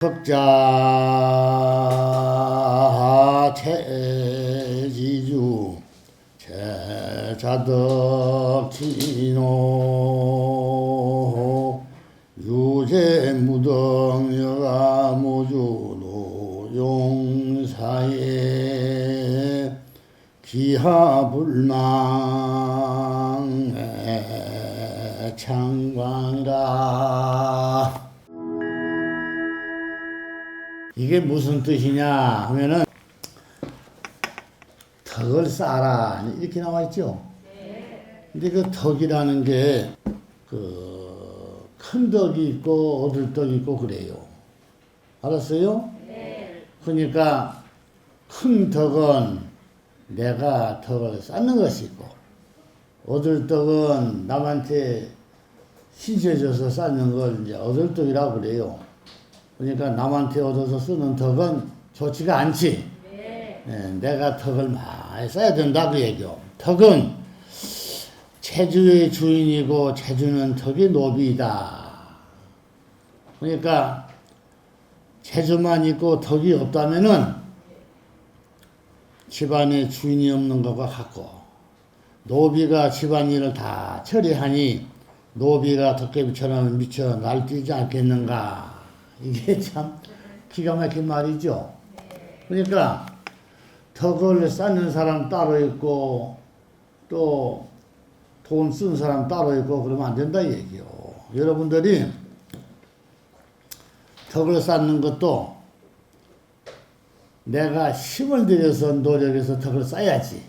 흑자 체지주 제자덕 진호 유재무덕여가 모주 노용사에 기하불망 창광이라. 이게 무슨 뜻이냐 하면은 덕을 쌓아라 이렇게 나와 있죠. 근데 그 덕이라는 게 큰 덕이 있고 얻을 덕이 있고 그래요. 알았어요? 그러니까 큰 덕은 내가 덕을 쌓는 것이 있고 얻을 덕은 남한테 신세져서 쌓는 걸 이제 얻을 덕이라고 그래요. 그러니까 남한테 얻어서 쓰는 덕은 좋지가 않지. 내가 덕을 많이 써야 된다 그 얘기요. 덕은 체주의 주인이고 체주는 덕의 노비이다. 그러니까 체주만 있고 덕이 없다면은 집안에 주인이 없는 것과 같고, 노비가 집안일을 다 처리하니 노비가 도깨비처럼 미쳐 날뛰지 않겠는가. 이게 참 기가 막힌 말이죠. 그러니까 덕을 쌓는 사람 따로 있고 또 돈 쓴 사람 따로 있고 그러면 안 된다 얘기요. 여러분들이 덕을 쌓는 것도 내가 힘을 들여서 노력해서 덕을 쌓아야지.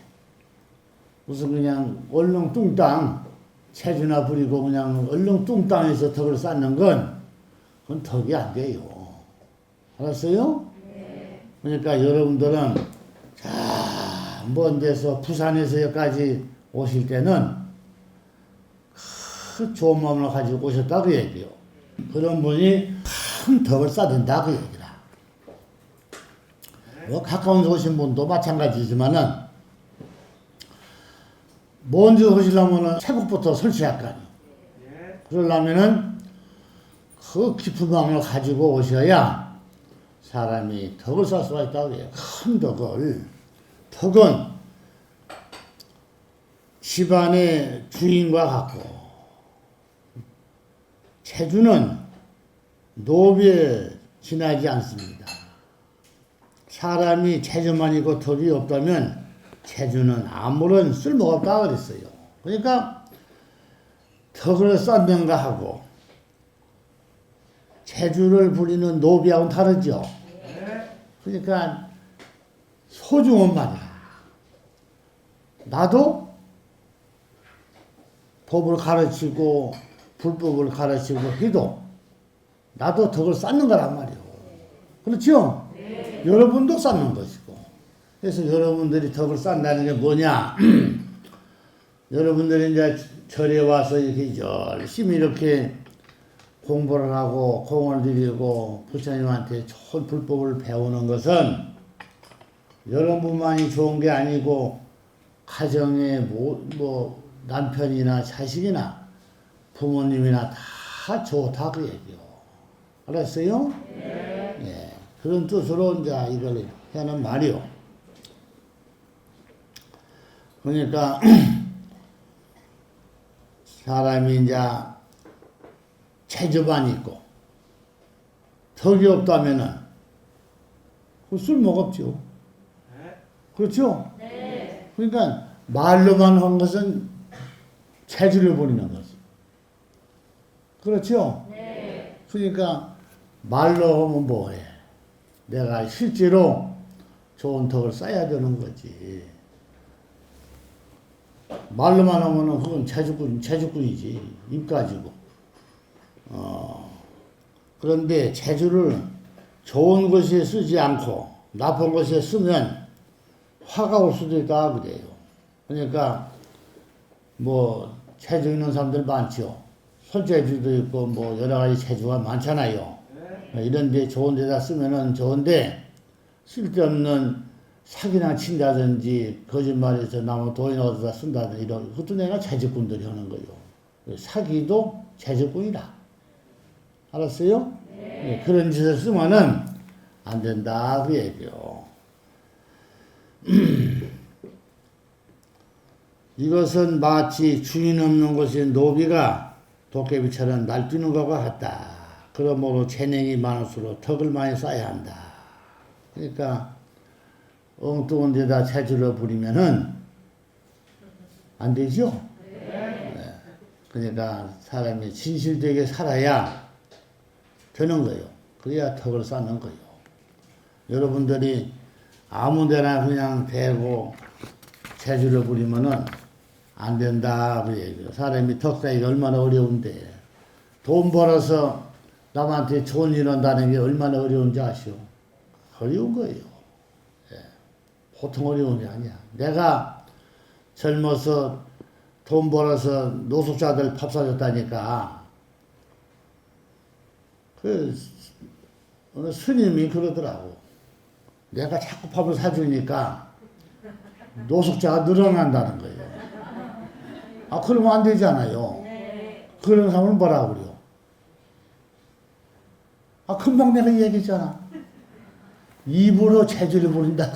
무슨 그냥 얼렁뚱땅 체주나 부리고 그냥 얼렁뚱땅해서 덕을 쌓는 건 그건 덕이 안 돼요. 알았어요? 그러니까 여러분들은 먼 데서 부산에서 여기까지 오실 때는 그 좋은 마음을 가지고 오셨다 그 얘기요. 그런 분이 큰 덕을 쌓는다 그 얘기라. 뭐 가까운 데 오신 분도 마찬가지지만은 먼저 오시려면은 새벽부터 설치할 거 아니에요. 그러려면은 그 깊은 마음을 가지고 오셔야 사람이 덕을 쌓을 수가 있다고 해요. 큰 덕을. 덕은 집안의 주인과 같고, 체주는 노비에 지나지 않습니다. 사람이 체주만 있고 덕이 없다면 체주는 아무런 쓸모가 없다 그랬어요. 그러니까 덕을 쌓는가 하고 체주를 부리는 노비하고는 다르죠. 그러니까 소중한 말이야. 나도 법을 가르치고 불법을 가르치고 해도 나도 덕을 쌓는 거란 말이에요. 그렇죠? 여러분도 쌓는 것이고. 그래서 여러분들이 덕을 쌓는다는 게 뭐냐? 여러분들이 이제 절에 와서 이렇게 열심히 이렇게 공부를 하고 공을 들이고 부처님한테 좋은 불법을 배우는 것은 여러분만이 좋은 게 아니고 가정에 뭐 남편이나 자식이나 부모님이나 다 좋다 그 얘기요. 알았어요? 예. 그런 뜻으로 이제 이걸 하는 말이요. 그러니까 사람이 이제 체주만 있고 덕이 없다면은 그 쓸모가 없죠. 그렇죠? 그러니까 말로만 한 것은 체주를 부리는 거죠. 그렇죠? 그러니까 말로 하면 뭐해? 내가 실제로 좋은 덕을 쌓아야 되는 거지. 말로만 하면은 그건 체주꾼이지. 입 가지고. 그런데 체주를 좋은 것에 쓰지 않고 나쁜 것에 쓰면 화가 올 수도 있다 그래요. 그러니까 뭐 체주 있는 사람들 많죠. 손체주도 있고 뭐 여러 가지 체주가 많잖아요. 이런 데 좋은 데다 쓰면은 좋은데 쓸데없는 사기나 친다든지 거짓말해서 남의 돈이 얻어다 쓴다든지 이런 그것도 내가 체주꾼들이 하는 거예요. 사기도 체주꾼이다. 알았어요? 그런 짓을 쓰면은 안 된다 그 얘기요. 이것은 마치 주인 없는 곳에 노비가 도깨비처럼 날뛰는 것과 같다. 그러므로 재능이 많을수록 덕을 많이 쌓아야 한다. 그러니까 엉뚱한 데다 재주를 부리면은 안 되죠? 네. 그러니까 사람이 진실되게 살아야 되는 거예요. 그래야 덕을 쌓는 거예요. 여러분들이 아무 데나 그냥 대고 재주를 부리면은 안 된다 그 얘기예요. 사람이 덕 쌓기가 얼마나 어려운데 돈 벌어서 남한테 좋은 일 한다는 게 얼마나 어려운지 아시오? 어려운 거예요. 예. 보통 어려운 게 아니야. 내가 젊어서 돈 벌어서 노숙자들 밥 사줬다니까 그 어느 스님이 그러더라고. 내가 자꾸 밥을 사주니까 노숙자가 늘어난다는 거예요. 아, 그러면 안 되잖아요. 그런 사람은 뭐라고 그래요? 아, 금방 내가 얘기했잖아. 입으로 재주를 부린다.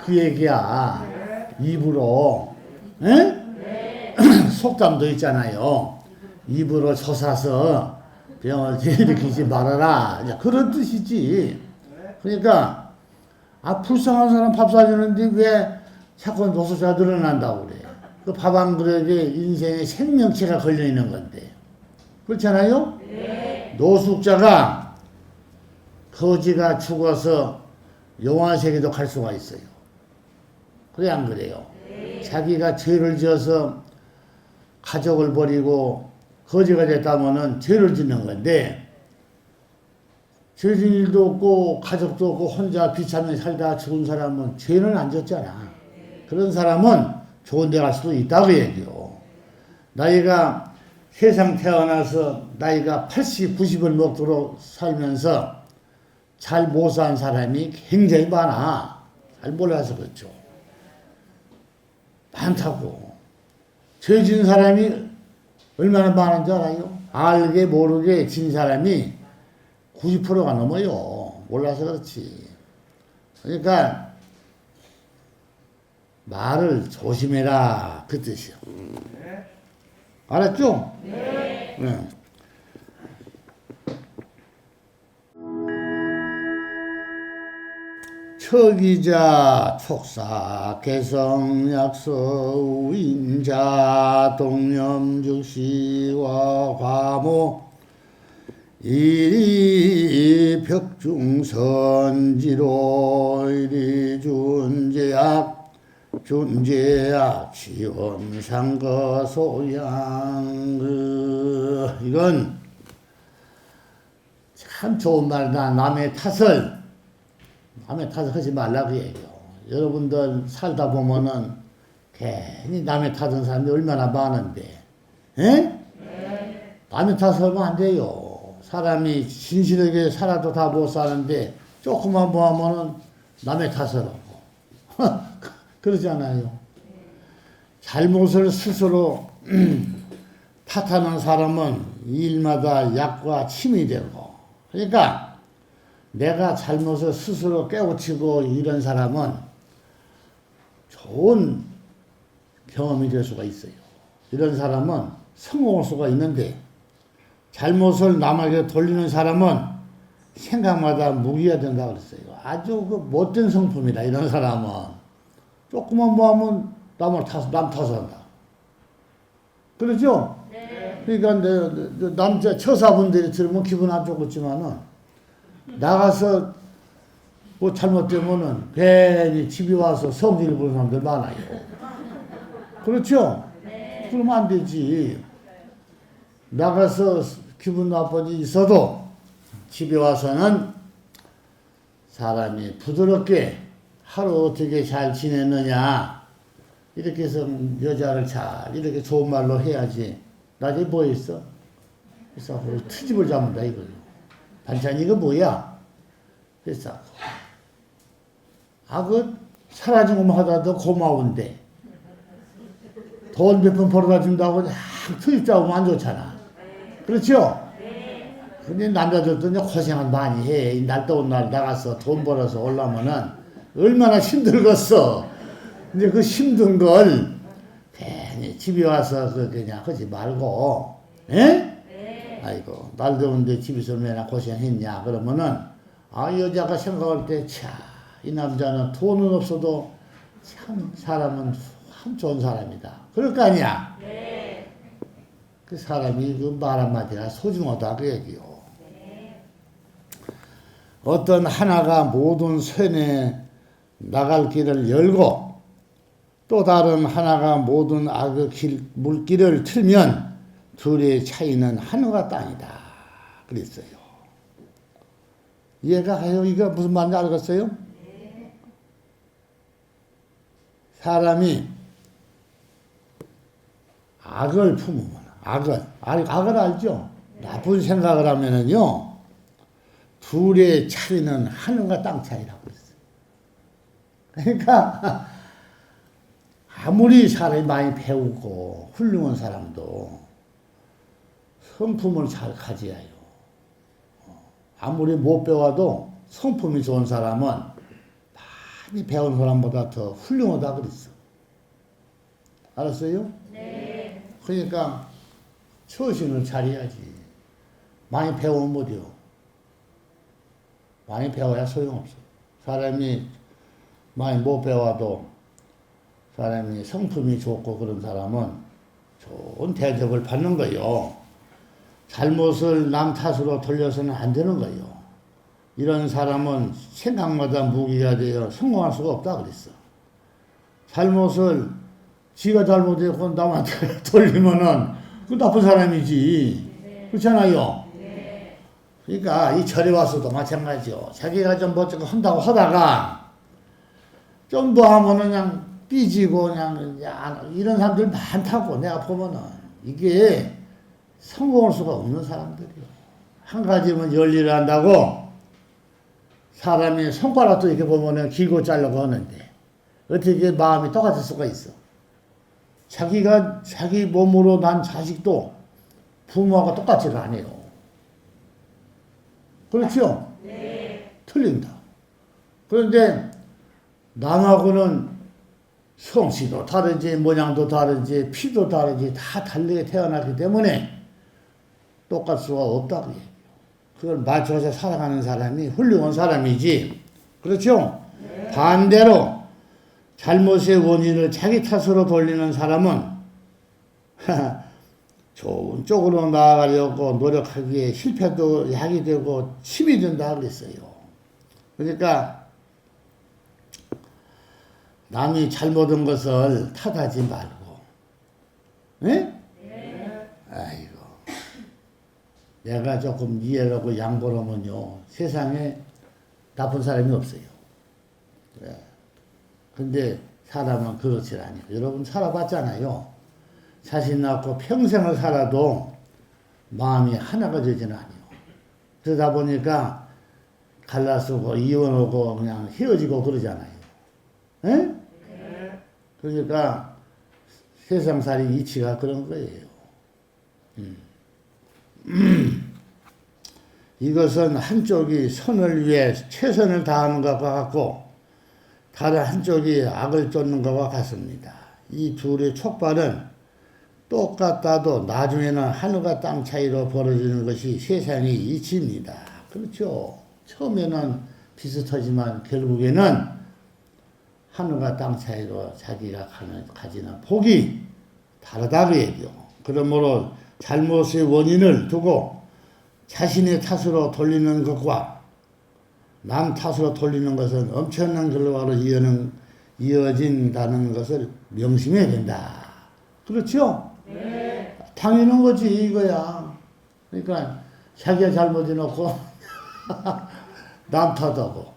그 얘기야. 입으로. 에? 속담도 있잖아요. 입으로 솟아서 병을 일으키지 말아라. 그런 뜻이지. 그러니까 아, 불쌍한 사람 밥 사주는데 왜 자꾸 노숙자가 늘어난다고 그래. 그 밥 한 그릇에 인생의 생명체가 걸려있는 건데. 그렇잖아요? 네. 노숙자가 거지가 죽어서 영화세계도 갈 수가 있어요. 그래 안 그래요? 네. 자기가 죄를 지어서 가족을 버리고 거지가 됐다면은 죄를 짓는 건데 죄 진 일도 없고 가족도 없고 혼자 비참히 살다 죽은 사람은 죄는 안 졌잖아. 그런 사람은 좋은 데 갈 수도 있다고 얘기요. 나이가 세상 태어나서 나이가 80, 90을 먹도록 살면서 잘 못 산 사람이 굉장히 많아. 잘 몰라서 그렇죠. 많다고. 죄 진 사람이 얼마나 많은 줄 알아요? 알게 모르게 진 사람이 90%가 넘어요. 몰라서 그렇지. 그러니까 말을 조심해라 그 뜻이요. 알았죠? 네. 네. 척이자 촉사 개성 약서 우인자 동념 즉시와 과모 이리 벽중선지로 이리 준제약 시험상거 소양 이건 참 좋은 말이다. 남의 탓을 하지 말라 그 얘기요. 여러분들 살다 보면은 괜히 남의 탓하는 사람이 얼마나 많은데, 에? 네. 남의 탓을 하면 안 돼요. 사람이 진실하게 살아도 다 못 사는데 조금만 뭐 하면은 남의 탓을 하고 그러잖아요. 잘못을 스스로 탓하는 사람은 일마다 약과 침이 되고, 그러니까 내가 잘못을 스스로 깨우치고 이런 사람은 좋은 경험이 될 수가 있어요. 이런 사람은 성공할 수가 있는데 잘못을 남에게 돌리는 사람은 생각마다 무기가 된다고 그랬어요. 아주 그 못된 성품이다. 이런 사람은 조금만 뭐 하면 남 탓한다. 그렇죠? 네. 그러니까 남자 처사분들이 들으면 기분 안 좋겠지만은 나가서 뭐 잘못되면은 괜히 집에 와서 성질을 부는 사람들 많아요. 그렇죠? 네. 그러면 안 되지. 나가서 기분 나쁜 일이 있어도 집에 와서는 사람이 부드럽게 하루 어떻게 잘 지냈느냐 이렇게 해서 여자를 잘 이렇게 좋은 말로 해야지. 나중에 뭐 있어? 그래서 트집을 잡는다 이거요. 반찬 이거 뭐야? 그래서 그 사라진 것만 하더라도 고마운데 돈 몇 푼 벌어다 준다고 트집 잡으면 안 좋잖아. 그렇죠? 근데 남자들도 이제 고생을 많이 해. 날 더운 날 나가서 돈 벌어서 오려면은 얼마나 힘들겠어. 근데 그 힘든 걸 괜히 집에 와서 그냥 하지 말고, 에? 아이고, 날 더운데 집에서 얼마나 고생했냐. 그러면은, 여자가 생각할 때, 이 남자는 돈은 없어도 참, 사람은 참 좋은 사람이다. 그럴 거 아니야? 그 사람이 그 말 한마디가 소중하다. 그 얘기요. 어떤 하나가 모든 쇠에 나갈 길을 열고 또 다른 하나가 모든 악의 물길을 틀면 둘의 차이는 하늘과 땅이다. 그랬어요. 이해가 해요? 이게 무슨 말인지 알겠어요? 사람이 악을 품으면, 악을 알죠? 나쁜 생각을 하면은요, 둘의 차이는 하늘과 땅 차이라고 그랬어요. 그러니까, 아무리 사람이 많이 배우고 훌륭한 사람도 성품을 잘 가져야 해요. 아무리 못 배워도 성품이 좋은 사람은 많이 배운 사람보다 더 훌륭하다 그랬어. 알았어요? 네. 그러니까 처신을 잘해야지. 많이 배우면 못해요. 많이 배워야 소용없어. 사람이 많이 못 배워도 사람이 성품이 좋고 그런 사람은 좋은 대접을 받는 거예요. 잘못을 남 탓으로 돌려서는 안 되는 거예요. 이런 사람은 생각마다 무기가 되어 성공할 수가 없다 그랬어. 잘못을 지가 잘못했고 남한테 돌리면은 그 나쁜 사람이지. 그렇잖아요. 그러니까 이 절에 와서도 마찬가지요. 자기가 좀 멋지고 한다고 하다가 좀 더 하면은 그냥 삐지고 그냥 이런 사람들 많다고 내가 보면은 이게 성공할 수가 없는 사람들이요. 한 가지면 열일을 한다고 사람이 손가락도 이렇게 보면은 길고 짧고 하는데 어떻게 마음이 똑같을 수가 있어. 자기가 자기 몸으로 난 자식도 부모하고 똑같지가 않아요. 그렇죠? 네. 틀린다. 그런데 남하고는 성씨도 다르지, 모양도 다르지, 피도 다르지, 다 다르게 태어났기 때문에 똑같을 수가 없다고 얘기해요. 그걸 맞춰서 살아가는 사람이 훌륭한 사람이지. 그렇죠? 네. 반대로 잘못의 원인을 자기 탓으로 돌리는 사람은 좋은 쪽으로 나아가려고 노력하기에 실패도 약이 되고 힘이 된다 그랬어요. 그러니까 남이 잘못한 것을 탓하지 말고, 네? 아이고, 내가 조금 이해를 하고 양보를 하면요, 세상에 나쁜 사람이 없어요. 네. 근데 사람은 그렇지 않아요. 여러분 살아봤잖아요. 자신 낳고 평생을 살아도 마음이 하나가 되지는 않아요. 그러다 보니까 갈라서고 이혼하고 그냥 헤어지고 그러잖아요. 에? 그러니까 세상살이 이치가 그런 거예요. 이것은 한쪽이 선을 위해 최선을 다하는 것과 같고 다른 한쪽이 악을 쫓는 것과 같습니다. 이 둘의 촉발은 똑같아도 나중에는 하늘과 땅 차이로 벌어지는 것이 세상의 이치입니다. 그렇죠. 처음에는 비슷하지만 결국에는 하늘과 땅 차이로 자기가 가지는 복이 다르다 그 얘기요. 그러므로 잘못의 원인을 두고 자신의 탓으로 돌리는 것과 남 탓으로 돌리는 것은 엄청난 결과로 이어진다는 것을 명심해야 된다. 그렇죠? 네. 당연한 거지 이거야. 그러니까 자기가 잘못해놓고 남 탓하고.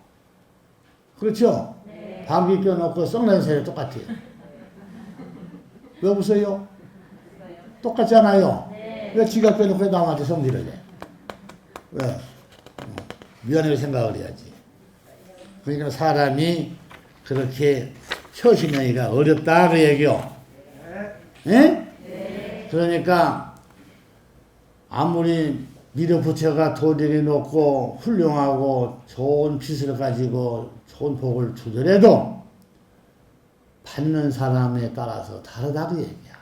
그렇죠? 네. 방귀 껴놓고 썩는 새랑 똑같아요. 왜 웃어요? 똑같잖아요. 네. 왜 지가 껴놓고 남한테 성질을 내? 왜? 미안하게 생각을 해야지. 그러니까 사람이 그렇게 처신하기가 어렵다 그 얘기요. 예? 네. 그러니까 아무리 밀어붙여가 도리를 놓고 훌륭하고 좋은 빚을 가지고 좋은 복을 주더라도 받는 사람에 따라서 다르다고 얘기야.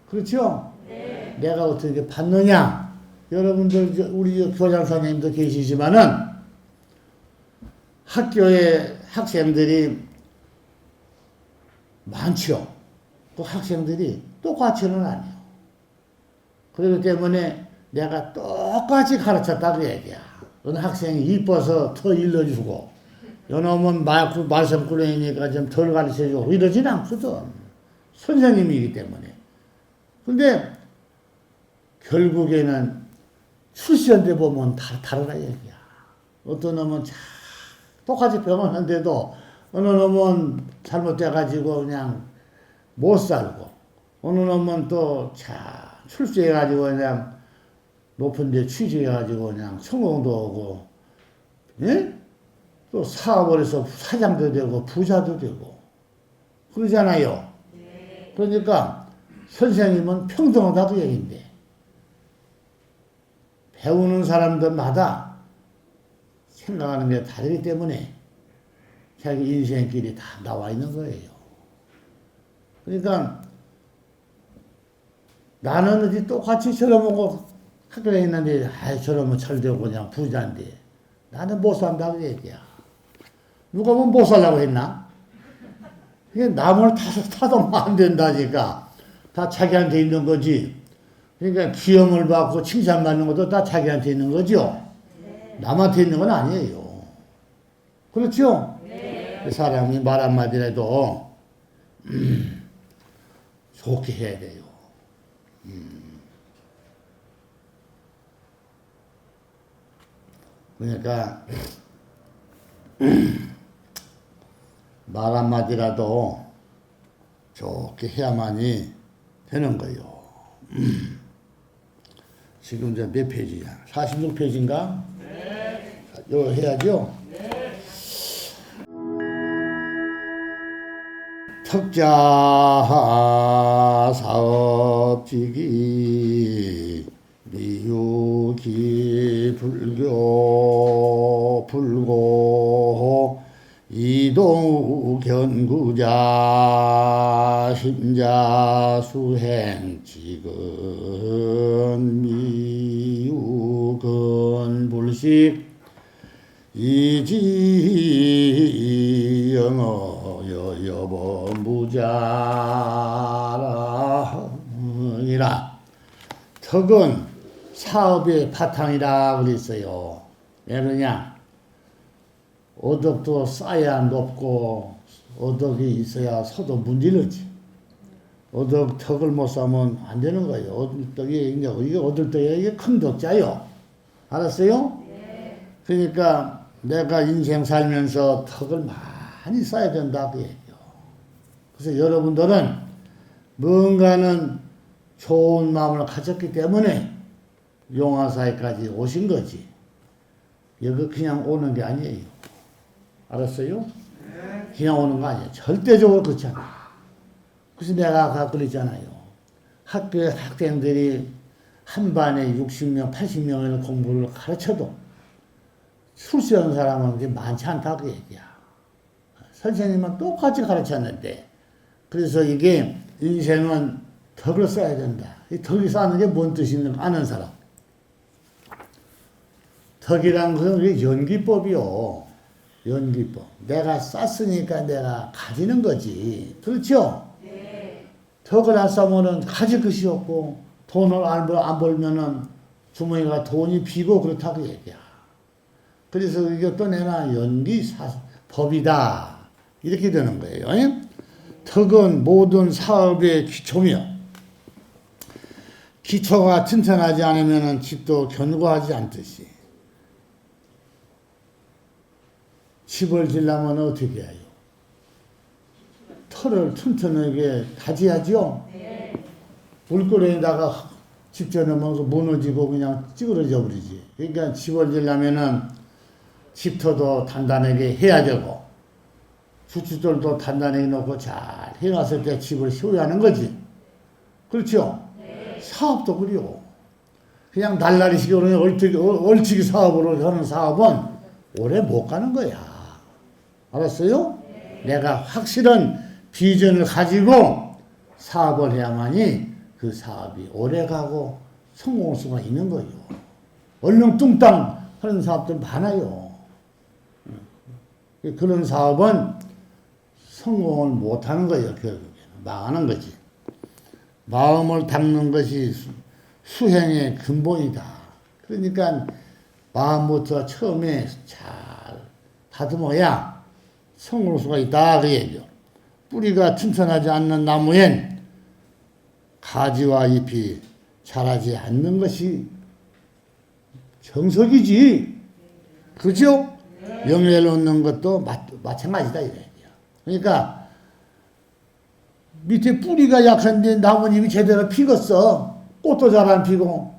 그렇죠? 네. 내가 어떻게 받느냐? 여러분들, 우리 교장 선생님도 계시지만은 학교에 학생들이 많죠. 그 학생들이 똑같이는 아니에요. 그렇기 때문에 내가 똑같이 가르쳤다고 얘기야. 어느 학생이 이뻐서 더 일러주고, 요놈은 말썽꾸러기니까 좀 덜 가르쳐주고, 이러진 않거든. 선생님이기 때문에. 근데, 결국에는 출시한데 보면 다 다르다 얘기야. 어떤 놈은 똑같이 병원한데도, 어느 놈은 잘못돼가지고 그냥 못 살고, 어느 놈은 또 출세해가지고 그냥 높은 데 취직해가지고 그냥 성공도 하고, 예? 또 사업을 해서 사장도 되고 부자도 되고 그러잖아요. 네. 그러니까 선생님은 평등하다고 얘기인데 배우는 사람들마다 생각하는 게 다르기 때문에 자기 인생길이 다 나와 있는 거예요. 그러니까 나는 어디 똑같이 저러고 학교에 있는데 저러면 철되고 그냥 부자인데 나는 못 산다고 얘기야. 누가 보면 못 살라고 했나? 이게 남을 타도 안 된다니까. 다 자기한테 있는 거지. 그러니까 기염을 받고 칭찬받는 것도 다 자기한테 있는 거죠. 네. 남한테 있는 건 아니에요. 그렇죠? 네. 사람이 말 한마디라도 좋게 해야 돼요. 그러니까 말 한마디라도 좋게 해야만이 되는 거예요. 지금 이제 몇 페이지야? 46페이지인가? 네. 이거 해야죠? 네. 턱자 사업지기 미유기 불고 이동 견구자 심자 수행 지근 미유근 불식 이지 영어 여여보 무자이라 턱은 사업의 바탕이라 그랬어요. 왜 그러냐? 어덕도 쌓아야 높고 어덕이 있어야 서도 문질러지. 어덕 턱을 못 쌓으면 안 되는 거예요. 어덕이 이게 어덕떡이야. 이게 큰 덕자요. 알았어요? 네. 그러니까 내가 인생 살면서 턱을 많이 쌓아야 된다고 얘기해요. 그래서 여러분들은 뭔가는 좋은 마음을 가졌기 때문에 용화사회까지 오신 거지. 여기 그냥 오는 게 아니에요. 알았어요? 네. 그냥 오는 거 아니에요. 절대적으로 그렇지 않아. 그래서 내가 아까 그랬잖아요. 학교에 학생들이 한 반에 60명, 80명의 공부를 가르쳐도 출세한 사람은 그게 많지 않다고 얘기야. 선생님은 똑같이 가르쳤는데, 그래서 이게 인생은 덕을 써야 된다. 이 덕이 쌓는 게 뭔 뜻인지 아는 사람. 덕이란 것은 연기법이요. 연기법. 내가 쌌으니까 내가 가지는 거지. 그렇죠? 네. 덕을 안 쌓으면은 가질 것이 없고, 돈을 안 벌면은 주머니가 돈이 비고 그렇다고 얘기야. 그래서 이것도 내가 연기법이다. 이렇게 되는 거예요. 덕은 모든 사업의 기초며, 기초가 튼튼하지 않으면은 집도 견고하지 않듯이. 집을 지려면 어떻게 해요? 털을 튼튼하게 다져야죠? 네. 물거리에다가 집 지어놓으면 무너지고 그냥 찌그러져 버리지. 그러니까 집을 지려면은 집터도 단단하게 해야 되고, 주춧돌도 단단하게 놓고 잘 해놨을 때 집을 세워야 하는 거지. 그렇죠? 네. 사업도 그래요. 그냥 날라리식으로 얼치기 사업으로 하는 사업은 오래 못 가는 거야. 알았어요? 내가 확실한 비전을 가지고 사업을 해야만이 그 사업이 오래 가고 성공할 수가 있는 거예요. 얼렁뚱땅 하는 사업들 많아요. 그런 사업은 성공을 못 하는 거예요. 결국에는 망하는 거지. 마음을 닦는 것이 수행의 근본이다. 그러니까 마음부터 처음에 잘 다듬어야 성공할 수가 있다. 그 얘기죠. 뿌리가 튼튼하지 않는 나무엔 가지와 잎이 자라지 않는 것이 정석이지. 그죠? 영예를 얻는 것도 마찬가지다. 이 얘기야. 그러니까 밑에 뿌리가 약한데 나뭇잎이 제대로 피겠어. 꽃도 잘 안 피고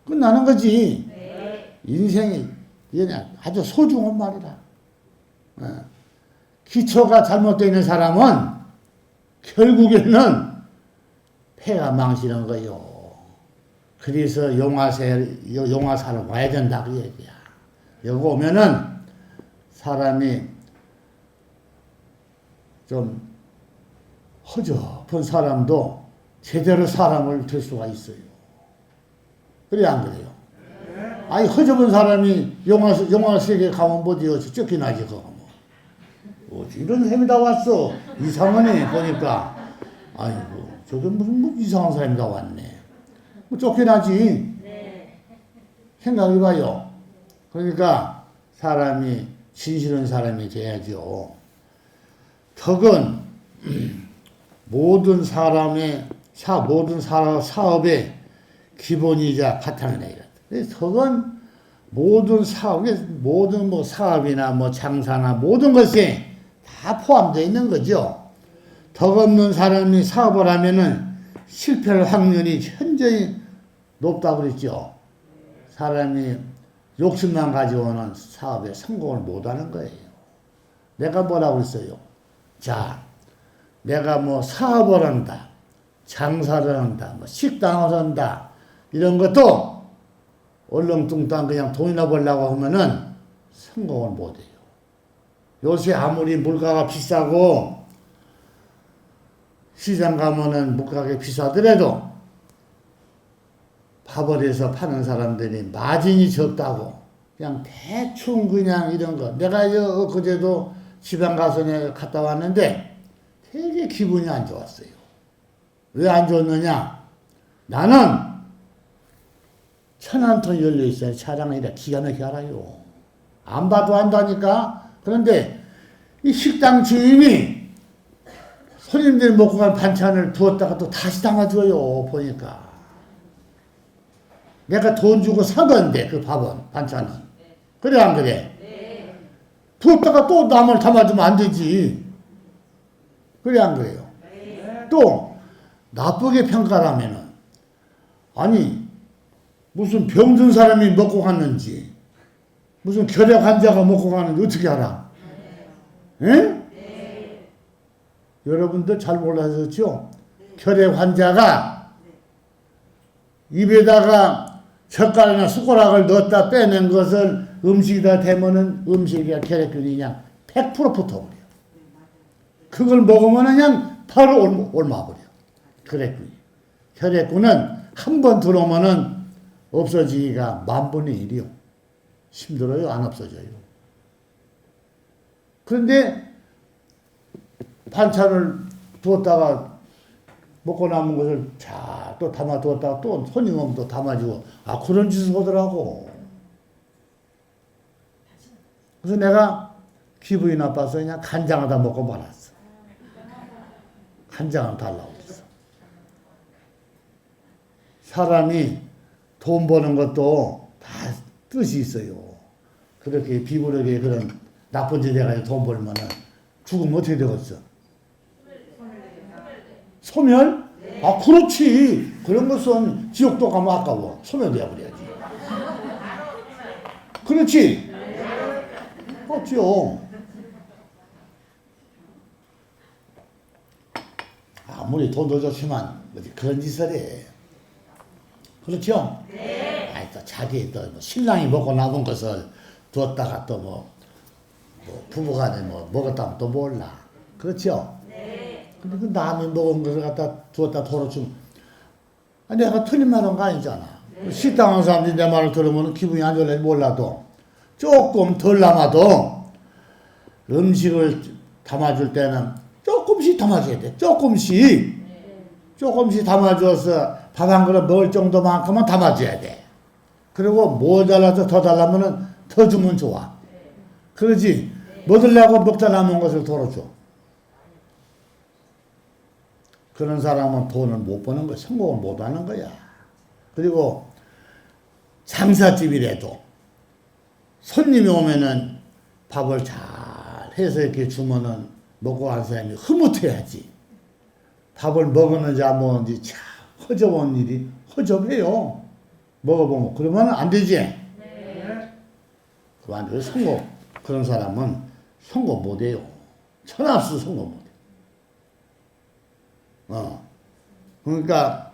끝나는 거지. 인생이 그냥 아주 소중한 말이다. 기초가 잘못되어 있는 사람은 결국에는 폐가 망치는 거요. 그래서 용화사를 와야 된다. 그 얘기야. 여기 오면은 사람이 좀 허접한 사람도 제대로 사람을 될 수가 있어요. 그래 안 그래요? 아니 허접한 사람이 용화 세계에 가면 뭐지요? 쫓겨나지 그거 뭐. 이런 셈이 다 왔어. 이상하네 보니까. 아이고 저게 무슨 뭐 이상한 사람이 다 왔네. 뭐 쫓겨나지. 생각해봐요. 그러니까 사람이 진실한 사람이 돼야죠. 덕은 모든 사람의 모든 사업의 기본이자 바탕이다. 덕은 모든 사업이나 뭐 장사나 모든 것이 다 포함되어 있는 거죠. 덕 없는 사람이 사업을 하면은 실패할 확률이 현저히 높다고 그랬죠. 사람이 욕심만 가지고는 사업에 성공을 못하는 거예요. 내가 뭐라고 그랬어요? 자, 내가 뭐 사업을 한다, 장사를 한다, 뭐 식당을 한다, 이런 것도 얼렁뚱땅 그냥 돈이나 벌려고 하면은 성공을 못해요. 요새 아무리 물가가 비싸고 시장 가면은 물가가 비싸더라도 밥을 해서 파는 사람들이 마진이 적다고 그냥 대충 그냥 이런 거. 내가 그제도 지방 가서 내가 갔다 왔는데 되게 기분이 안 좋았어요. 왜 안 좋았느냐? 나는 1,000톤 열려 있어요. 차량이 기가 막히게 알아요. 안 봐도 안다니까. 그런데 이 식당 주인이 손님들이 먹고 간 반찬을 두었다가 또 다시 담아줘요. 보니까. 내가 돈 주고 산 건데 그 밥은 반찬은. 그래 안 그래? 두었다가 또 남을 담아주면 안 되지. 그래 안 그래요? 또 나쁘게 평가하면은 아니 무슨 병든 사람이 먹고 갔는지 무슨 결핵 환자가 먹고 가는지 어떻게 알아? 응? 여러분들 잘 몰라셨죠? 결핵 환자가 입에다가 젓가락이나 숟가락을 넣었다 빼낸 것을 음식에다 대면은 음식이 결핵균이 그냥 100% 붙어버려. 그걸 먹으면 그냥 바로 옮아버려. 결핵균이. 결핵균은 한 번 들어오면은 없어지기가 10,000분의 1이요. 힘들어요? 안 없어져요. 그런데 반찬을 두었다가 먹고 남은 것을 잘 또 담아두었다가 또 손님 오면 또 담아주고 그런 짓을 하더라고. 그래서 내가 기분이 나빠서 그냥 간장을 다 먹고 말았어. 간장을 달라고 그랬어. 사람이 돈 버는 것도 다 뜻이 있어요. 그렇게 비굴하게 그런 나쁜 짓 해가지고 돈 벌면은 죽으면 어떻게 되겠어? 소멸? 그렇지. 그런 것은 지옥도 가면 아까워. 소멸돼야 그래야지. 그렇지. 그렇죠. 아무리 돈도 좋지만 그런 짓을 해. 그렇죠? 네. 아이, 또 자기 또 뭐 신랑이 먹고 남은 것을 뒀다가 또 부부간에 먹었다면 또 몰라. 그렇죠? 네. 근데 그 남이 먹은 것을 갖다 두었다 덜어주면, 내가 틀린 말 한 거 아니잖아. 네. 식당한 사람들이 내 말을 들으면 기분이 안 좋을지 몰라도 조금 덜 남아도 음식을 담아줄 때는 조금씩 담아줘야 돼. 조금씩. 조금씩 담아줘서 밥 한 그릇 먹을 정도만큼은 담아줘야 돼. 그리고 모자라서 더 달라면은 더 주면 좋아. 그러지. 먹으려고 먹다 남은 것을 덜어줘. 그런 사람은 돈을 못 버는 거야. 성공을 못 하는 거야. 그리고 장사집이라도 손님이 오면은 밥을 잘 해서 이렇게 주면은 먹고 간 사람이 흐뭇해야지. 밥을 먹었는지 안 먹었는지 참 허접한 일이 허접해요. 먹어보면. 그러면 안 되지. 네. 그만 성공. 그런 사람은 성공 못해요. 천하수 성공 못해. 그러니까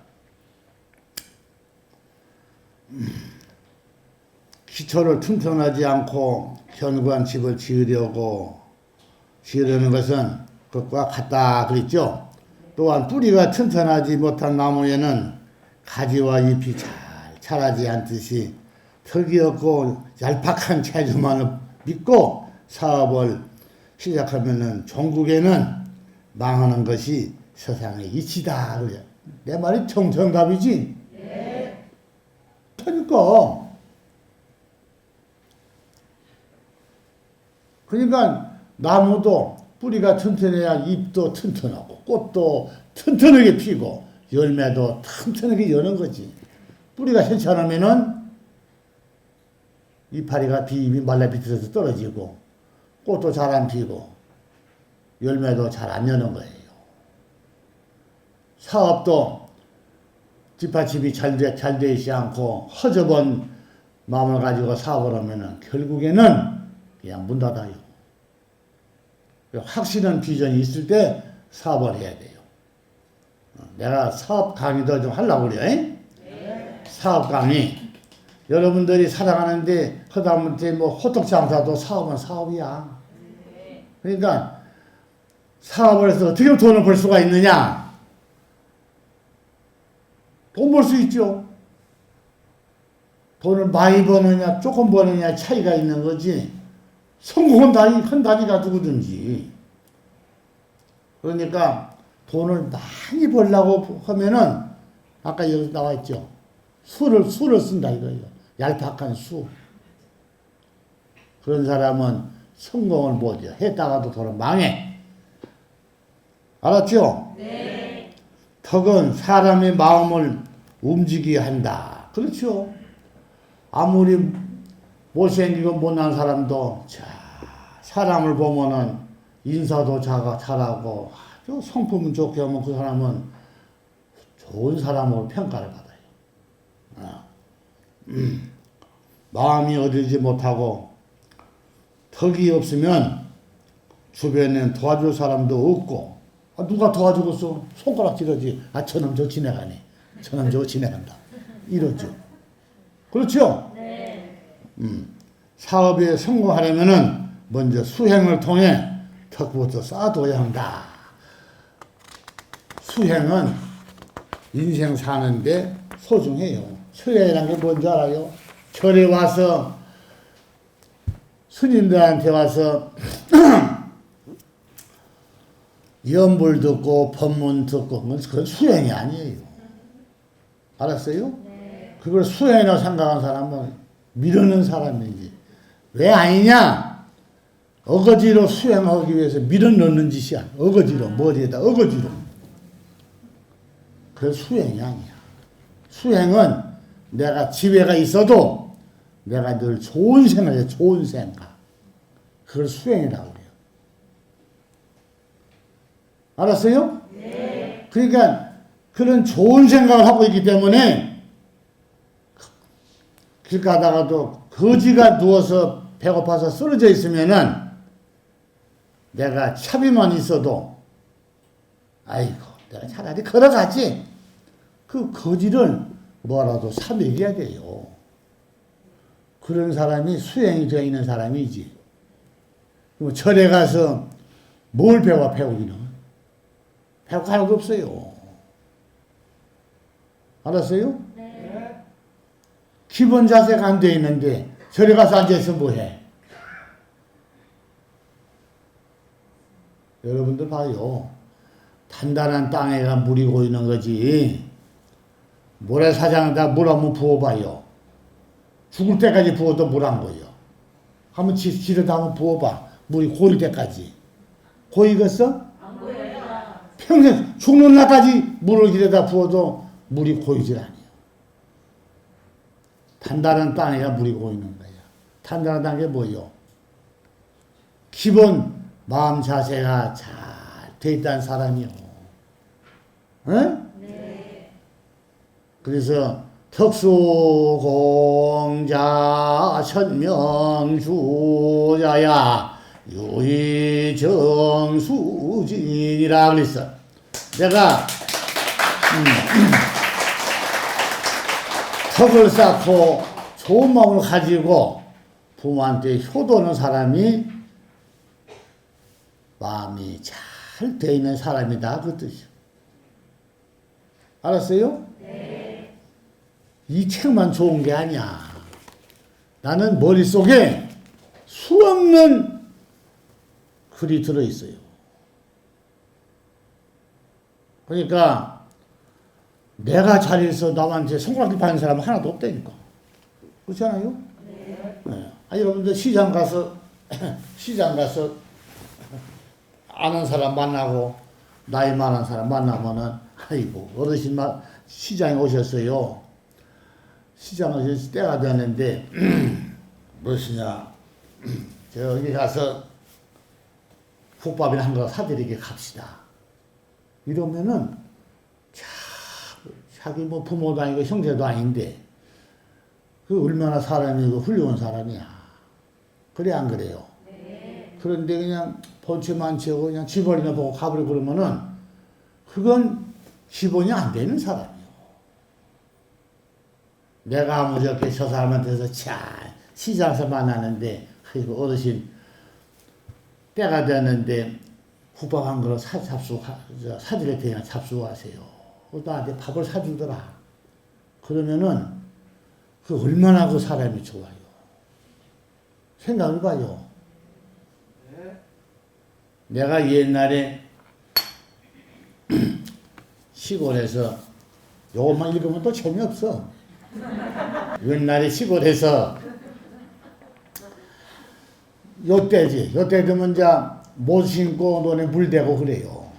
기초를 튼튼하지 않고 견고한 집을 지으려는 것은 그것과 같다 그랬죠. 또한 뿌리가 튼튼하지 못한 나무에는 가지와 잎이 잘 자라지 않듯이 턱이 없고 얄팍한 체주만을 믿고 사업을 시작하면은 종국에는 망하는 것이 세상의 이치다. 그래. 내 말이 정답이지? 네. 그러니까 나무도 뿌리가 튼튼해야 잎도 튼튼하고 꽃도 튼튼하게 피고 열매도 튼튼하게 여는 거지. 뿌리가 괜찮으면은 이파리가 잎이 말라 비틀어서 떨어지고 꽃도 잘 안 피고 열매도 잘 안 여는 거예요. 사업도 뒷받침이 잘 되지 않고 허접한 마음을 가지고 사업을 하면은 결국에는 그냥 문 닫아요. 확실한 비전이 있을 때 사업을 해야 돼요. 내가 사업 강의도 좀 하려고 그래요. 네. 사업 강의. 여러분들이 살아가는데 하다못해 호떡 장사도 사업은 사업이야. 네. 그러니까 사업을 해서 어떻게 돈을 벌 수가 있느냐? 돈 벌 수 있죠. 돈을 많이 버느냐 조금 버느냐 차이가 있는 거지. 성공은 한다니가 누구든지. 그러니까 돈을 많이 벌려고 하면은 아까 여기 나와 있죠. 수를 쓴다 이거예요. 얄팍한 수. 그런 사람은 성공을 못해요. 했다가도 돈은 망해. 알았죠? 네. 덕은 사람의 마음을 움직이게 한다. 그렇죠. 아무리 못생기고 못난 사람도 사람을 보면은 인사도 잘하고 아주 성품은 좋게 하면 그 사람은 좋은 사람으로 평가를 받아요. 마음이 얻지 못하고 덕이 없으면 주변엔 도와줄 사람도 없고 누가 도와주겠어? 손가락질하지. 저놈 저 지나가네. 저놈 저 지나간다. 이러죠. 그렇죠? 네. 사업에 성공하려면은 먼저 수행을 통해 덕부터 쌓아둬야 한다. 수행은 인생 사는데 소중해요. 수행이라는 게 뭔지 알아요? 절에 와서 스님들한테 와서 연불 듣고 법문 듣고 그건 수행이 아니에요. 알았어요? 네. 그걸 수행이라고 생각하는 사람은 미루는 사람이지. 왜 아니냐? 어거지로 수행하기 위해서 밀어넣는 짓이야. 어거지로 머리에다 어거지로. 그게 수행이 아니야. 수행은 내가 집에가 있어도 내가 늘 좋은 생각해. 좋은 생각. 그걸 수행이라고 그래요. 알았어요? 네. 그러니까 그런 좋은 생각을 하고 있기 때문에 길 가다가도 거지가 누워서 배고파서 쓰러져 있으면은 내가 차비만 있어도 아이고 내가 차라리 걸어가지. 그 거지를 뭐라도 사먹여야 돼요. 그런 사람이 수행이 되어 있는 사람이지. 그럼 절에 가서 뭘 배워, 배우기는? 배울 거 하나도 없어요. 알았어요? 네. 기본 자세가 안 돼 있는데 절에 가서 앉아서 뭐 해? 여러분들 봐요. 단단한 땅에가 물이 고이는 거지. 모래사장에다 물 한번 부어봐요. 죽을 때까지 부어도 물 안 고여. 한번 지르다 한번 부어봐. 물이 고일 때까지. 고이겠어? 안 고여요. 평생 죽는 날까지 물을 길에다 부어도 물이 고이질 않아요. 단단한 땅에가 물이 고이는 거야. 단단한 땅에 뭐요? 기본 마음 자세가 잘 돼 있다는 사람이요. 응? 네. 그래서 특수공자 천명주자야 유의정수진이라 그랬어. 내가 턱을 쌓고 좋은 마음을 가지고 부모한테 효도하는 사람이 마음이 잘 되어 있는 사람이다. 그 뜻이요. 알았어요? 네. 이 책만 좋은 게 아니야. 나는 머릿속에 수없는 글이 들어있어요. 그러니까 내가 잘해서 남한테 손가락질 받는 사람은 하나도 없다니까. 그렇지 않아요? 네. 네. 여러분들 시장 가서 아는 사람 만나고 나이 많은 사람 만나면은 아이고 어르신 시장에 오셨어요. 시장에 오셨을 때가 되는데 무엇이냐 저기 가서 국밥이나 한 거 사드리게 갑시다. 이러면은 자기 뭐 부모도 아니고 형제도 아닌데 그 얼마나 사람이 훌륭한 사람이야. 그래 안 그래요? 네. 그런데 그냥 번체만치하고 그냥 집어리나 보고 가버려 그러면은 그건 기본이 안 되는 사람이요. 내가 무조건 저 사람한테서 잘 시장에서 만나는데 아이고 어르신 때가 됐는데 국밥 한 그릇 사드릴 테니까 잡수하세요. 나한테 밥을 사주더라. 그러면은 그 얼마나 그 사람이 좋아요. 생각을 봐요. 내가 옛날에 시골에서 요것만 읽으면 또 재미없어. 옛날에 시골에서 요때지. 요때 되면 이제 못 신고 논에 물 대고 그래요.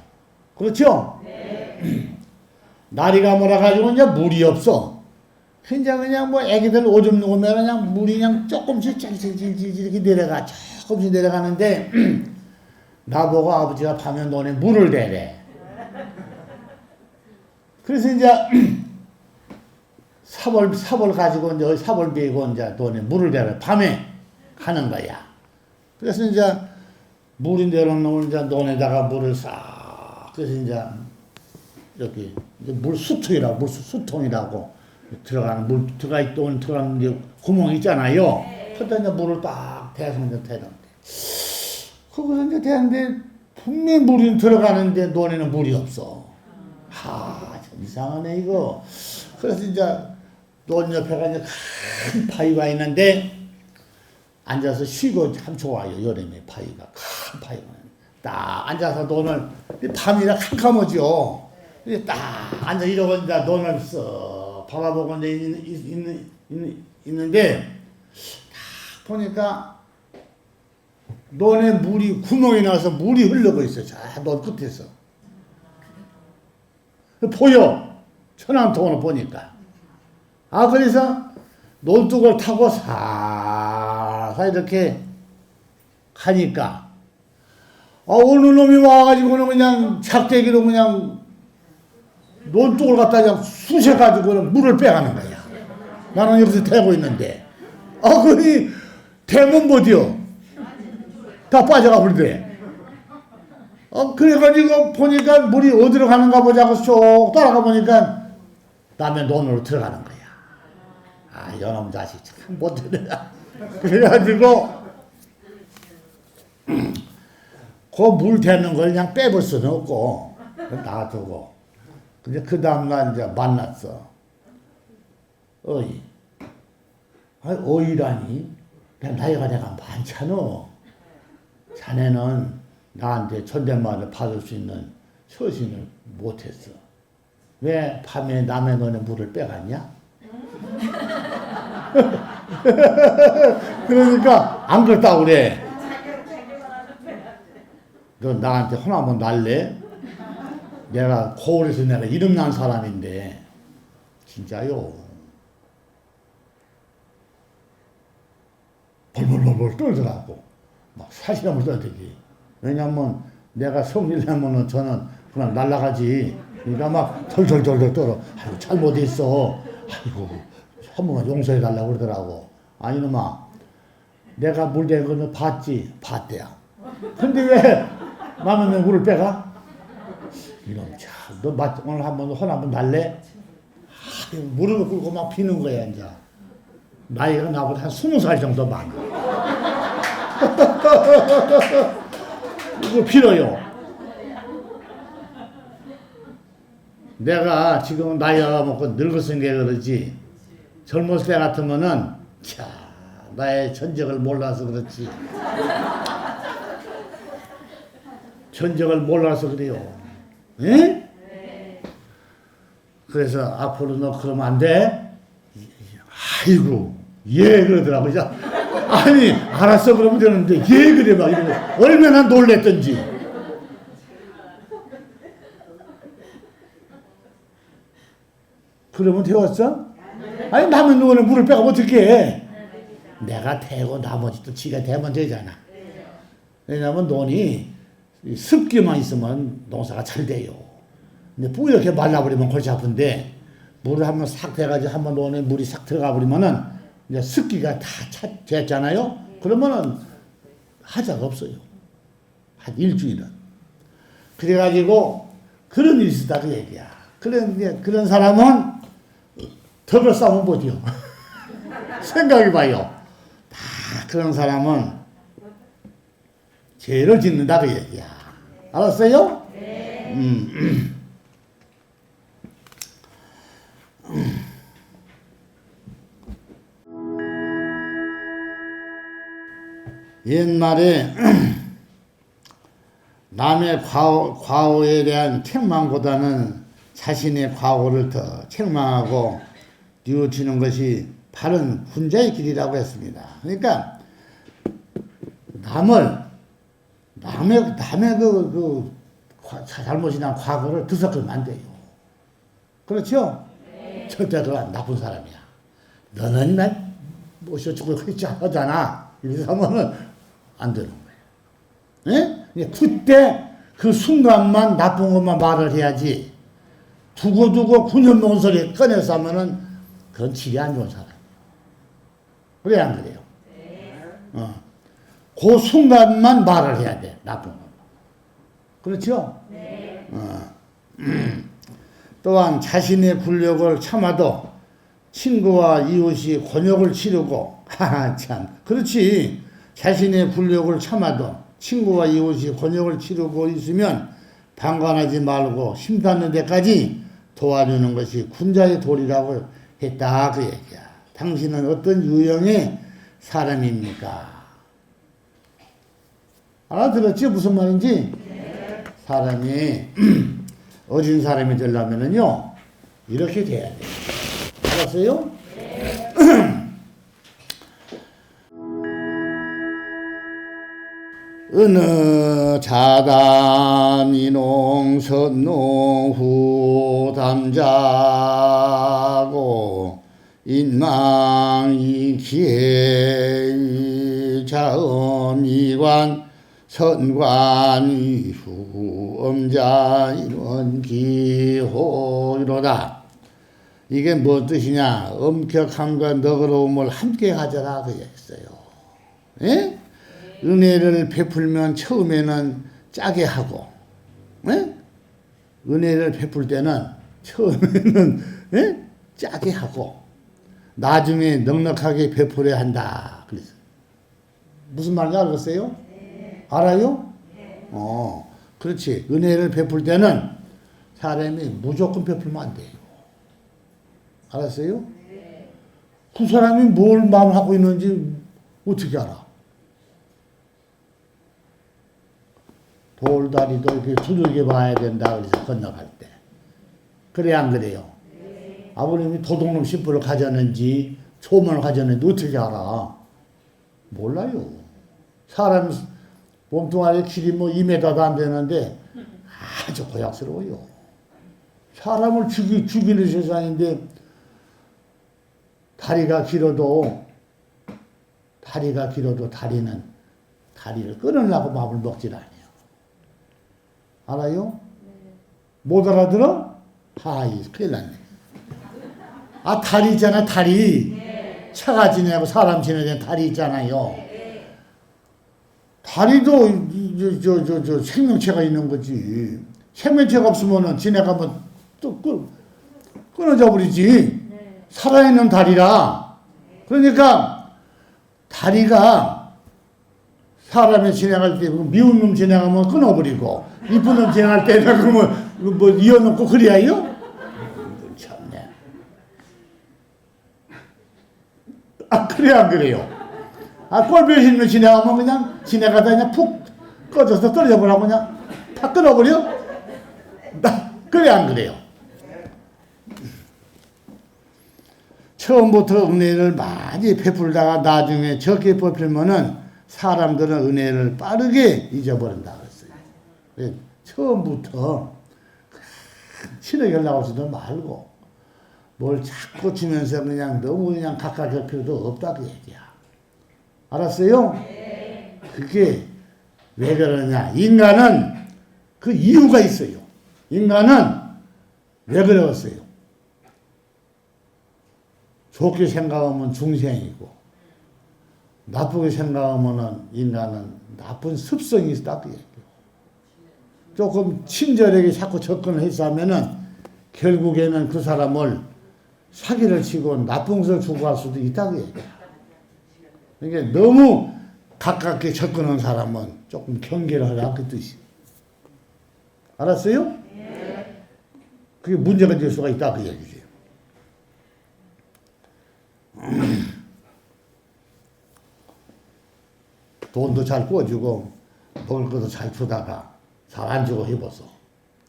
그렇죠? 네. 날이가 몰아가지고 이제 물이 없어. 그냥 뭐 애기들 오줌 누우면 그냥 물이 그냥 조금씩 이렇게 내려가. 조금씩 내려가는데 나보고 아버지가 밤에 논에 물을 대래. 그래서 이제 삽을 가지고 이제 삽을 베고 이제 논에 물을 대래. 밤에 가는 거야. 그래서 이제 물이 내려놓은 이제 논에다가 물을 싹. 그래서 이제 이렇게 물 수통이라고 들어가는 물 들어가는 게 구멍 있잖아요. 그때 이제 물을 딱 대서 이제 대는데 거기서 이제 대는데 분명히 물이 들어가는데 논에는 물이 없어. 참 이상하네 이거. 그래서 이제 논 옆에가 이제 큰 바위가 있는데 앉아서 쉬고 참 좋아요. 여름에 바위가 큰 바위가 딱 앉아서 논을 밤이라 캄캄하죠. 딱 앉아 이러고 이제 논을 쓱 바라보고 있는데 딱 보니까 논에 물이 구멍이 나서 물이 흘러고 있어. 저 논 끝에서 보여. 천왕통으로 보니까. 그래서 논둑을 타고 살살 이렇게 가니까 어느 놈이 와가지고는 그냥 작대기로 그냥 논둑을 갖다 그냥 쑤셔가지고는 물을 빼가는 거야. 나는 여기서 대고 있는데 그니 대면 못이요. 다 빠져가 버리대. 그래가지고 보니까 물이 어디로 가는가 보자고 쭉 따라가 보니까 남의 논으로 들어가는 거야. 여놈 자식 참 못되네. 그래가지고 그 물 대는 걸 그냥 빼볼 수는 없고 놔두고 근데 그 다음날 이제 만났어. 어이. 어이라니? 나이가 내가 많잖아. 자네는 나한테 존댓말을 받을 수 있는 처신을 못했어. 왜 밤에 남의 너네 물을 빼갔냐? 그러니까 안 그렇다고 그래. 너 나한테 혼 한번 날래? 내가 고을에서 내가 이름난 사람인데 진짜요. 벌벌벌벌 떨더라고. 막 사시나물 떨더지. 왜냐면 내가 성질 내면은 저는 그냥 날아가지. 그러니까 막 덜덜덜덜 떨어. 아이고 잘못했어. 아이고 한 번만 용서해 달라고 그러더라고. 아니 놈아 내가 물 댄 거는 봤지? 봤대야. 근데 왜 남의 물을 빼가? 이놈 참, 너 오늘 한번 혼 한번 날래? 무릎을 꿇고 막 비는 거야 이제. 나이가 나보다 한 20살 정도 많아. 이거 빌어요. 내가 지금 나이가 먹고 늙었으니까 그러지. 젊었을 때 같으면은 자 나의 전적을 몰라서 그렇지. 전적을 몰라서 그래요. 예? 그래서 앞으로 너 그러면 안 돼? 아이고 예 그러더라고. 아니 알았어 그러면 되는데 예 그래 막 이러고 얼마나 놀랬던지. 그러면 되었어? 아니 남의 누구는 물을 빼고 어떻게 해? 내가 대고 나머지 또 지가 대면 되잖아. 왜냐면 논이 습기만 있으면 농사가 잘 돼요. 근데 뿌옇게 말라버리면 골치 아픈데 물을 한번 싹 대가지고 한번 논에 물이 싹 들어가 버리면은 이제 습기가 다 됐잖아요. 그러면은 하자가 없어요. 한 일주일은. 그래가지고 그런 일이 있었다 그 얘기야. 그런 사람은 덕을 쌓으면 못해요. 생각해봐요. 다 그런 사람은 죄를 짓는다 그 얘기야. 알았어요? 네. 옛말에 남의 과오에 대한 책망보다는 자신의 과오를 더 책망하고 뉘우치는 것이 바른 군자의 길이라고 했습니다. 그러니까 남의 잘못이나 과거를 드석하면 안 돼요. 그렇죠? 네. 절대 그건 나쁜 사람이야. 너는 날 어쩌고 그렇지 하잖아. 이렇게 하면은 안 되는 거예요. 예? 그때 그 순간만 나쁜 것만 말을 해야지. 두고두고 9년 먹은 소리 꺼내서 하면은 그건 질이 안 좋은 사람이에요. 그래 안 그래요? 네. 그 순간만 말을 해야 돼. 나쁜 것만. 그렇죠? 네. 또한 자신의 굴욕을 참아도 친구와 이웃이 곤욕을 치르고 하하 참 그렇지. 자신의 굴욕을 참아도 친구와 이웃이 곤욕을 치르고 있으면 방관하지 말고 힘닿는 데까지 도와주는 것이 군자의 도리라고 했다 그 얘기야. 당신은 어떤 유형의 사람입니까? 알아들었지? 무슨 말인지? 네. 사람이 어진 사람이 되려면은요 이렇게 돼야 돼. 알았어요? 네. 어느 자담이 농선농 후담자고 인망이 기해 자엄이관 선관이 후엄자 인원기호이로다. 이게 뭐 뜻이냐? 엄격함과 너그러움을 함께 가져라 그 얘기했어요. 예? 은혜를 베풀면 처음에는 짜게 하고, 예? 은혜를 베풀 때는 처음에는 예? 짜게 하고, 나중에 넉넉하게 베풀어야 한다. 그래서 무슨 말인지 알겠어요? 알아요? 그렇지. 은혜를 베풀 때는 사람이 무조건 베풀면 안 돼요. 알았어요? 그 사람이 뭘 마음하고 있는지 어떻게 알아? 돌다리도 이렇게 두들겨 봐야 된다. 그래서 건너갈 때. 그래, 안 그래요? 아버님이 도둑놈 신부를 가졌는지 초문을 가졌는지 어떻게 알아? 몰라요. 사람 몸뚱아리 길이 뭐 2m도 안 되는데 아주 고약스러워요. 사람을 죽이는 세상인데 다리가 길어도 다리는 다리를 끊으려고 밥을 먹질 않아요. 알아요? 못 알아들어? 하이, 큰일 났네. 아, 다리 있잖아, 다리. 차가 지내고 사람 지내는 다리 있잖아요. 다리도 생명체가 있는 거지. 생명체가 없으면은 지나가면 또 끊어져 버리지. 살아있는 다리라. 그러니까 다리가 사람이 지나갈 때 미운 놈 지나가면 끊어버리고 이쁜 놈 지나갈 때 그러면 뭐 이어놓고 그래야요? 참네. 아, 그래 안 그래요? 아, 꼴보기 싫으면 지나가면 그냥 지나가다 그냥 푹 꺼져서 떨어져 버리고 그냥 다 끊어버려? 그래 안 그래요? 처음부터 은혜를 많이 베풀다가 나중에 적게 베풀면은 사람들은 은혜를 빠르게 잊어버린다 그랬어요. 처음부터 친하게 연락하지도 말고 뭘 자꾸 주면서 그냥 너무 그냥 가까이 필요도 없다고 얘기야. 알았어요? 그게 왜 그러냐? 인간은 그 이유가 있어요. 인간은 왜 그랬어요? 좋게 생각하면 중생이고 나쁘게 생각하면 인간은 나쁜 습성이 있다 그 얘기예요. 조금 친절하게 자꾸 접근을 해서 하면은 결국에는 그 사람을 사기를 치고 나쁜 것을 주고 갈 수도 있다 그 얘기예요. 그러니까 너무 가깝게 접근하는 사람은 조금 경계를 하라 그 뜻이. 알았어요? 그게 문제가 될 수가 있다 그 얘기지. 돈도 잘 꿔주고 먹을 것도 잘 주다가 잘 안 주고 해봐서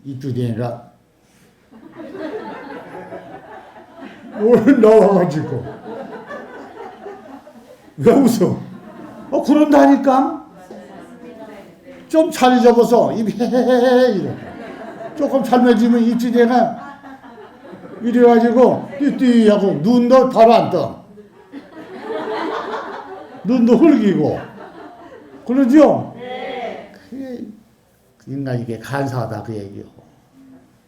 이주 뒤에가 나와가지고 왜 웃어? 그런다니까. 좀 잘 접어서 입 헤헤헤 이래. 조금 잘못지면 이주 뒤에가 이래가지고 띠띠하고 눈도 바로 안 떠. 눈도 흘기고 그러죠? 그게 인간이 이게 간사하다 그 얘기요.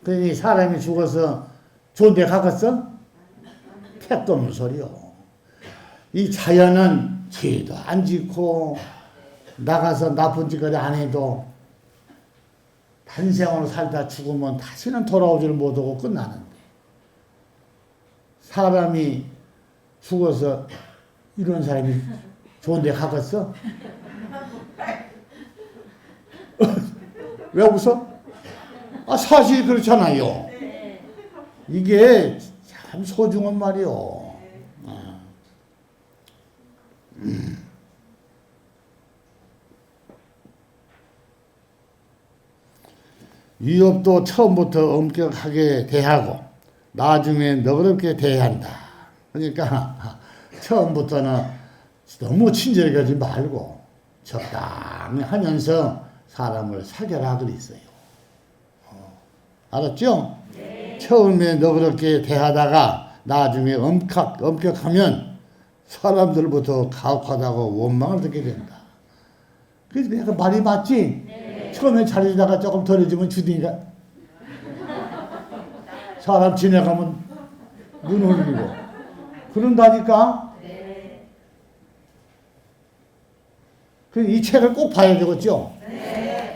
그러니 사람이 죽어서 좋은 데 가겠어? 택도 없는 소리요. 이 자연은 죄도 안 짓고 나가서 나쁜 짓거리 안 해도 단생으로 살다 죽으면 다시는 돌아오지를 못하고 끝나는데 사람이 죽어서 이런 사람이 좋은 데 가겠어? 왜 웃어? 아, 사실 그렇잖아요. 이게 참 소중한 말이요. 위협도 처음부터 엄격하게 대하고 나중에 너그럽게 대해야 한다. 그러니까 처음부터는 너무 친절하게 하지 말고 적당히 하면서 사람을 사귀라 그랬어요. 알았죠? 처음에 너그럽게 대하다가 나중에 엄격하면 사람들부터 가혹하다고 원망을 듣게 된다. 그래서 내가 말이 맞지? 처음에 잘해주다가 조금 덜해주면 주둥이가 사람 지나가면 눈 흘리고 그런다니까. 이 책을 꼭 봐야 되겠죠?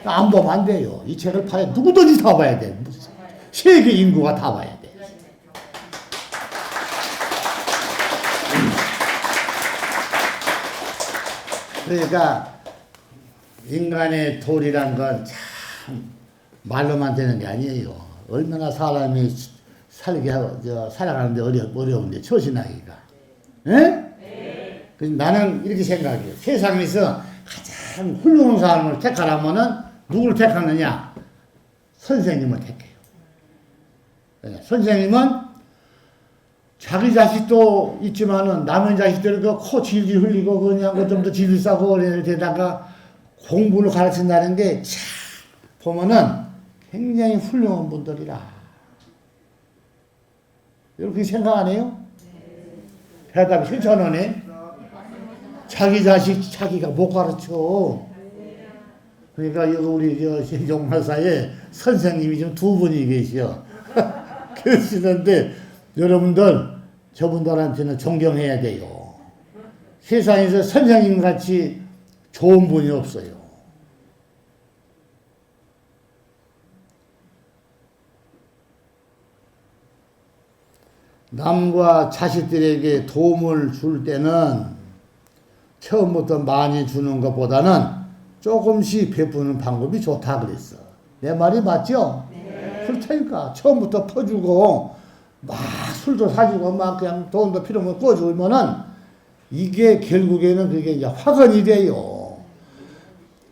안 보면 안 돼요. 이 책을 봐야 누구든지 다 봐야 돼. 세계 인구가 다 봐야 돼. 그러니까 인간의 도리란 건 참 말로만 되는 게 아니에요. 얼마나 사람이 살게 하고 살아가는데 어려운데 처신하기가. 예? 그래서 나는 이렇게 생각해요. 세상에서 가장 훌륭한 사람을 택하라면은 누구를 택하느냐? 선생님을 택해요. 선생님은 자기 자식도 있지만은 남의 자식들 코 질질 흘리고 그냥 좀 더 질질 싸고 어린애를 데다가 공부를 가르친다는 게 참 보면은 굉장히 훌륭한 분들이라. 이렇게 생각 안 해요? 대답이 실천하네. 자기 자식 자기가 못 가르쳐. 그러니까 우리 신종마사에 선생님이 좀 두 분이 계시요. 계시는데 여러분들 저분들한테는 존경해야 돼요. 세상에서 선생님 같이 좋은 분이 없어요. 남과 자식들에게 도움을 줄 때는 처음부터 많이 주는 것보다는 조금씩 베푸는 방법이 좋다 그랬어. 내 말이 맞죠? 네. 그렇다니까. 처음부터 퍼주고 막 술도 사주고 막 그냥 돈도 필요 없는 거 꿔주면은 이게 결국에는 그게 이제 화근이 돼요.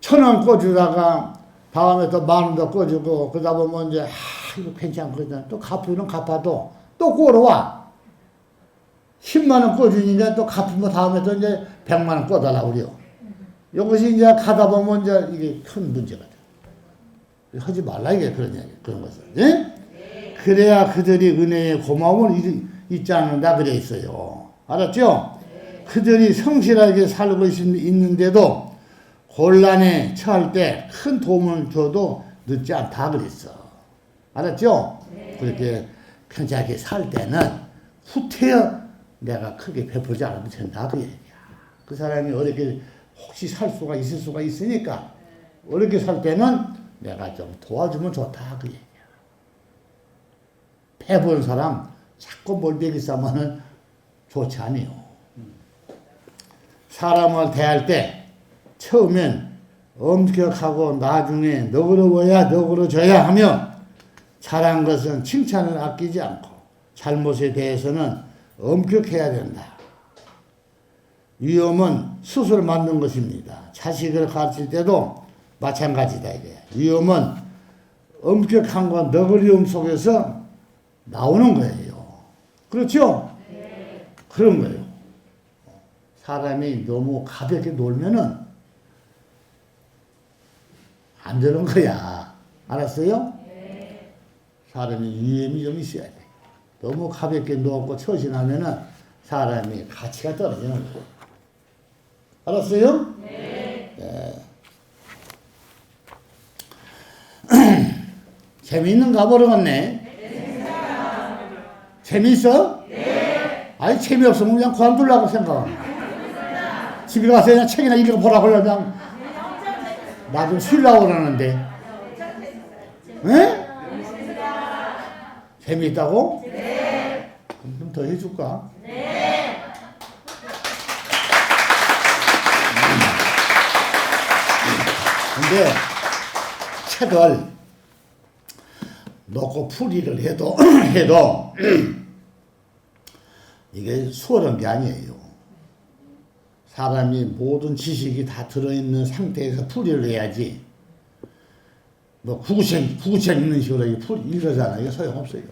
1,000원 꿔주다가 다음에 또 10,000원 더 꿔주고 그러다 보면 이제 이거 괜찮거든. 또 갚으면 갚아도 또 꿔러와. 10만원 꿔주니까 또 갚으면 다음에 또 이제 100만원 꿔달라고 그래요. 이것이 이제 가다 보면 이제 이게 큰 문제가 돼. 하지 말라 이게 그런 것을. 예? 그래야 그들이 은혜의 고마움을 잊지 않는다 그래 있어요. 알았죠? 그들이 성실하게 살고 있는데도 곤란에 처할 때 큰 도움을 줘도 늦지 않다 그랬어. 알았죠? 그렇게 편찮게 살 때는 후퇴어 내가 크게 베풀지 않아도 된다 그 얘기야. 그 사람이 어렵게 혹시 살 수가 있을 수가 있으니까 어렵게 살 때는 내가 좀 도와주면 좋다 그 얘기야. 배부른 사람 자꾸 몰배기 싸면은 좋지 않아요. 사람을 대할 때 처음엔 엄격하고 나중에 너그러워야 너그러져야 하며 잘한 것은 칭찬을 아끼지 않고 잘못에 대해서는 엄격해야 된다. 위험은 스스로 만든 것입니다. 자식을 가르칠 때도 마찬가지다 이게. 위험은 엄격함과 너그러움 속에서 나오는 거예요. 그렇죠? 네. 그런 거예요. 사람이 너무 가볍게 놀면은 안 되는 거야. 알았어요? 네. 사람이 위험이 좀 있어야 돼. 너무 가볍게 놓고 처신하면은 사람이 가치가 떨어지는 거예요. 알았어요? 네. 네. 재미있는가 모르겠네. 재미있어? 네. 아니 재미없으면 그냥 관둘라고 생각합니다. 집에 가서 그냥 책이나 읽어 보라고 그러면 나 좀 쉬려고 그러는데. 네? 재미있다고? 네. 그럼 좀 더 해줄까? 네. 근데 책을 놓고 풀이를 해도 이게 수월한 게 아니에요. 사람이 모든 지식이 다 들어있는 상태에서 풀이를 해야지. 뭐 구구책 읽는 식으로 읽으잖아. 이거 소용없어요.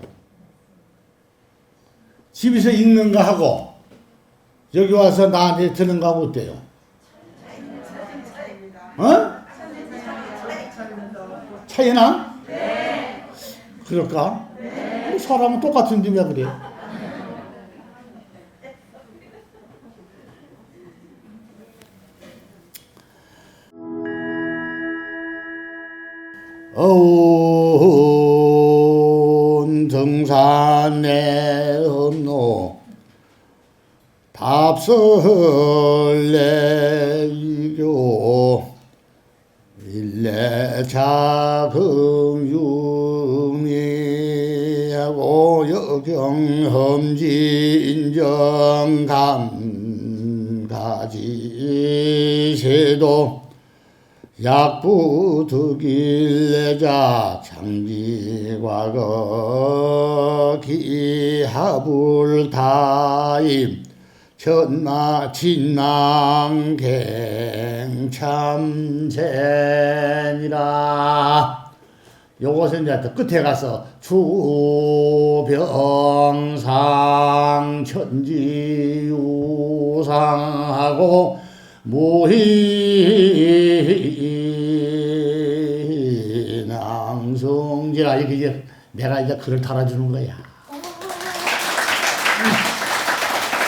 집에서 읽는 거 하고 여기 와서 나한테 듣는 거 하고 어때요? 어? 차이나? 네. 그럴까? 네. 사람은 똑같은데 왜 그래? 어운 등산에 험노 답설레이교 일레 작은 유미하고 여경험진정 감가지 이세도 약부득일내자 장지과거 기하불다임 천마진망갱참제니라. 요것은 이제 또 끝에 가서 주병상 천지유상하고 모희낭성지라. 이렇게 이제 내가 이제 글을 달아주는 거야.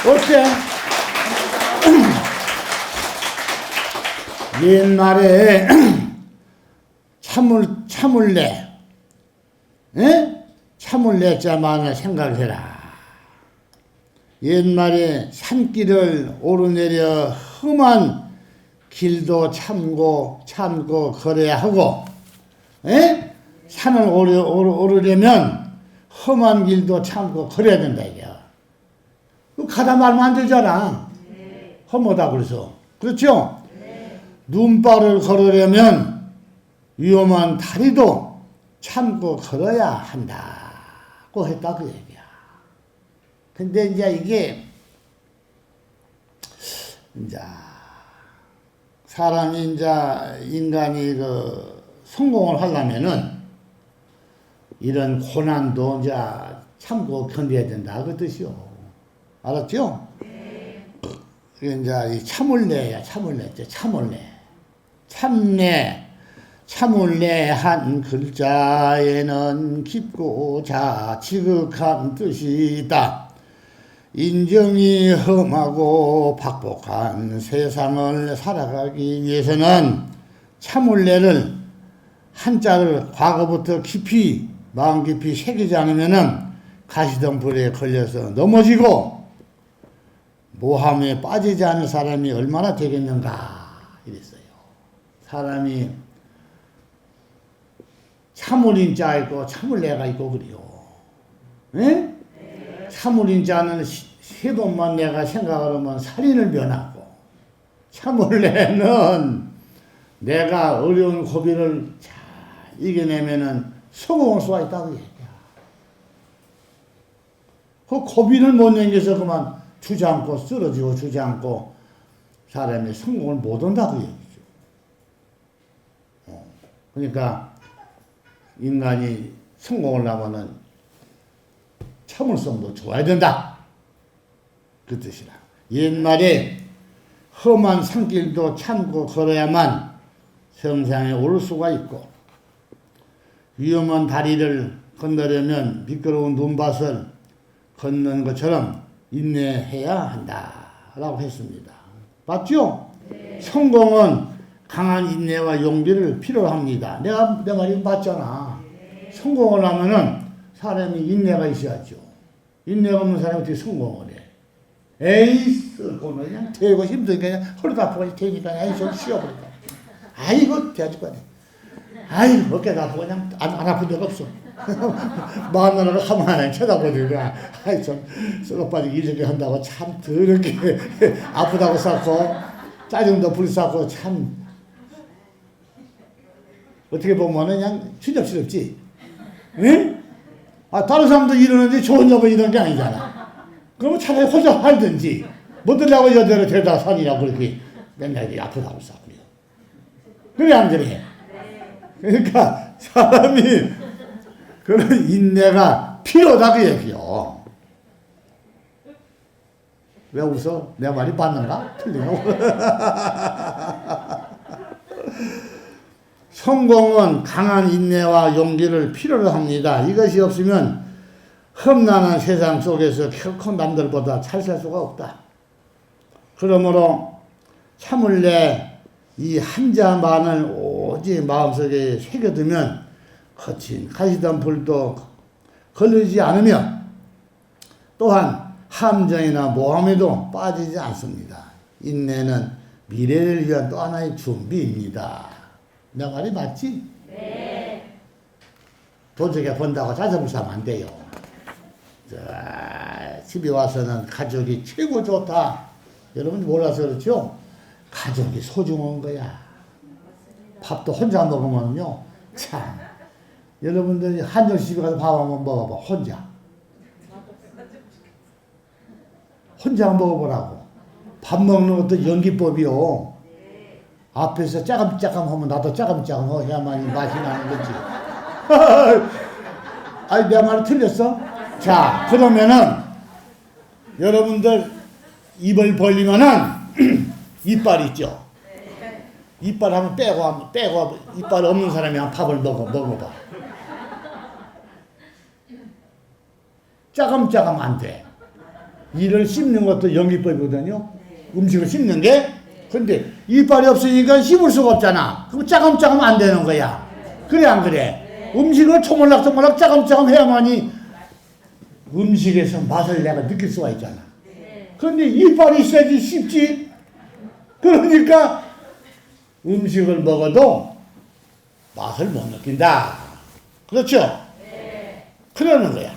어때? 옛날에 참을래, 에? 참을래자만을 생각해라. 옛말에 산길을 오르내려 험한 길도 참고 걸어야 하고, 에? 산을 오르려면 험한 길도 참고 걸어야 된다 이거야. 가다 말면 안 되잖아. 험하다 그래서. 그렇죠? 눈발을 걸으려면 위험한 다리도 참고 걸어야 한다고 했다 그 얘기야. 근데 이제 이게 이제 사람이 이제 인간이 그 성공을 하려면은 이런 고난도 이제 참고 견뎌야 된다 그 뜻이요. 알았죠? 그게 이제 이 참을래야 참을래. 참을래 한 글자에는 깊고 지극한 뜻이 있다. 인정이 험하고 박복한 세상을 살아가기 위해서는 참을래를 한자를 과거부터 마음 깊이 새기지 않으면은 가시덤불에 걸려서 넘어지고 모함에 빠지지 않은 사람이 얼마나 되겠는가 이랬어요. 사람이 참을인 자 있고 참을래가 있고 그래요. 에? 참을인 자는 세 번만 내가 생각을 하면 살인을 면하고, 참을래는 내가 어려운 고비를 잘 이겨내면은 성공할 수가 있다고 얘기야. 그 고비를 못 넘겨서 그만 주저앉고 쓰러지고 주저앉고 사람이 성공을 못 한다고 얘기죠. 그러니까 인간이 성공을 하면은 참을성도 좋아야 된다. 그 뜻이라. 옛말에 험한 산길도 참고 걸어야만 정상에 오를 수가 있고, 위험한 다리를 건너려면 미끄러운 눈밭을 걷는 것처럼 인내해야 한다라고 했습니다. 맞죠? 네. 성공은 강한 인내와 용기를 필요로 합니다. 내 말이 맞잖아. 네. 성공을 하면은 사람이 인내가 있어야죠. 인내가 없는 사람이 어떻게 성공을 해? 에이, 쓸고 그냥 되고 힘드니까 그냥 허리도 아프고 되니까 에이, 좀 쉬어버린다. 아이고, 대가지고 아이고, 어깨도 아프고 그냥 안 아픈 데가 없어. 마누라를 가만히 쳐다보니까 아이 좀 썩어빠지게 이렇게 한다고 참 더럽게 아프다고 쌓고 짜증도 불쌓고 참 어떻게 보면은 그냥 추잡스럽지. 응? 아 다른 사람도 이러는데 좋은 점은 이런 게 아니잖아. 그러면 차라리 혼자 살든지 못 들라고 여자를 데려다 살이라고 그렇게 맨날 아프다고 쌓고 그래 안 그래? 그러니까 사람이 그런 인내가 필요하다 그 얘기요. 왜 웃어? 내 말이 맞는가? 틀리나? 성공은 강한 인내와 용기를 필요로 합니다. 이것이 없으면 험난한 세상 속에서 결코 남들보다 잘 살 수가 없다. 그러므로 참을래 이 한자만을 오직 마음속에 새겨두면 거친 가시던 불도 걸리지 않으며 또한 함정이나 모함에도 빠지지 않습니다. 인내는 미래를 위한 또 하나의 준비입니다. 내 말이 맞지? 네. 돈 적게 번다고 자전거 사면 안 돼요. 집에 와서는 가족이 최고 좋다. 여러분 몰라서 그렇죠? 가족이 소중한 거야. 밥도 혼자 먹으면요, 참. 여러분들이 한정식에 가서 밥 한번 먹어봐, 혼자. 혼자 먹어보라고. 밥 먹는 것도 연기법이요. 앞에서 짜감짜감 하면 나도 짜감짜감 해야만 맛이 나는 거지. 아니, 내 말이 틀렸어? 자, 그러면은, 여러분들 입을 벌리면은, 이빨 있죠? 이빨 한번 빼고, 이빨 없는 사람이 한 밥을 먹어봐. 짜감짜감 안 돼. 이를 씹는 것도 연기법이거든요. 음식을 씹는 게. 근데 이빨이 없으니까 씹을 수가 없잖아. 그럼 짜감짜감 안 되는 거야. 그래, 안 그래? 음식을 초물락초물락 짜감짜감 해야만이 음식에서 맛을 내가 느낄 수가 있잖아. 그런데 이빨이 있어야지 씹지. 그러니까 음식을 먹어도 맛을 못 느낀다. 그렇죠? 그러는 거야.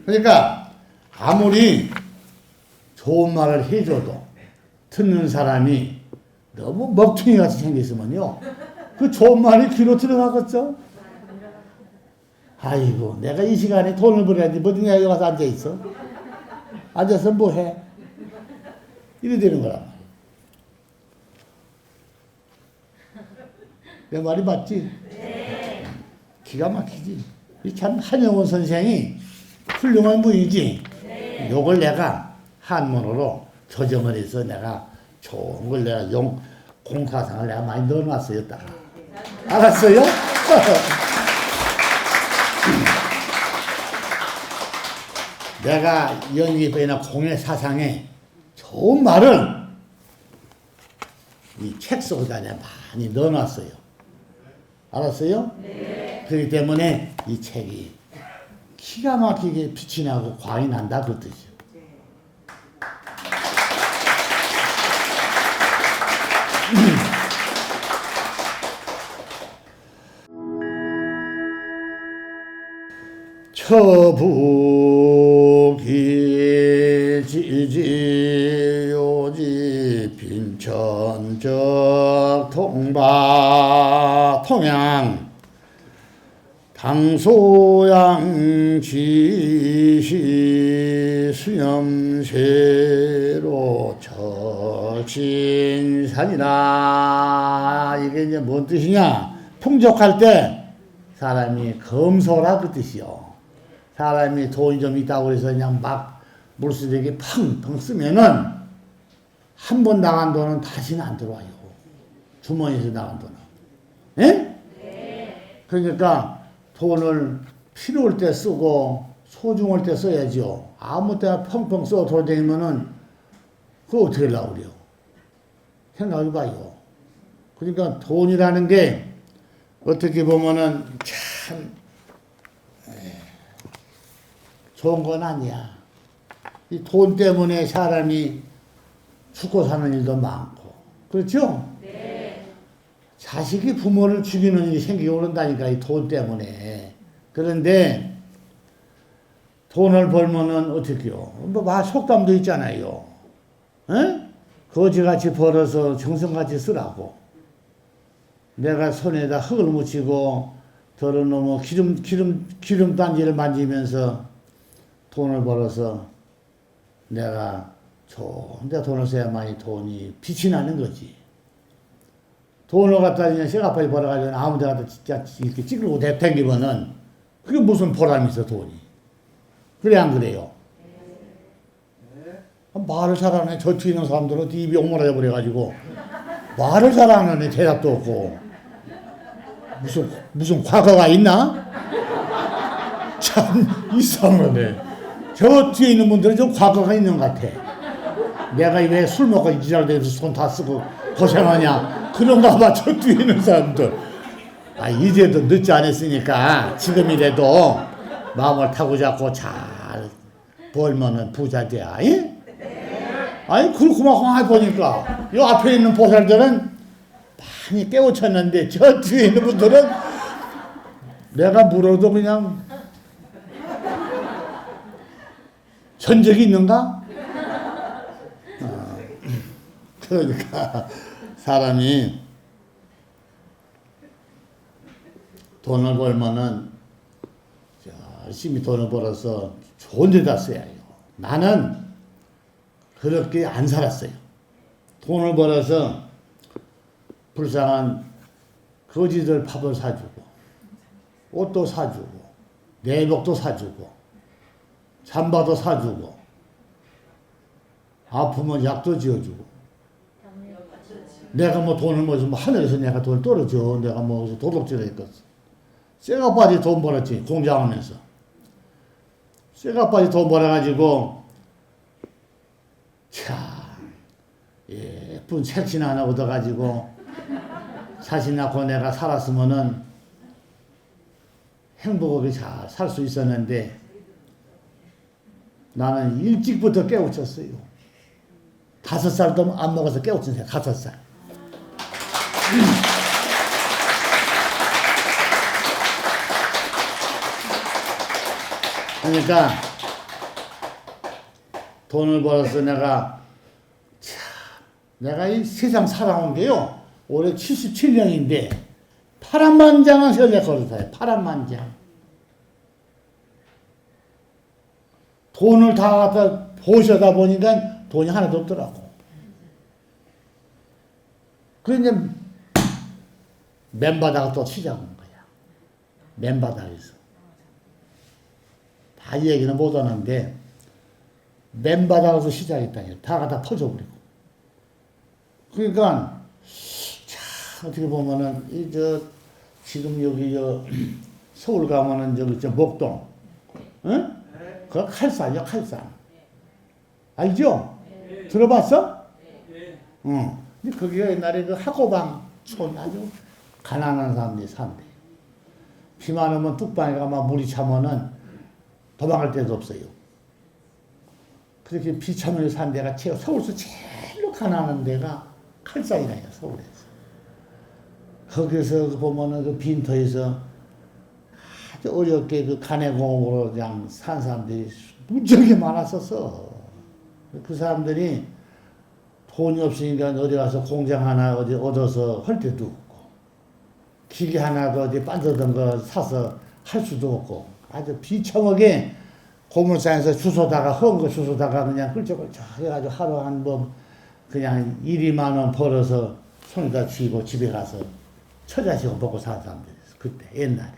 그러니까 아무리 좋은 말을 해줘도 듣는 사람이 너무 먹퉁이같이 생겼으면요, 그 좋은 말이 귀로 들어가겠죠? 아이고, 내가 이 시간에 돈을 벌어야지 뭐든지 여기 와서 앉아있어? 앉아서 뭐해? 이래 되는 거란 말이야. 내 말이 맞지? 기가 막히지. 참 한영원 선생이 훌륭한 분이지. 요걸 내가 한문으로 조정을 해서 내가 좋은 걸 내가 공과상을 내가 많이 넣어놨어요. 여기다가. 알았어요? 내가 연기법이나 공예 사상에 좋은 말을 이 책 속에다 내가 많이 넣어놨어요. 알았어요? 네. 그렇기 때문에 이 책이 기가 막히게 빛이 나고 광이 난다 그 뜻이요. 처부기 지지요지 빈천적 통바 통양 당소양 지시 수염새로 처진산이라. 이게 이제 뭔 뜻이냐? 풍족할 때 사람이 검소라 그 뜻이요. 사람이 돈이 좀 있다고 그래서 그냥 막 물쓰레기 팡팡 쓰면은 한 번 나간 돈은 다시는 안 들어와요. 주머니에서 나간 돈은. 예? 네. 그러니까 돈을 필요할 때 쓰고 소중할 때 써야죠. 아무 때나 펑펑 써 돌아다니면은 그거 어떻게 하려고 그래요? 생각해봐요. 그러니까 돈이라는 게 어떻게 보면은 참 좋은 건 아니야. 이 돈 때문에 사람이 죽고 사는 일도 많고. 그렇죠? 네. 자식이 부모를 죽이는 일이 생기고 그런다니까, 이 돈 때문에. 그런데 돈을 벌면은 어떻게요? 뭐 속담도 있잖아요. 에? 거지같이 벌어서 정성같이 쓰라고. 내가 손에다 흙을 묻히고 덜어놓으면 기름단지를 만지면서 돈을 벌어서 내가 좋은 데 돈을 써야만이 돈이 빛이 나는 거지. 돈을 갖다 그냥 쇠가파리 벌어가지고 아무 데 갖다 진짜 이렇게 찌르고 댕기면은 그게 무슨 보람이 있어, 돈이. 그래, 안 그래요? 말을 잘하네. 저 뒤에 있는 사람들은 입이 옥물어져 버려가지고 말을 잘하는 대답도 없고 무슨 과거가 있나? 참 이상하네. 저 뒤에 있는 분들은 좀 과거가 있는 것 같아. 내가 왜 술 먹고 이지랄대면서 손 다 쓰고 고생하냐. 그런가 봐, 저 뒤에 있는 사람들. 아, 이제도 늦지 않았으니까 지금이라도 마음을 타고 잡고 잘 벌면은 부자 돼. 예? 아니, 그렇구만. 보니까 요 앞에 있는 보살들은 많이 깨우쳤는데 저 뒤에 있는 분들은 내가 물어도 그냥 전적이 있는가? 그러니까 사람이 돈을 벌면은 열심히 돈을 벌어서 좋은 데다 써야 해요. 나는 그렇게 안 살았어요. 돈을 벌어서 불쌍한 거지들 밥을 사주고 옷도 사주고 내복도 사주고 잠바도 사주고 아프면 약도 지어주고 내가 뭐 돈을 뭐 하늘에서 내가 돈을 떨어져 내가 뭐 도둑질을 했겠어. 쇠가빠지 돈 벌었지 공장하면서 쇠가빠지 돈 벌어가지고 참 예쁜 색신 하나 얻어가지고 자신 낳고 내가 살았으면은 행복하게 잘 살 수 있었는데 나는 일찍부터 깨우쳤어요. 5살도 안 먹어서 깨우친 새 5살. 그러니까 돈을 벌어서 내가 이 세상 살아온 게요. 올해 77년인데 파란만장한 세월에 걸었어요. 파란만장. 돈을 다 갖다 보셔다 보니까 돈이 하나도 없더라고. 그래 이제 맨바닥을 또 시작한 거야. 맨바닥에서. 다 이 얘기는 못하는데 맨바닥에서 시작했다니. 다 갖다 퍼져버리고. 그러니까 참 어떻게 보면은 지금 여기 서울 가면은 저기 목동, 응? 그 칼산이요, 칼산. 알죠? 들어봤어? 응. 근데 거기가 옛날에 그 학고방촌 아주 가난한 사람들이 산대. 비만 오면 뚝방에 가면 물이 차면은 도망갈 데도 없어요. 그렇게 비참하게 산 데가 서울에서 제일로 가난한 데가 칼산이라요, 서울에서. 거기서 보면은 그 빈터에서 아주 어렵게 그 간해공업으로 그냥 산 사람들이 무지하게 많았었어. 그 사람들이 돈이 없으니까 어디 가서 공장 하나 어디 얻어서 할 데도 없고, 기계 하나도 어디 빤스던 거 사서 할 수도 없고, 아주 비참하게 고물상에서 주소다가, 헌 거 주소다가 그냥 훌쩍훌쩍 해가지고 하루 한 번 그냥 1, 2만 원 벌어서 손에다 쥐고 집에 가서 처자식고 먹고 사는 사람들이 있어. 그때, 옛날에.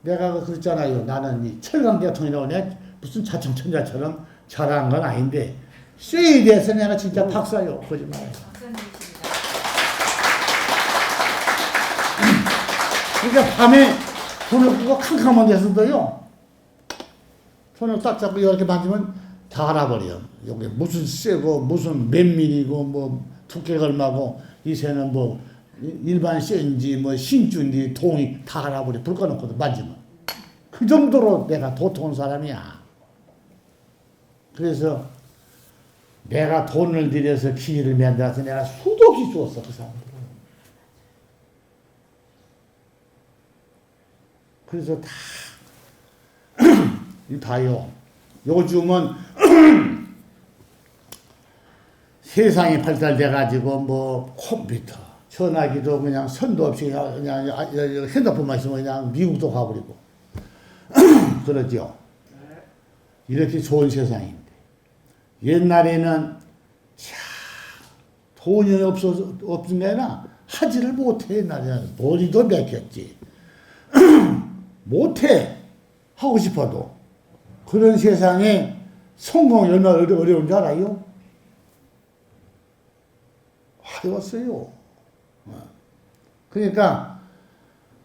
내가 그랬잖아요. 나는 이 철강 대통령이라고 내가 무슨 자청천자처럼 잘한 건 아닌데, 쇠에 대해서 내가 진짜 박사요. 거짓말. 그러니까 밤에 손을 끄고 캄캄한 데서도요, 손을 딱 잡고 이렇게 만지면 다 알아버려. 여기 무슨 쇠고, 무슨 몇 밀이고, 뭐 두께가 얼마고, 이 새는 뭐 일반 쇠인지 뭐 신주인지 동이 다 알아버려. 불 꺼놓고도 만지면. 그 정도로 내가 도통한 사람이야. 그래서 내가 돈을 들여서 기회를 만들어서 내가 수도 없이 주었어, 그 사람들은. 그래서 다요. 요즘은 세상이 발달돼가지고 뭐 컴퓨터, 전화기도 그냥 선도 없이 그냥 핸드폰만 있으면 그냥 미국도 가버리고 그러죠. 이렇게 좋은 세상인데 옛날에는 돈이 없은 게 아니라 하지를 못해. 옛날에는 머리도 맥혔지. 못해. 하고 싶어도. 그런 세상에 성공이 얼마나 어려운 줄 알아요? 어려웠어요. 그러니까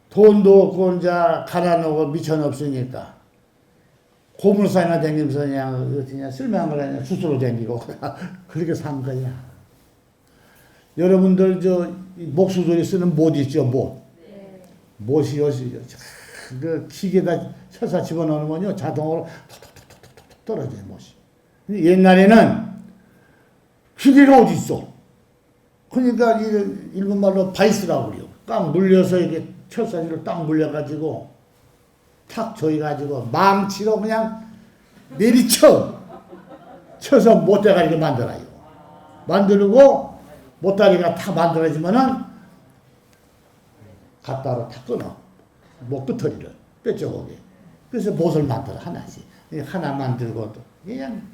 돈도 없고 이제 가난하고 미천 없으니까 고물상이나 다니면서 그냥 쓸만한 걸 그냥 스스로 다니고 그렇게 산 거야. 여러분들 목수들이 쓰는 못 있죠, 못. 못이 그 기계에다 쳐서 집어넣으면요 자동으로 톡톡톡톡톡 떨어져요, 못이. 근데 옛날에는 기계가 어디 있어? 그러니까 일본 말로 바이스라고 그래요. 딱 물려서 이렇게 철사지를 딱 물려가지고 탁 조여가지고 망치로 그냥 내리쳐. 쳐서 못대가리게 만들어요. 만들고 못다리가 탁 만들어지면은 갖다로 탁 끊어. 목 끝터리를 뼈조각에. 그래서 못을 만들어 하나씩. 하나 만들고 또 그냥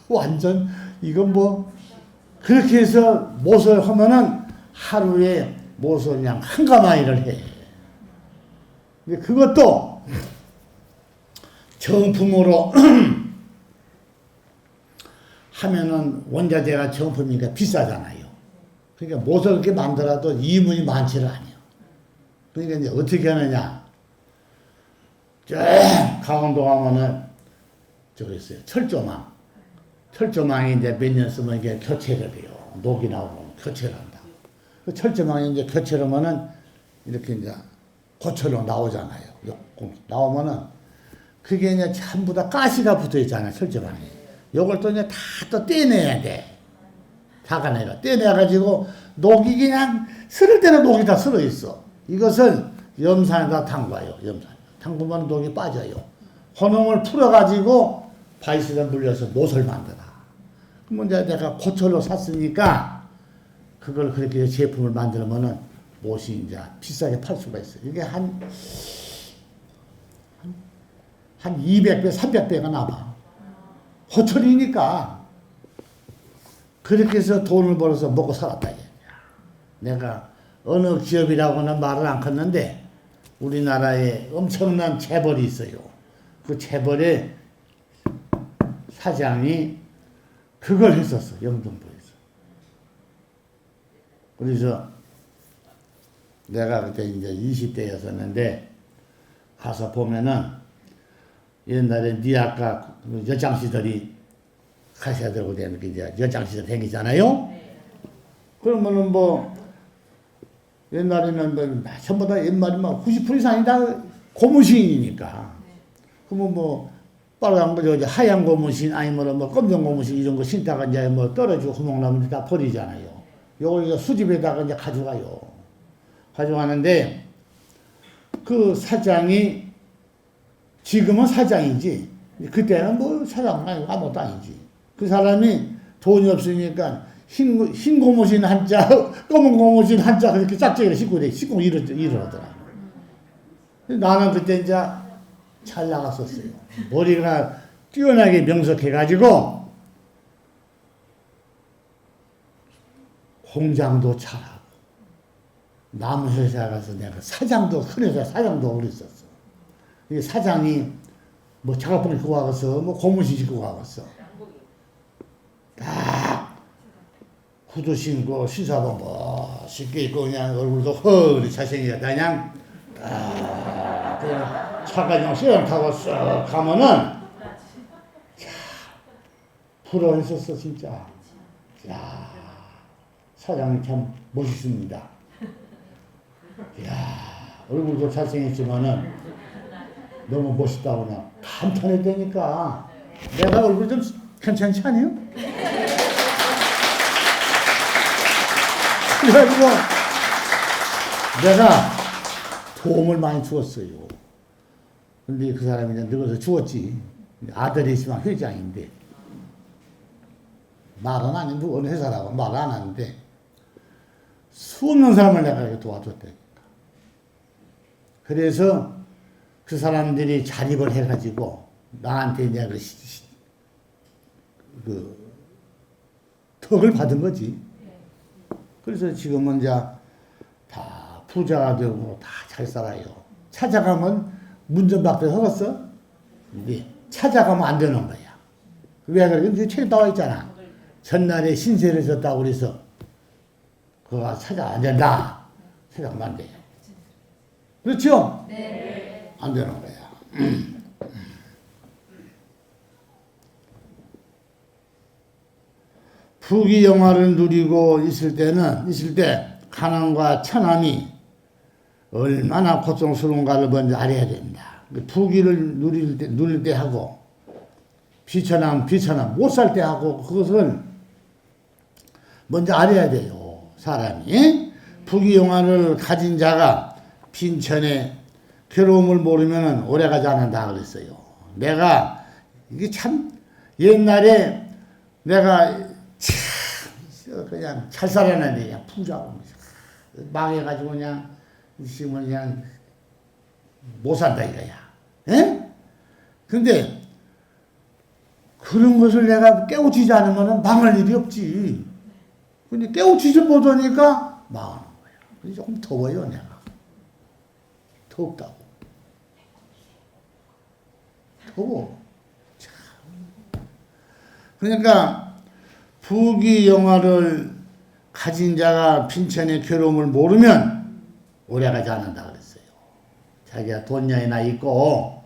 완전 이건 뭐 그렇게 해서 못을 하면은 하루에 못을 그냥 한가마이를 해. 근데 그것도 정품으로 하면은 원자재가 정품이니까 비싸잖아요. 그러니까 못을 그렇게 만들어도 이문이 많지를 않아요. 그러니까 이제 어떻게 하느냐. 저 강원도 가면은 저기 있어요. 철조망. 철조망이 이제 몇 년 쓰면 이게 교체를 해요. 녹이 나오면 교체를 한다. 그 철조망이 이제 교체를 하면은 이렇게 이제 고철로 나오잖아요. 나오면은 그게 이제 전부 다 가시가 붙어 있잖아요. 철조망에. 요걸 또 이제 다 또 떼내야 돼. 다가내가 떼내가지고 녹이 그냥 쓸을 때는 녹이 다 쓸어 있어. 이것을 염산에다 담가요. 염산. 담그면 녹이 빠져요. 혼용을 풀어가지고 바이스에 물려서 못을 만들어. 그러면 이제 내가 고철로 샀으니까 그걸 그렇게 제품을 만들면은 못이 이제 비싸게 팔 수가 있어요. 이게 한 200배, 300배가 남아. 고철이니까. 그렇게 해서 돈을 벌어서 먹고 살았다. 내가 어느 기업이라고는 말을 안 컸는데 우리나라에 엄청난 재벌이 있어요. 그 재벌의 사장이 그걸 했었어. 영등포에서. 그래서 내가 그때 이제 20대였었는데 가서 보면은 옛날에 니 아까 여장시들이 가셔야 되고 되는 게 이제 여장시들 다니잖아요. 그러면은 뭐 옛날에는 뭐 전부 다 옛말이 막 90% 이상이 다 고무신이니까. 그러면 뭐 빨간 거 저기 하얀 고무신 아니면 뭐 검정 고무신 이런 거 신다가 이제 뭐 떨어지고 구멍 나면 다 버리잖아요. 요걸 이제 수집에다가 이제 가져가요. 가져가는데 그 사장이 지금은 사장이지 그때는 뭐 사장 아니고 아무것도 아니지. 그 사람이 돈이 없으니까 흰 고무신 한 짝, 검은 고무신 한 짝 그렇게 짝짝이를 싣고 이러더라고. 나는 그때 이제 잘 나갔었어요. 머리가 뛰어나게 명석해가지고 공장도 잘하고 남 회사 가서 내가 사장도 큰 회사 사장도 그랬었어. 이게 사장이 뭐 작업복 입고 와서 뭐 고무신 신고 와서 딱 후드 신고 시사복 멋있게 입고 그냥 얼굴도 허리 자생이가 그냥 딱 차까지 그냥 시간 타고 쓱 가면은 부러웠었어 진짜. 야 사장님 참 멋있습니다. 야 얼굴도 잘생겼지만은 너무 멋있다고 그냥 감탄했다니까. 내가 얼굴 좀 괜찮지 않아요? 그래가지고 내가 도움을 많이 주었어요. 근데 그 사람이 이제 늙어서 죽었지. 아들이 있으면 회장인데 말은 안 했는데 어느 회사라고 말은 안 하는데 수없는 사람을 내가 이렇게 도와줬다니까. 그래서 그 사람들이 자립을 해가지고 나한테 이제 그 덕을 받은 거지. 그래서 지금은 이제 다 부자가 되고 다 잘 살아요. 찾아가면 문전박대 서었어. 근데 찾아가면 안 되는 거야. 왜 그래? 여기 책에 나와 있잖아. 전날에 신세를 졌다고 그래서 그거 찾아 안 된다. 찾아가면 안 돼. 그렇죠? 네. 안 되는 거야. 부귀영화를 누리고 있을 때 가난과 천함이 얼마나 고통스러운가를 먼저 알아야 됩니다. 부귀를 누릴 때 하고 비천함 못 살 때 하고 그것을 먼저 알아야 돼요. 사람이 부귀영화를 가진 자가 빈천에 괴로움을 모르면 오래가지 않는다 그랬어요. 내가 이게 참 옛날에 내가 참 그냥 잘 살아나네. 그냥 부자고 망해가지고 그냥 지금 그냥 못 산다 이거야. 에? 근데 그런 것을 내가 깨우치지 않으면 망할 일이 없지. 근데 깨우치지 못하니까 망하는 거야. 그래서 조금 더워요 내가. 덥다고. 더워. 참. 그러니까 부귀영화를 가진 자가 빈천의 괴로움을 모르면 오래가지 않는다 그랬어요. 자기가 돈량이나 있고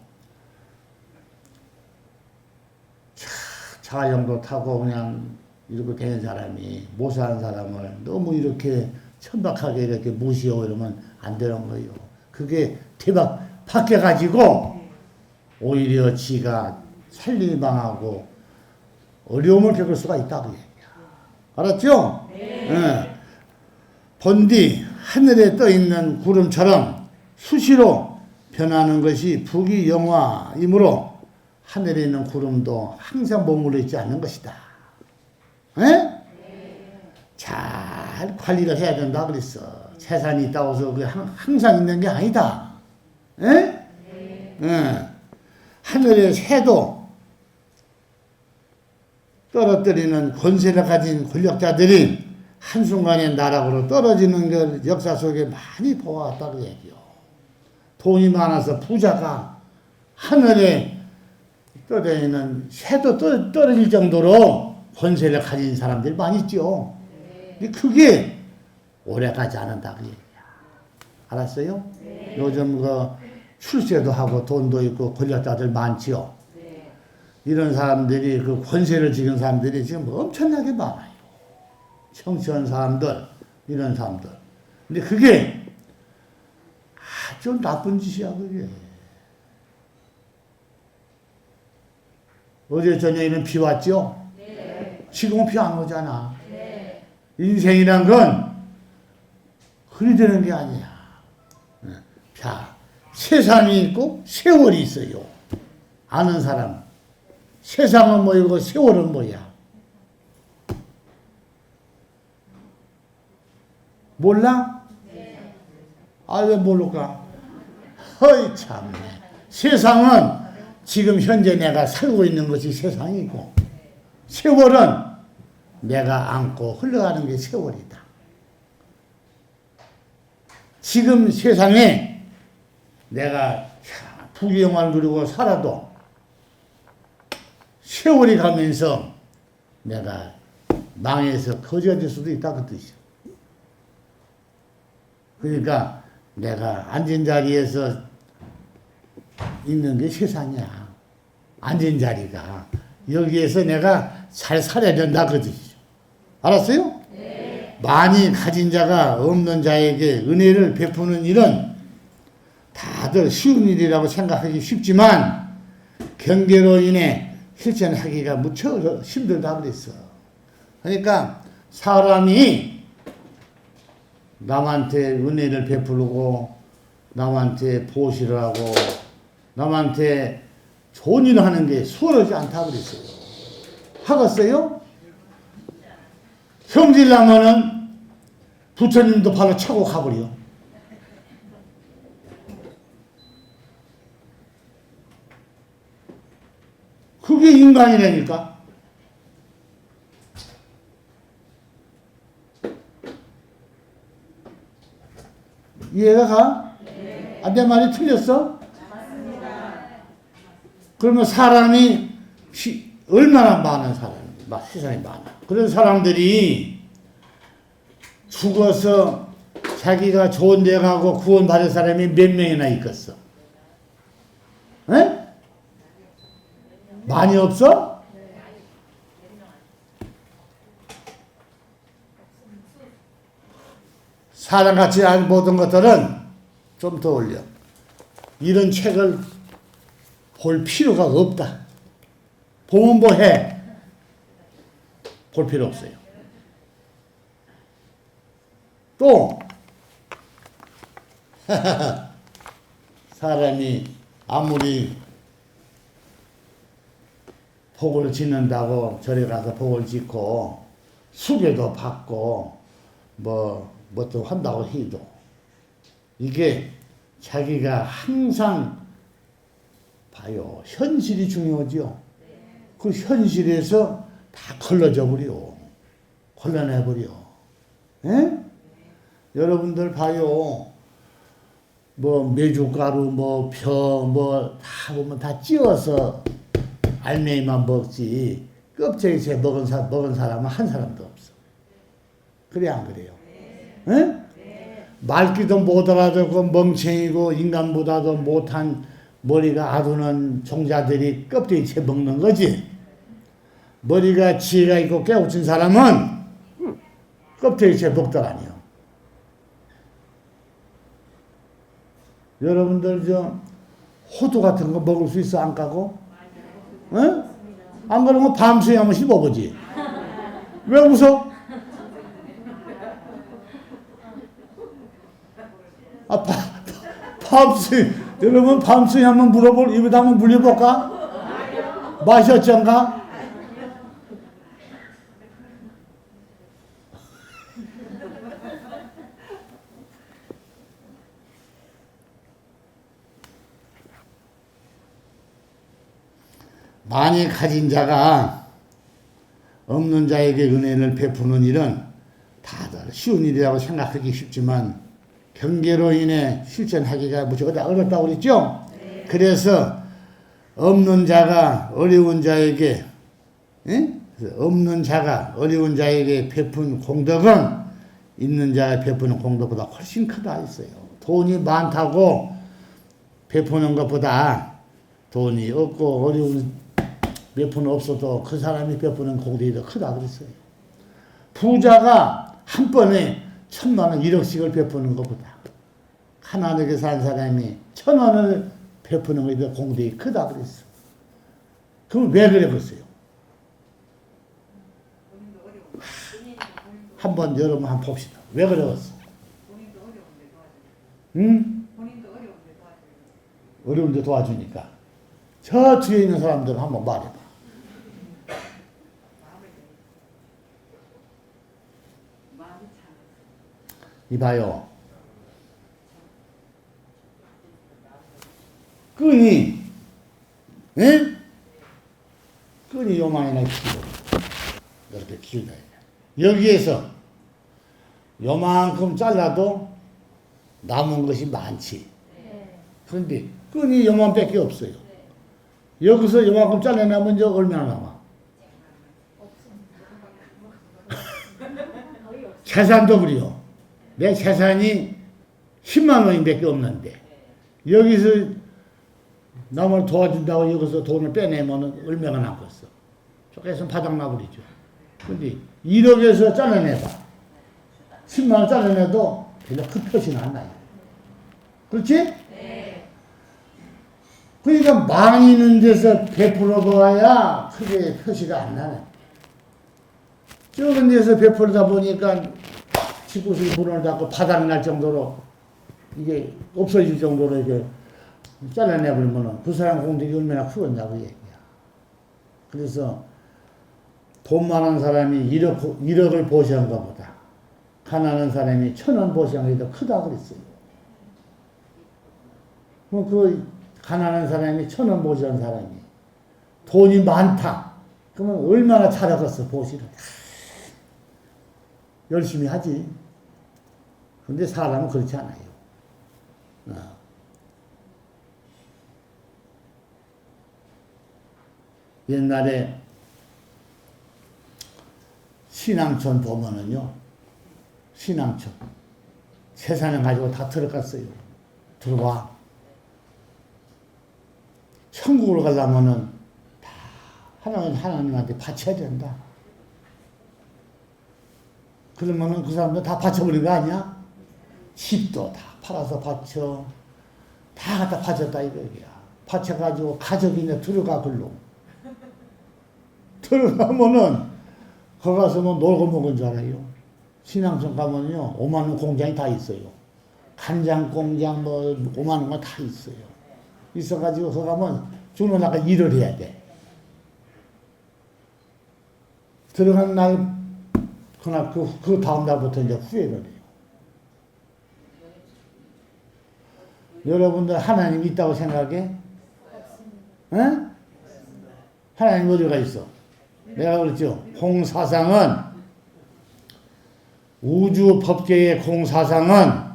자가용도 타고 그냥 이러고 되는 사람이 못 사는 사람을 너무 이렇게 천박하게 이렇게 무시하고 이러면 안 되는 거예요. 그게 대박 바뀌어가지고 오히려 지가 살림이 망하고 어려움을 겪을 수가 있다고 얘기야. 알았죠? 네. 네. 본디 하늘에 떠있는 구름처럼 수시로 변하는 것이 부귀영화이므로 하늘에 있는 구름도 항상 머물러 있지 않는 것이다. 네? 잘 관리를 해야 된다 그랬어. 재산이 있다고 해서 그게 항상 있는 게 아니다. 네? 네. 하늘의 새도 떨어뜨리는 권세를 가진 권력자들이 한순간에 나락으로 떨어지는 걸 역사 속에 많이 보아왔다고 얘기해요. 돈이 많아서 부자가 하늘에 떠다니는 새도 떨어질 정도로 권세를 가진 사람들이 많이 있죠. 근데 그게 오래가지 않는다고 얘기해요. 알았어요? 네. 요즘 그 출세도 하고 돈도 있고 권력자들 많지요. 네. 이런 사람들이 그 권세를 지닌 사람들이 지금 엄청나게 많아요. 청취한 사람들, 이런 사람들. 근데 그게 아주 나쁜 짓이야, 그게. 어제 저녁에는 비 왔죠? 네. 지금은 비 안 오잖아. 네. 인생이란 건 흐리되는 게 아니야. 자, 세상이 있고 세월이 있어요. 아는 사람. 세상은 뭐이고 세월은 뭐야? 몰라? 네. 아, 왜 모를까? 허이, 참네. 세상은 지금 현재 내가 살고 있는 것이 세상이고, 세월은 내가 안고 흘러가는 게 세월이다. 지금 세상에 내가 부귀영화를 누리고 살아도 세월이 가면서 내가 망해서 거저질 수도 있다 그 뜻이야. 그러니까 내가 앉은 자리에서 있는 게 세상이야. 앉은 자리가. 여기에서 내가 잘 살아야 된다 그 뜻이죠. 알았어요? 네. 많이 가진 자가 없는 자에게 은혜를 베푸는 일은 다들 쉬운 일이라고 생각하기 쉽지만 경계로 인해 실천하기가 무척 힘들다 그랬어. 그러니까 사람이 남한테 은혜를 베풀고 남한테 보시를 하고 남한테 좋은 일을 하는 게 수월하지 않다 그랬어요. 하겠어요? 성질나면은 부처님도 바로 차고 가버려. 그게 인간이라니까. 이해가 가? 네. 아, 내 말이 틀렸어? 맞습니다. 그러면 사람이 얼마나 많은 사람이, 세상에 많아. 그런 사람들이 죽어서 자기가 좋은 데 가고 구원받을 사람이 몇 명이나 있겠어? 에? 많이 없어? 사람같이 보던 것들은 좀 더 올려. 이런 책을 볼 필요가 없다. 보면 뭐해? 볼 필요 없어요. 또 사람이 아무리 복을 짓는다고 절에 가서 복을 짓고 수계도 받고 뭐 또 한다고 해도 이게 자기가 항상 봐요. 현실이 중요하죠. 그 현실에서 다 걸러져 버려. 걸러내 버려. 예? 여러분들 봐요. 뭐 메주가루 다 보면 다 찌워서 알맹이만 먹지 껍데기째 먹은 사람은 한 사람도 없어. 그래 안 그래요? 예? 말귀도 못 알아듣고 멍청이고 인간보다도 못한 머리가 아두는 종자들이 껍데기째 먹는 거지. 머리가 지혜가 있고 깨우친 사람은 껍데기째 먹더라니요. 여러분들 호두 같은 거 먹을 수 있어 안 까고? 어? 안 그러면 밤새 한번 씹어보지. 왜 웃어? 밤새 여러분 밤새 한번 입에다 한번 물려볼까? 맛이 어쩐가? 많이 가진 자가 없는 자에게 은혜를 베푸는 일은 다들 쉬운 일이라고 생각하기 쉽지만 경계로 인해 실천하기가 무척 어렵다고 그랬죠? 네. 그래서 없는 자가 어려운 자에게 없는 자가 어려운 자에게 베푼 공덕은 있는 자가 베푸는 공덕보다 훨씬 크다 했어요. 돈이 많다고 베푸는 것보다 돈이 없고 어려운 몇 푼 없어도 그 사람이 베푸는 공덕이 더 크다 그랬어요. 부자가 한 번에 1,000만 원, 1억씩을 베푸는 것보다 가난하게 산 사람이 1,000원을 베푸는 것이 더 공덕이 크다 그랬어. 그럼 왜 그래 그랬어요? 한번 여러분 한번 봅시다. 왜 그랬어? 응? 어려운데 도와주니까. 저 뒤에 있는 사람들 한번 말해봐. 이봐요. 끈이, 예? 끈이 요만이나 길어. 이렇게 길다. 여기에서 요만큼 잘라도 남은 것이 많지. 그런데 끈이 요만밖에 없어요. 여기서 요만큼 잘라내면 이제 얼마나 남아? 재산도 그래요. 내 재산이 10만 원인밖에 없는데 여기서 남을 도와준다고 여기서 돈을 빼내면 얼마가 남겠어? 쪼개서 바닥나버리죠. 근데 1억에서 잘라내봐. 10만 원 잘라내도 별로 큰 표시는 안 나요. 그렇지? 네. 그러니까 많이 있는 데서 베풀어 봐야 크게 표시가 안 나네. 적은 데서 베풀다 보니까 집구석이 문을 닫고 바닥날 정도로 이게 없어질 정도로 이게 잘라내버리면 그 사람 공덕이 얼마나 크겠냐고 얘기야. 그래서 돈 많은 사람이 1억을 보시한 것보다 가난한 사람이 1,000원 보시한 것이 더 크다 그랬어요. 그 가난한 사람이 1,000원 보시한 사람이 돈이 많다. 그러면 얼마나 잘하겠어 보시를. 열심히 하지. 근데 사람은 그렇지 않아요. 옛날에 신앙촌 보면은요, 신앙촌 재산을 가지고 다 들어갔어요. 들어와. 천국을 가려면은 다 하나님한테 바쳐야 된다. 그러면은 그 사람들 다 바쳐버린 거 아니야? 집도 다 팔아서 바쳐. 다 갖다 바쳤다 이거야. 바쳐가지고 가족이 이제 들어가 글로. 들어가면은 거기 가서 뭐 놀고 먹은 줄 알아요. 신앙촌 가면요 5만 원 공장이 다 있어요. 간장 공장 뭐 5만 원가 다 있어요. 있어가지고 거기 가면 주는 아까 일을 해야 돼. 들어간 날, 그날, 그 다음 날부터 이제 후회를 해요. 여러분들 하나님 있다고 생각해? 응? 하나님 어디가 있어? 내가 그랬죠. 공사상은, 우주 법계의 공사상은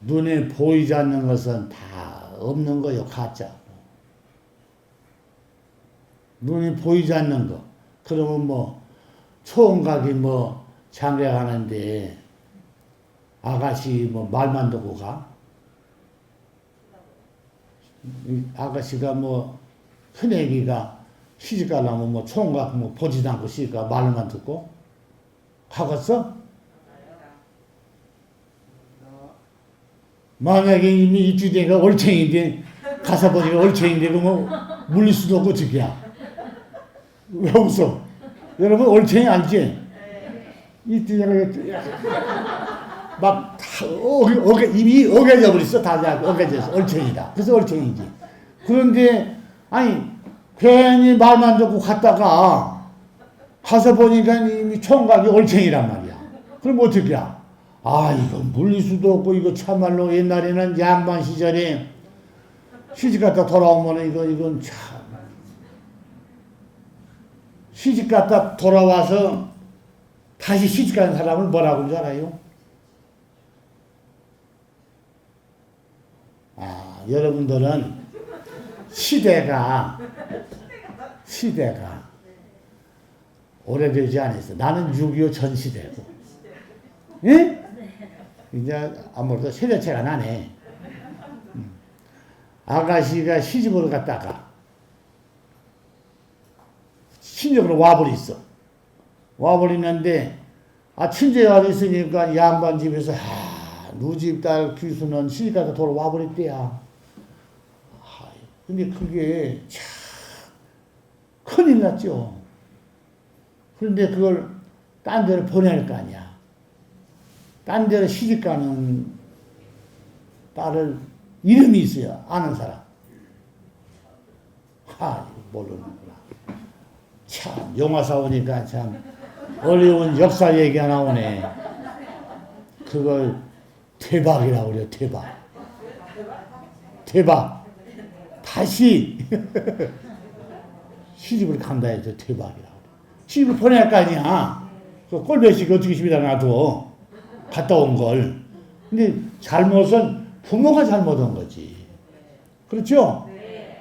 눈에 보이지 않는 것은 다 없는 거요, 가짜. 눈에 보이지 않는 거. 그러면 뭐, 총각이 뭐, 장가 가는데, 아가씨 뭐, 말만 듣고 가? 아가씨가 뭐, 큰애기가 시집 가려면 뭐, 총각 뭐, 보지도 않고 시집가 말만 듣고? 가겠어? 만약에 이미 입주대가 얼챙인데, 가서 보니까 얼챙인데, 그러면 물릴 수도 없고, 어떡이야. 왜 웃어? 여러분, 얼챙이 알지? 입주대가 막, 이미 어겨져 버렸어. 다 어겨져서. 얼챙이다. 그래서 얼챙이지. 그런데, 아니, 괜히 말만 듣고 갔다가, 가서 보니까 이미 총각이 얼챙이란 말이야. 그럼 어떻게 해? 아, 이거 물릴 수도 없고, 이거 참말로 옛날에는 양반 시절에 시집 갔다 돌아오면 이건 참. 시집 갔다 돌아와서 다시 시집 가는 사람을 뭐라고 하는 줄 알아요? 아, 여러분들은 시대가 오래되지 않았어. 나는 6.25 전 시대고. 예? 이제 아무래도 세대차가 나네. 아가씨가 시집으로 갔다가 친정으로 와버렸어. 와버리는데 친정에 와서 있으니까 양반 집에서 누집 딸 귀수는 시집 가서 돌아와 버렸대야. 근데 그게 참 큰일 났죠. 그런데 그걸 딴 데로 보낼 거 아니야. 딴 데로 시집 가는 딸을 이름이 있어요. 아는 사람. 모르는구나. 참, 영화사 오니까 참 어려운 역사 얘기가 나오네. 그걸 대박이라고 그래요. 대박. 다시 시집을 간다 해서 대박이라고. 시집을 보낼 거 아니야. 그 꼴배식 어떻게 집에다 놔둬. 갔다 온 걸. 근데 잘못은 부모가 잘못한 거지. 그렇죠?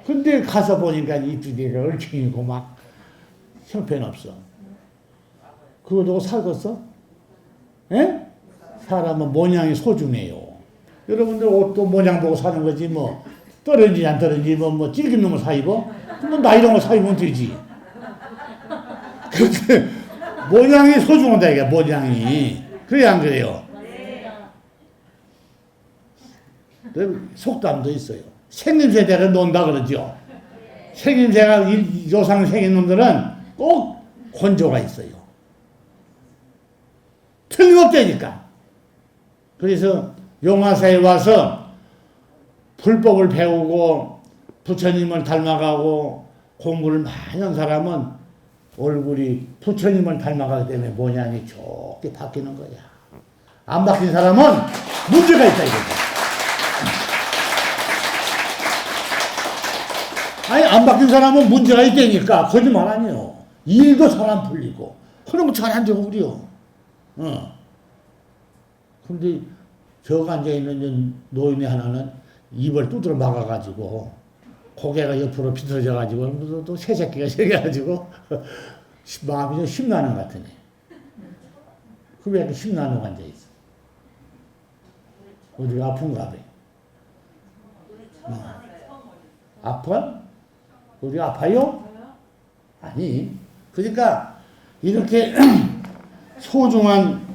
근데 가서 보니까 입주대가 얼큰이고 막 형편없어. 그거 두고 살겠어? 예? 사람은 모양이 소중해요. 여러분들 옷도 모양 보고 사는 거지 뭐. 떨어지지 안 떨어지지 뭐 찔긴 놈을 사 입어? 그럼 나 이런 거 사 입으면 되지. 그렇게 모양이 소중하다 이게 모양이. 그래 안 그래요? 속담도 있어요. 생김새대로 논다 그러죠. 생김새가 요상 생긴 놈들은 꼭 권조가 있어요. 틀림없다니까. 그래서 용화사에 와서 불법을 배우고 부처님을 닮아가고 공부를 많이 한 사람은 얼굴이 부처님을 닮아가기 때문에 모양이 좋게 바뀌는 거야. 안 바뀐 사람은 문제가 있다 이거죠. 아니 안 바뀐 사람은 문제가 있다니까. 거짓말 아니에요. 일도 잘 안 풀리고 그런 거 잘 안 되고 그래요. 근데 저기 앉아있는 노인이 하나는 입을 두드려 막아가지고 고개가 옆으로 비틀어져가지고 또 새새끼가 생겨가지고 마음이 좀 심란한 것 같으네. 그 왜 이렇게 심란하고 앉아있어? 어디가 아픈가 봐. 아파? 어디 아파요? 아니. 그러니까 이렇게 소중한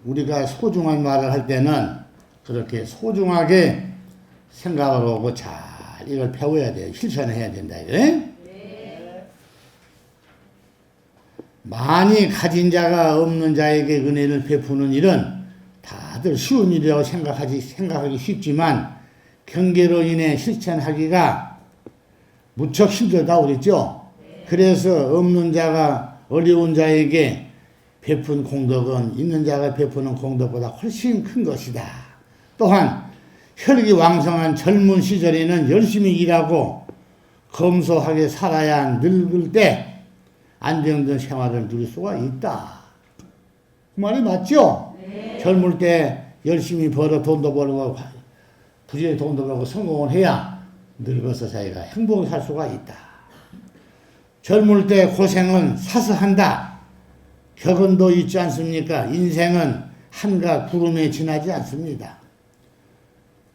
우리가 소중한 말을 할 때는 그렇게 소중하게 생각을 하고 잘 이걸 배워야 돼요. 실천해야 된다. 네? 많이 가진 자가 없는 자에게 은혜를 베푸는 일은 다들 쉬운 일이라고 생각하기 쉽지만 경계로 인해 실천하기가 무척 힘들다고 그랬죠? 그래서 없는 자가 어려운 자에게 베푼 공덕은 있는 자가 베푸는 공덕보다 훨씬 큰 것이다. 또한 혈기 왕성한 젊은 시절에는 열심히 일하고 검소하게 살아야 늙을 때 안정된 생활을 누릴 수가 있다. 그 말이 맞죠? 네. 젊을 때 열심히 벌어 돈도 벌고 부지런히 돈도 벌고 성공을 해야 늙어서 자기가 행복히 살 수가 있다. 젊을 때 고생은 사서한다. 격언도 있지 않습니까? 인생은 한가 구름에 지나지 않습니다.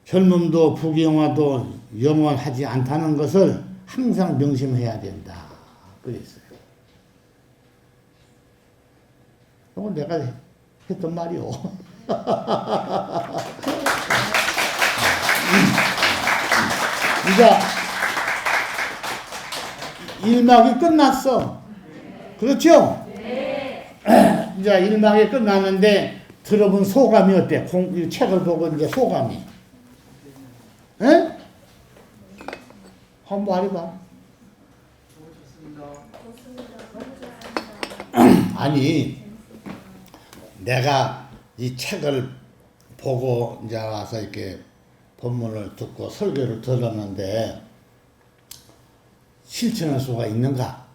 젊음도 부귀영화도 영원하지 않다는 것을 항상 명심해야 된다. 그랬어요. 이건 내가 했던 말이요. 이제 일막이 끝났어. 그렇죠? 이제 일막이 끝났는데 들어본 소감이 어때? 이 책을 보고 이제 소감이. 에? 한번 말해봐. 아니, 내가 이 책을 보고 이제 와서 이렇게 본문을 듣고 설교를 들었는데 실천할 수가 있는가?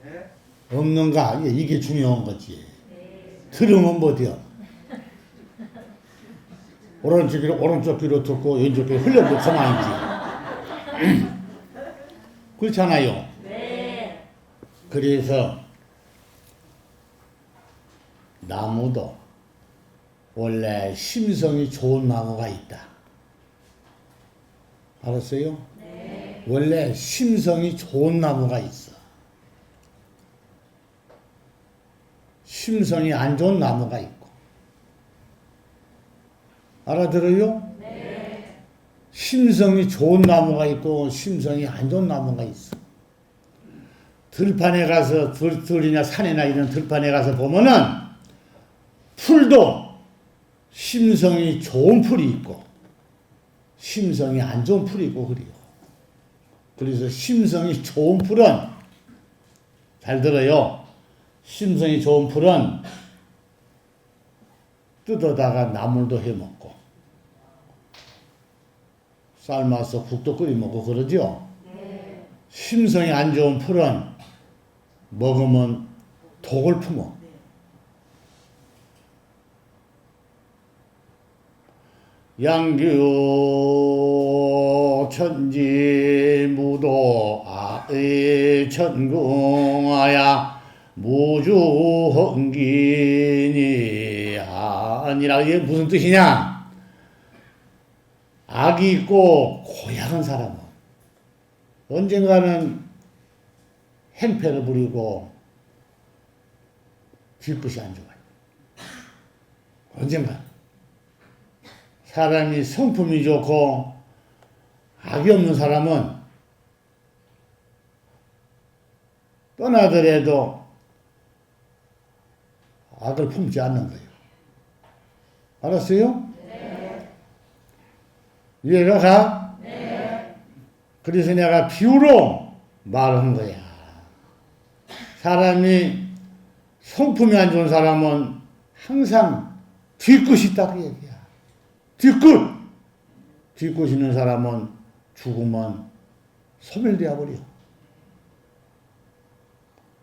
네. 없는가? 이게 중요한 거지. 네. 들으면 못해요. 오른쪽 귀로 듣고 왼쪽 귀로 흘려도 가만히지. 그렇잖아요. 네. 그래서 나무도 원래 심성이 좋은 나무가 있다. 알았어요? 네. 원래 심성이 좋은 나무가 있어. 심성이 안 좋은 나무가 있고. 알아들어요? 네. 심성이 좋은 나무가 있고 심성이 안 좋은 나무가 있어. 들판에 가서 들이나 산이나 이런 들판에 가서 보면은 풀도 심성이 좋은 풀이 있고 심성이 안 좋은 풀이 있고 그래요. 그래서 심성이 좋은 풀은 잘 들어요. 심성이 좋은 풀은 뜯어다가 나물도 해먹고 삶아서 국도 끓여 먹고 그러죠. 네. 심성이 안 좋은 풀은 먹으면 독을 품어. 양규 천지 무도 아의 천궁하야 무주 헌기니 아니라. 이게 무슨 뜻이냐? 악이 있고 고약한 사람은 언젠가는 행패를 부리고 뒤끝이 안 좋아요. 언젠가. 사람이 성품이 좋고 악이 없는 사람은 떠나더라도 악을 품지 않는 거예요. 알았어요? 네. 이해가 가? 네. 그래서 내가 비유로 말한 거야. 사람이 성품이 안 좋은 사람은 항상 뒤끝이 있다 그 얘기야. 뒤끝 있는 사람은 죽으면 소멸되어 버려.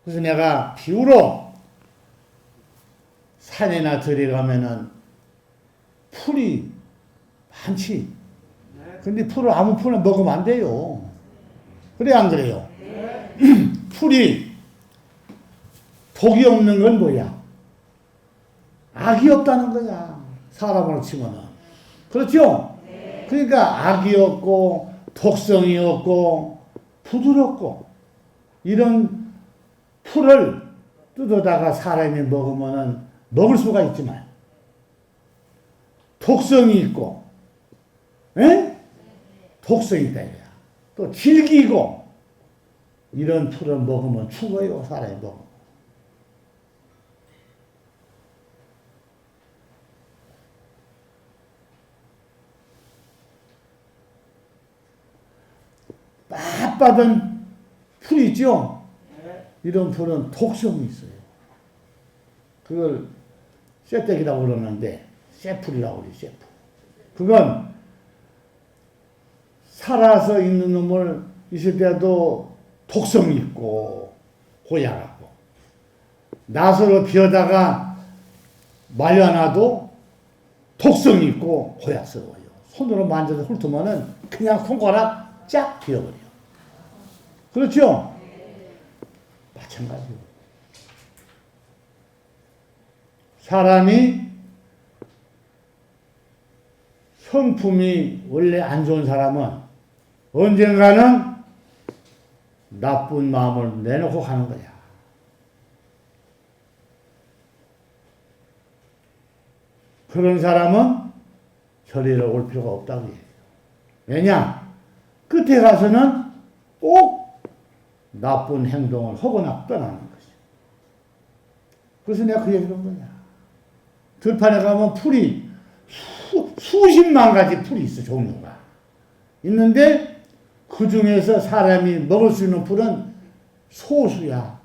그래서 내가 비유로 산이나 들에 가면은 풀이 많지. 근데 아무 풀을 먹으면 안 돼요. 그래 안 그래요? 풀이 독이 없는 건 뭐야? 악이 없다는 거야. 사람으로 치면은. 그렇죠? 네. 그러니까 악이 없고 독성이 없고 부드럽고 이런 풀을 뜯어다가 사람이 먹으면은 먹을 수가 있지만 독성이 있고, 에? 독성이 있다 이거야. 또 질기고 이런 풀을 먹으면 죽어요. 사람이 먹으면. 빳빳한 풀 있죠? 이런 풀은 독성이 있어요. 그걸 쇠떼기라고 그러는데 쇠풀이라고 그래요. 쇠풀. 그건 살아서 있는 놈을 있을 때도 독성이 있고 고약하고 낫으로 비어다가 말려놔도 독성이 있고 고약스러워요. 손으로 만져서 훑으면은 그냥 손가락 쫙 비어버려요. 그렇죠? 마찬가지로 사람이 성품이 원래 안 좋은 사람은 언젠가는 나쁜 마음을 내놓고 가는 거야. 그런 사람은 저리를 올 필요가 없다고 해요. 왜냐? 끝에 가서는 꼭 나쁜 행동을 하거나 떠나는 것이. 그래서 내가 그 얘기를 한 거야. 들판에 가면 풀이 수십만 가지 풀이 있어, 종류가. 있는데 그 중에서 사람이 먹을 수 있는 풀은 소수야.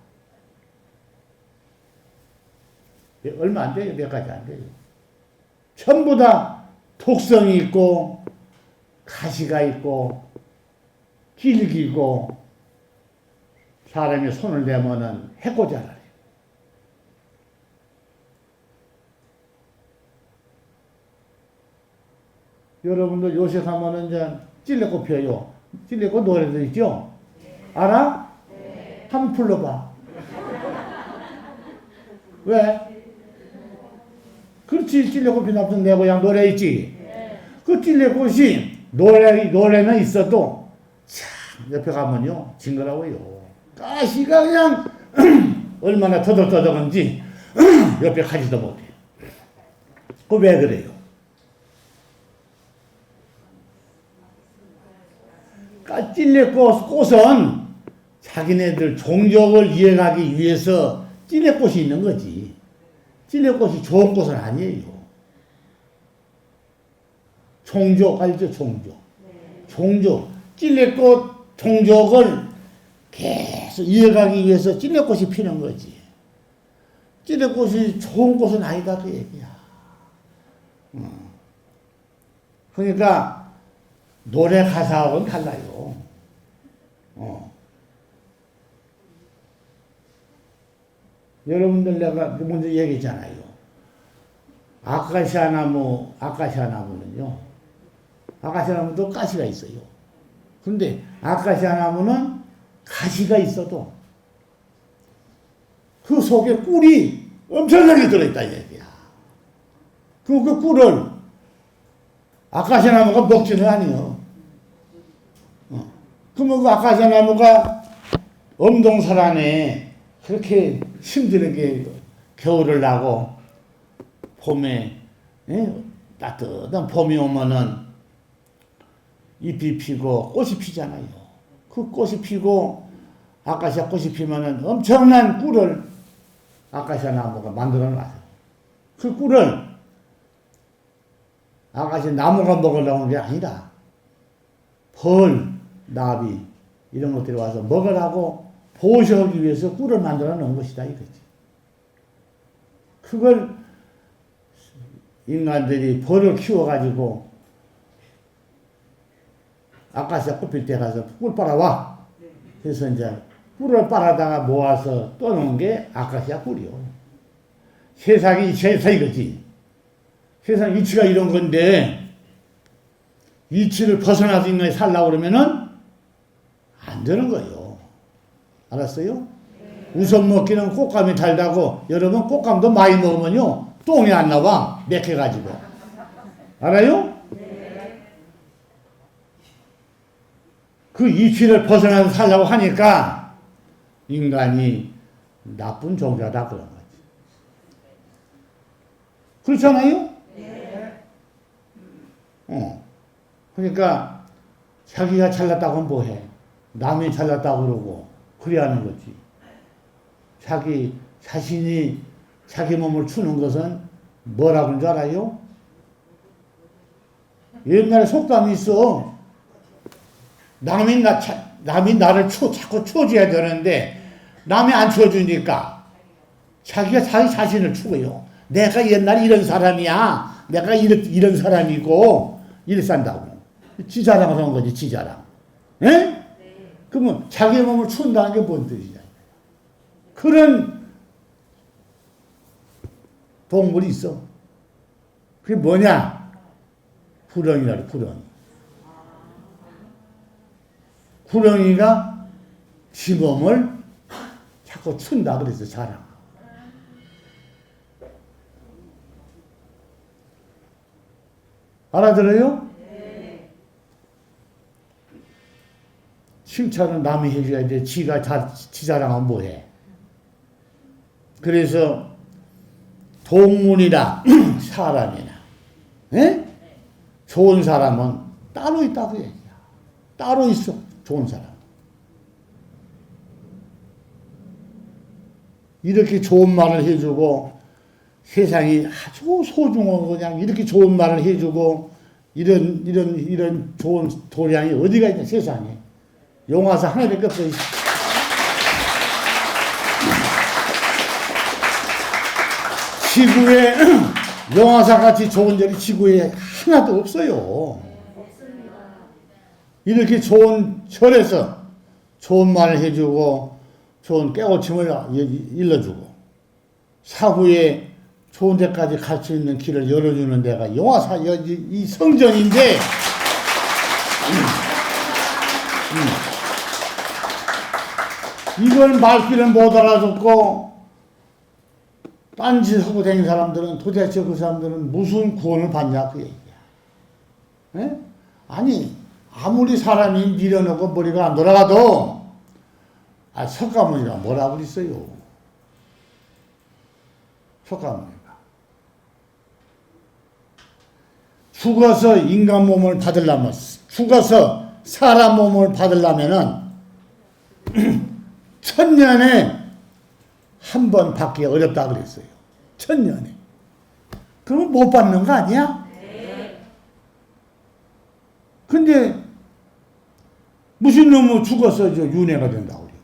얼마 안 돼요. 몇 가지 안 돼요. 전부 다 독성이 있고 가시가 있고 길기고 사람이 손을 대면은 해코자라요. 여러분도 요새 가면은 이제 찔레꽃 피어요. 찔레꽃 노래도 있죠? 알아? 한번 불러봐. 왜? 그렇지. 찔레꽃 피나면 내 고향 노래 있지? 그 찔레꽃이 노래는 있어도 참 옆에 가면요 징그러워요. 가시가 그냥 얼마나 터덕터덕한지 옆에 가지도 못해. 그 왜 그래요? 찔레꽃은 자기네들 종족을 이해하기 위해서 찔레꽃이 있는 거지. 찔레꽃이 좋은 꽃은 아니에요. 종족 알죠? 종족. 종족. 찔레꽃 종족을 계속 이해가기 위해서 찔레꽃이 피는 거지. 찔레꽃이 좋은 꽃은 아니다 그 얘기야. 그러니까 노래 가사하고는 달라요. 여러분들 내가 먼저 얘기했잖아요. 아카시아 나무는요. 아카시아 나무도 가시가 있어요. 근데 아카시아 나무는 가시가 있어도 그 속에 꿀이 엄청나게 들어있다 이 얘기야. 그 꿀을 아카시아 나무가 먹지는 아니요. 그러면 그 아카시아 나무가 엄동설 안에 그렇게 힘들게 겨울을 나고 봄에 따뜻한 봄이 오면은 잎이 피고 꽃이 피잖아요. 그 꽃이 피고 아카시아 꽃이 피면은 엄청난 꿀을 아카시아 나무가 만들어 놔요. 그 꿀을 아카시아 나무가 먹으려는 게 아니라 벌, 나비 이런 것들이 와서 먹으라고 보호하기 위해서 꿀을 만들어 놓은 것이다 이거지. 그걸 인간들이 벌을 키워가지고 아카시아 꽃 필 때 가서 꿀 빨아와. 그래서 이제 꿀을 빨아다가 모아서 떠놓은 게 아카시아 꿀이요. 세상이 이치가 이거지. 세상 이치가 이런 건데 이치를 벗어나서 인간이 살라고 그러면은 안 되는 거예요. 알았어요? 우선 먹기는 꽃감이 달다고 여러분 꽃감도 많이 먹으면요 똥이 안 나와 맥혀가지고. 알아요? 그 이치를 벗어나서 살려고 하니까 인간이 나쁜 종자다 그런 거지. 그렇잖아요? 그러니까 자기가 잘났다고 하면 뭐해? 남이 잘났다고 그러고 그래야 하는 거지. 자신이 자기 몸을 추는 것은 뭐라고 하는 줄 알아요? 옛날에 속담이 있어. 남이 남이 나를 자꾸 추워줘야 되는데 남이 안 추워주니까 자기가 자기 자신을 추워요. 내가 옛날에 이런 사람이야. 내가 이런 사람이고 이래 산다고. 지 자랑을 하는 거지, 지 자랑. 예? 네. 그러면 자기 몸을 추운다는 게 뭔 뜻이냐. 그런 동물이 있어. 그게 뭐냐? 구렁이라고, 구렁이. 구렁이가 지 몸을 자꾸 춘다 그래서 자랑. 알아들어요? 네. 칭찬은 남이 해줘야 돼. 지가 지 자랑하면 뭐해? 그래서 동물이나 사람이나 좋은 사람은 따로 있다고 얘기야. 따로 있어. 좋은 사람. 이렇게 좋은 말을 해주고 세상이 아주 소중하고 그냥 이렇게 좋은 말을 해주고 이런 좋은 도량이 어디가 있냐 세상에. 용화사 하나밖에 없어. 지구에 용화사 같이 좋은 절이 지구에 하나도 없어요. 이렇게 좋은 절에서 좋은 말을 해주고 좋은 깨우침을 일러주고 사후에 좋은 데까지 갈 수 있는 길을 열어주는 데가 용화사 이 성전인데 이걸 말귀를 못 알아듣고 딴짓하고 다니는 사람들은 도대체 그 사람들은 무슨 구원을 받냐 그 얘기야. 에? 아니 아무리 사람이 밀어넣고 머리가 안 돌아가도 석가모니가 뭐라고 그랬어요. 석가모니가 죽어서 인간 몸을 받으려면 죽어서 사람 몸을 받으려면은 1000년에 한 번 받기 어렵다 그랬어요. 1000년에. 그러면 못 받는 거 아니야? 네. 근데 무슨 놈은 죽어서 윤회가 된다고 그래요.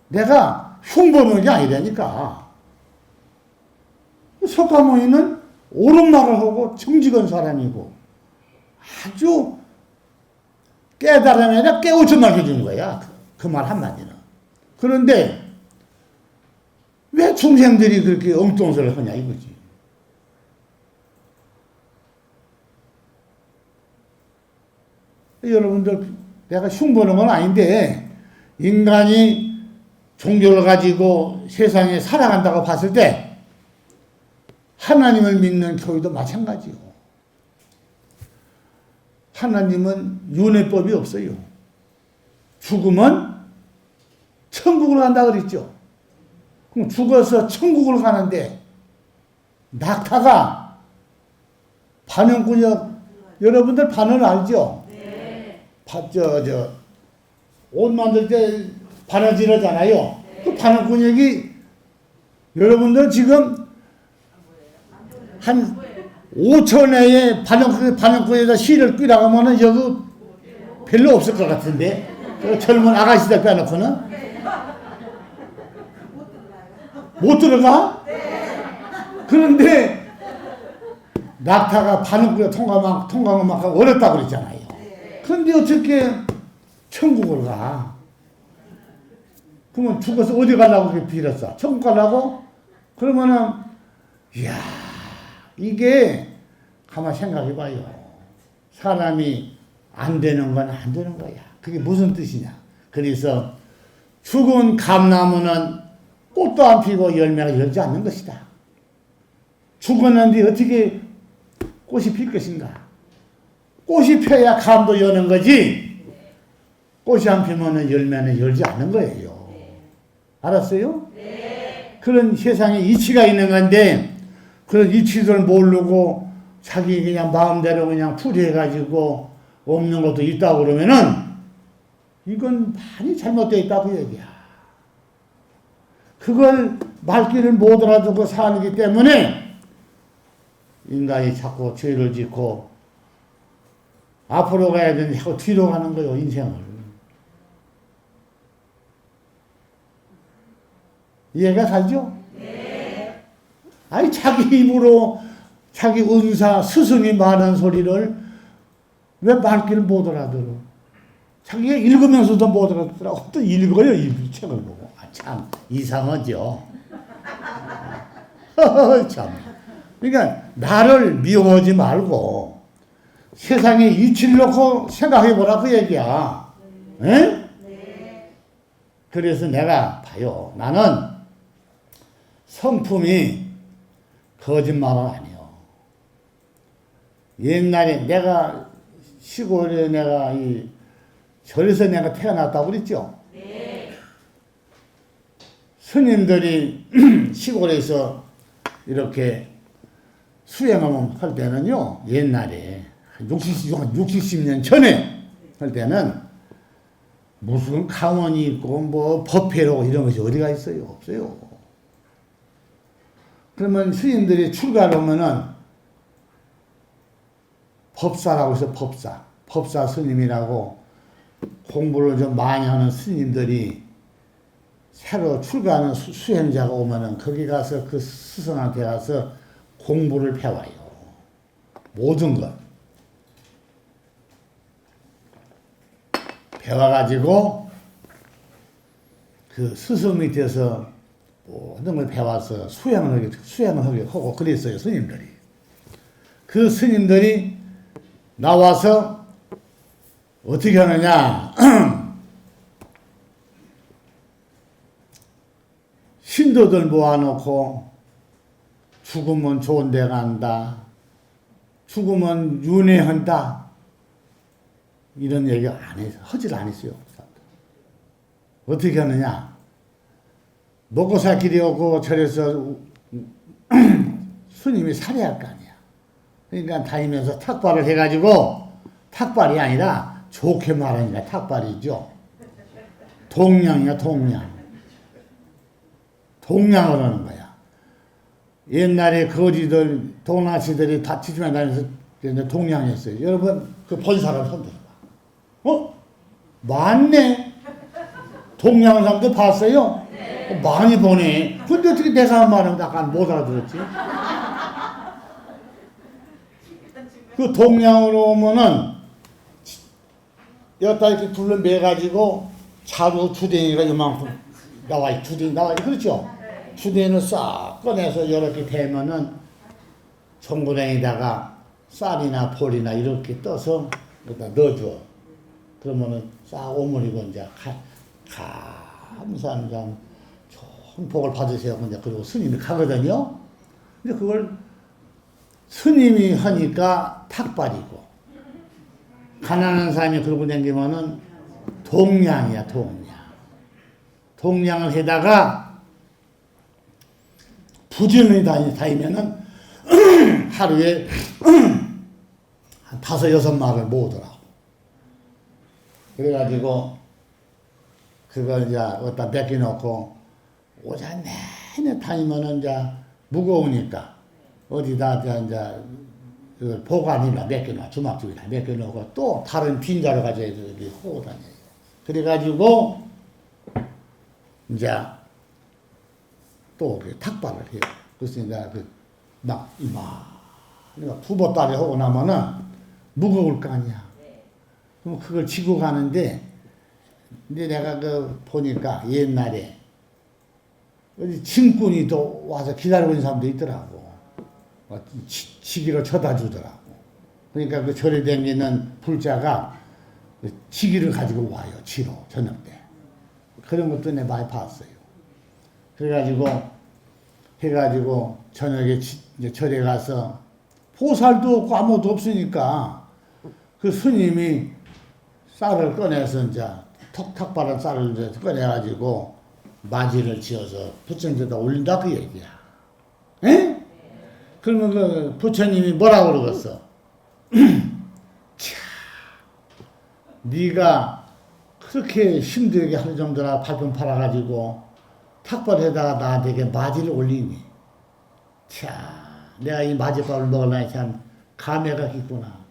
내가 흉보는 게 아니라니까. 석가모니는 옳은 말을 하고 정직한 사람이고 아주 깨달음에다 깨우침을 해준 거야. 그 말 한마디는. 그런데 왜 중생들이 그렇게 엉뚱소리를 하냐 이거지. 여러분들 내가 흉보는 건 아닌데 인간이 종교를 가지고 세상에 살아간다고 봤을 때 하나님을 믿는 교회도 마찬가지고 하나님은 윤회법이 없어요. 죽으면 천국을 간다 그랬죠. 그럼 죽어서 천국을 가는데 낙타가 반영구역 여러분들 반을 알죠? 네. 옷 만들 때 바느질하잖아요. 네. 그 반영구역이 여러분들 지금 한 5천회에 반영구역에다 실을 끼라고 하면은 여기 별로 없을 것 같은데 젊은 아가씨들 빼놓고는 못 들어가? 그런데 낙타가 반응구에 통과만 막 어렵다고 그랬잖아요. 그런데 어떻게 천국을 가? 그러면 죽어서 어디 가려고 그렇게 빌었어? 천국 가려고? 그러면은 이야 이게 가만 생각해봐요. 사람이 안 되는 건 안 되는 거야. 그게 무슨 뜻이냐? 그래서 죽은 감나무는 꽃도 안 피고 열매가 열지 않는 것이다. 죽었는데 어떻게 꽃이 필 것인가? 꽃이 펴야 감도 여는 거지. 꽃이 안 피면 열매는 열지 않는 거예요. 알았어요? 네. 그런 세상에 이치가 있는 건데 그런 이치를 모르고 자기 그냥 마음대로 그냥 풀이해가지고 없는 것도 있다고 그러면은 이건 많이 잘못되어 있다고 얘기야. 그걸 말귀를 못 알아듣고 사는기 때문에 인간이 자꾸 죄를 짓고 앞으로 가야 되는데 자꾸 뒤로 가는 거예요, 인생을. 이해가 가죠? 네. 아니, 자기 입으로 자기 은사, 스승이 말하는 소리를 왜 말귀를 못 알아들어? 자기가 읽으면서도 못 알아듣더라고. 또 읽어요, 이 책을 보고. 아, 참, 이상하죠? 참. 그러니까, 나를 미워하지 말고, 세상에 이치를 놓고 생각해 보라, 그 얘기야. 네. 네. 그래서 내가 봐요. 나는 성품이 거짓말은 아니요. 옛날에 내가 시골에 내가 절에서 내가 태어났다고 그랬죠? 네. 스님들이 시골에서 이렇게 수행을 할 때는요, 옛날에 60년 전에 할 때는 무슨 강원이 있고 뭐 법회로 이런 것이 어디가 있어요? 없어요. 그러면 스님들이 출가를 하면은 법사라고 해서 법사 스님이라고 공부를 좀 많이 하는 스님들이 새로 출가하는 수행자가 오면은 거기 가서 그 스승한테 가서 공부를 배워요. 모든 것. 배워가지고 그 스승 밑에서 모든 걸 배워서 수행을 하고 그랬어요, 스님들이. 그 스님들이 나와서 어떻게 하느냐. 신도들 모아놓고 죽으면 좋은 데 간다. 죽으면 윤회한다. 이런 얘기 안 해서, 하지를 안 했어요. 어떻게 하느냐. 먹고 살 길이 없고 절에서 스님이 살해할 거 아니야. 그러니까 다니면서 탁발을 해가지고, 탁발이 아니라 좋게 말하니까 탁발이죠. 동냥이야, 동냥. 동냥을 하는 거야. 옛날에 거지들, 동나시들이 다 뒤집어 다니면서 동냥했어요. 여러분, 그 본 사람 손 들어봐. 맞네. 동냥한 사람도 봤어요? 네. 많이 보네. 근데 어떻게 내가 한 말은 약간 못 알아들었지? 그 동냥으로 오면은, 여기다 이렇게 둘러 매가지고, 자루 주댕이가 이만큼 나와요. 주댕이 나와요. 그렇죠? 주댕이를 싹 꺼내서 이렇게 대면은, 송구랭이다가 쌀이나 볼이나 이렇게 떠서 여기다 넣어줘. 그러면은 싹 오므리고 이제 감사한 좋은 복을 받으세요. 근데 그리고 스님이 가거든요. 근데 그걸 스님이 하니까 탁발이고, 가난한 사람이 그러고 다니면은 동냥이야, 동냥. 동냥을 해다가 부지런히 다니면은 하루에 한 5-6마리를 모으더라고. 그래가지고 그걸 이제 어디다 맡겨놓고 오자 내내 다니면은 이제 무거우니까 어디다 이제 그걸 보관이나 맡겨놔, 주막집이나 맡겨놓고 또 다른 빈자를 가져야 이렇게 하고 다녀요. 그래가지고 이제 또 탁발을 해요. 그래서 이제 막 두보따리 하고 나면은 무거울 거 아니야. 그럼 그걸 지고 가는데, 근데 내가 보니까 옛날에 어디 짐꾼이 또 와서 기다리고 있는 사람도 있더라고. 지기로 쳐다 주더라고. 그러니까 그 절에 다니는 불자가 지기를 가지고 와요, 지로, 저녁 때. 그런 것도 내가 많이 봤어요. 해가지고 저녁에 이제 절에 가서 보살도 없고 아무것도 없으니까 그 스님이 쌀을 꺼내서 이제 탁발한 쌀을 이제 꺼내가지고 맞이를 지어서 부처님에다 올린다 그 얘기야. 에? 그러면 그 부처님이 뭐라고 그러겠어? 차, 네가 그렇게 힘들게 하루 정도나 발품 팔아가지고 탁발에다가 나한테 맞이를 올리니, 차, 내가 이 맞이밥을 먹으려니 참 감회가 깊구나.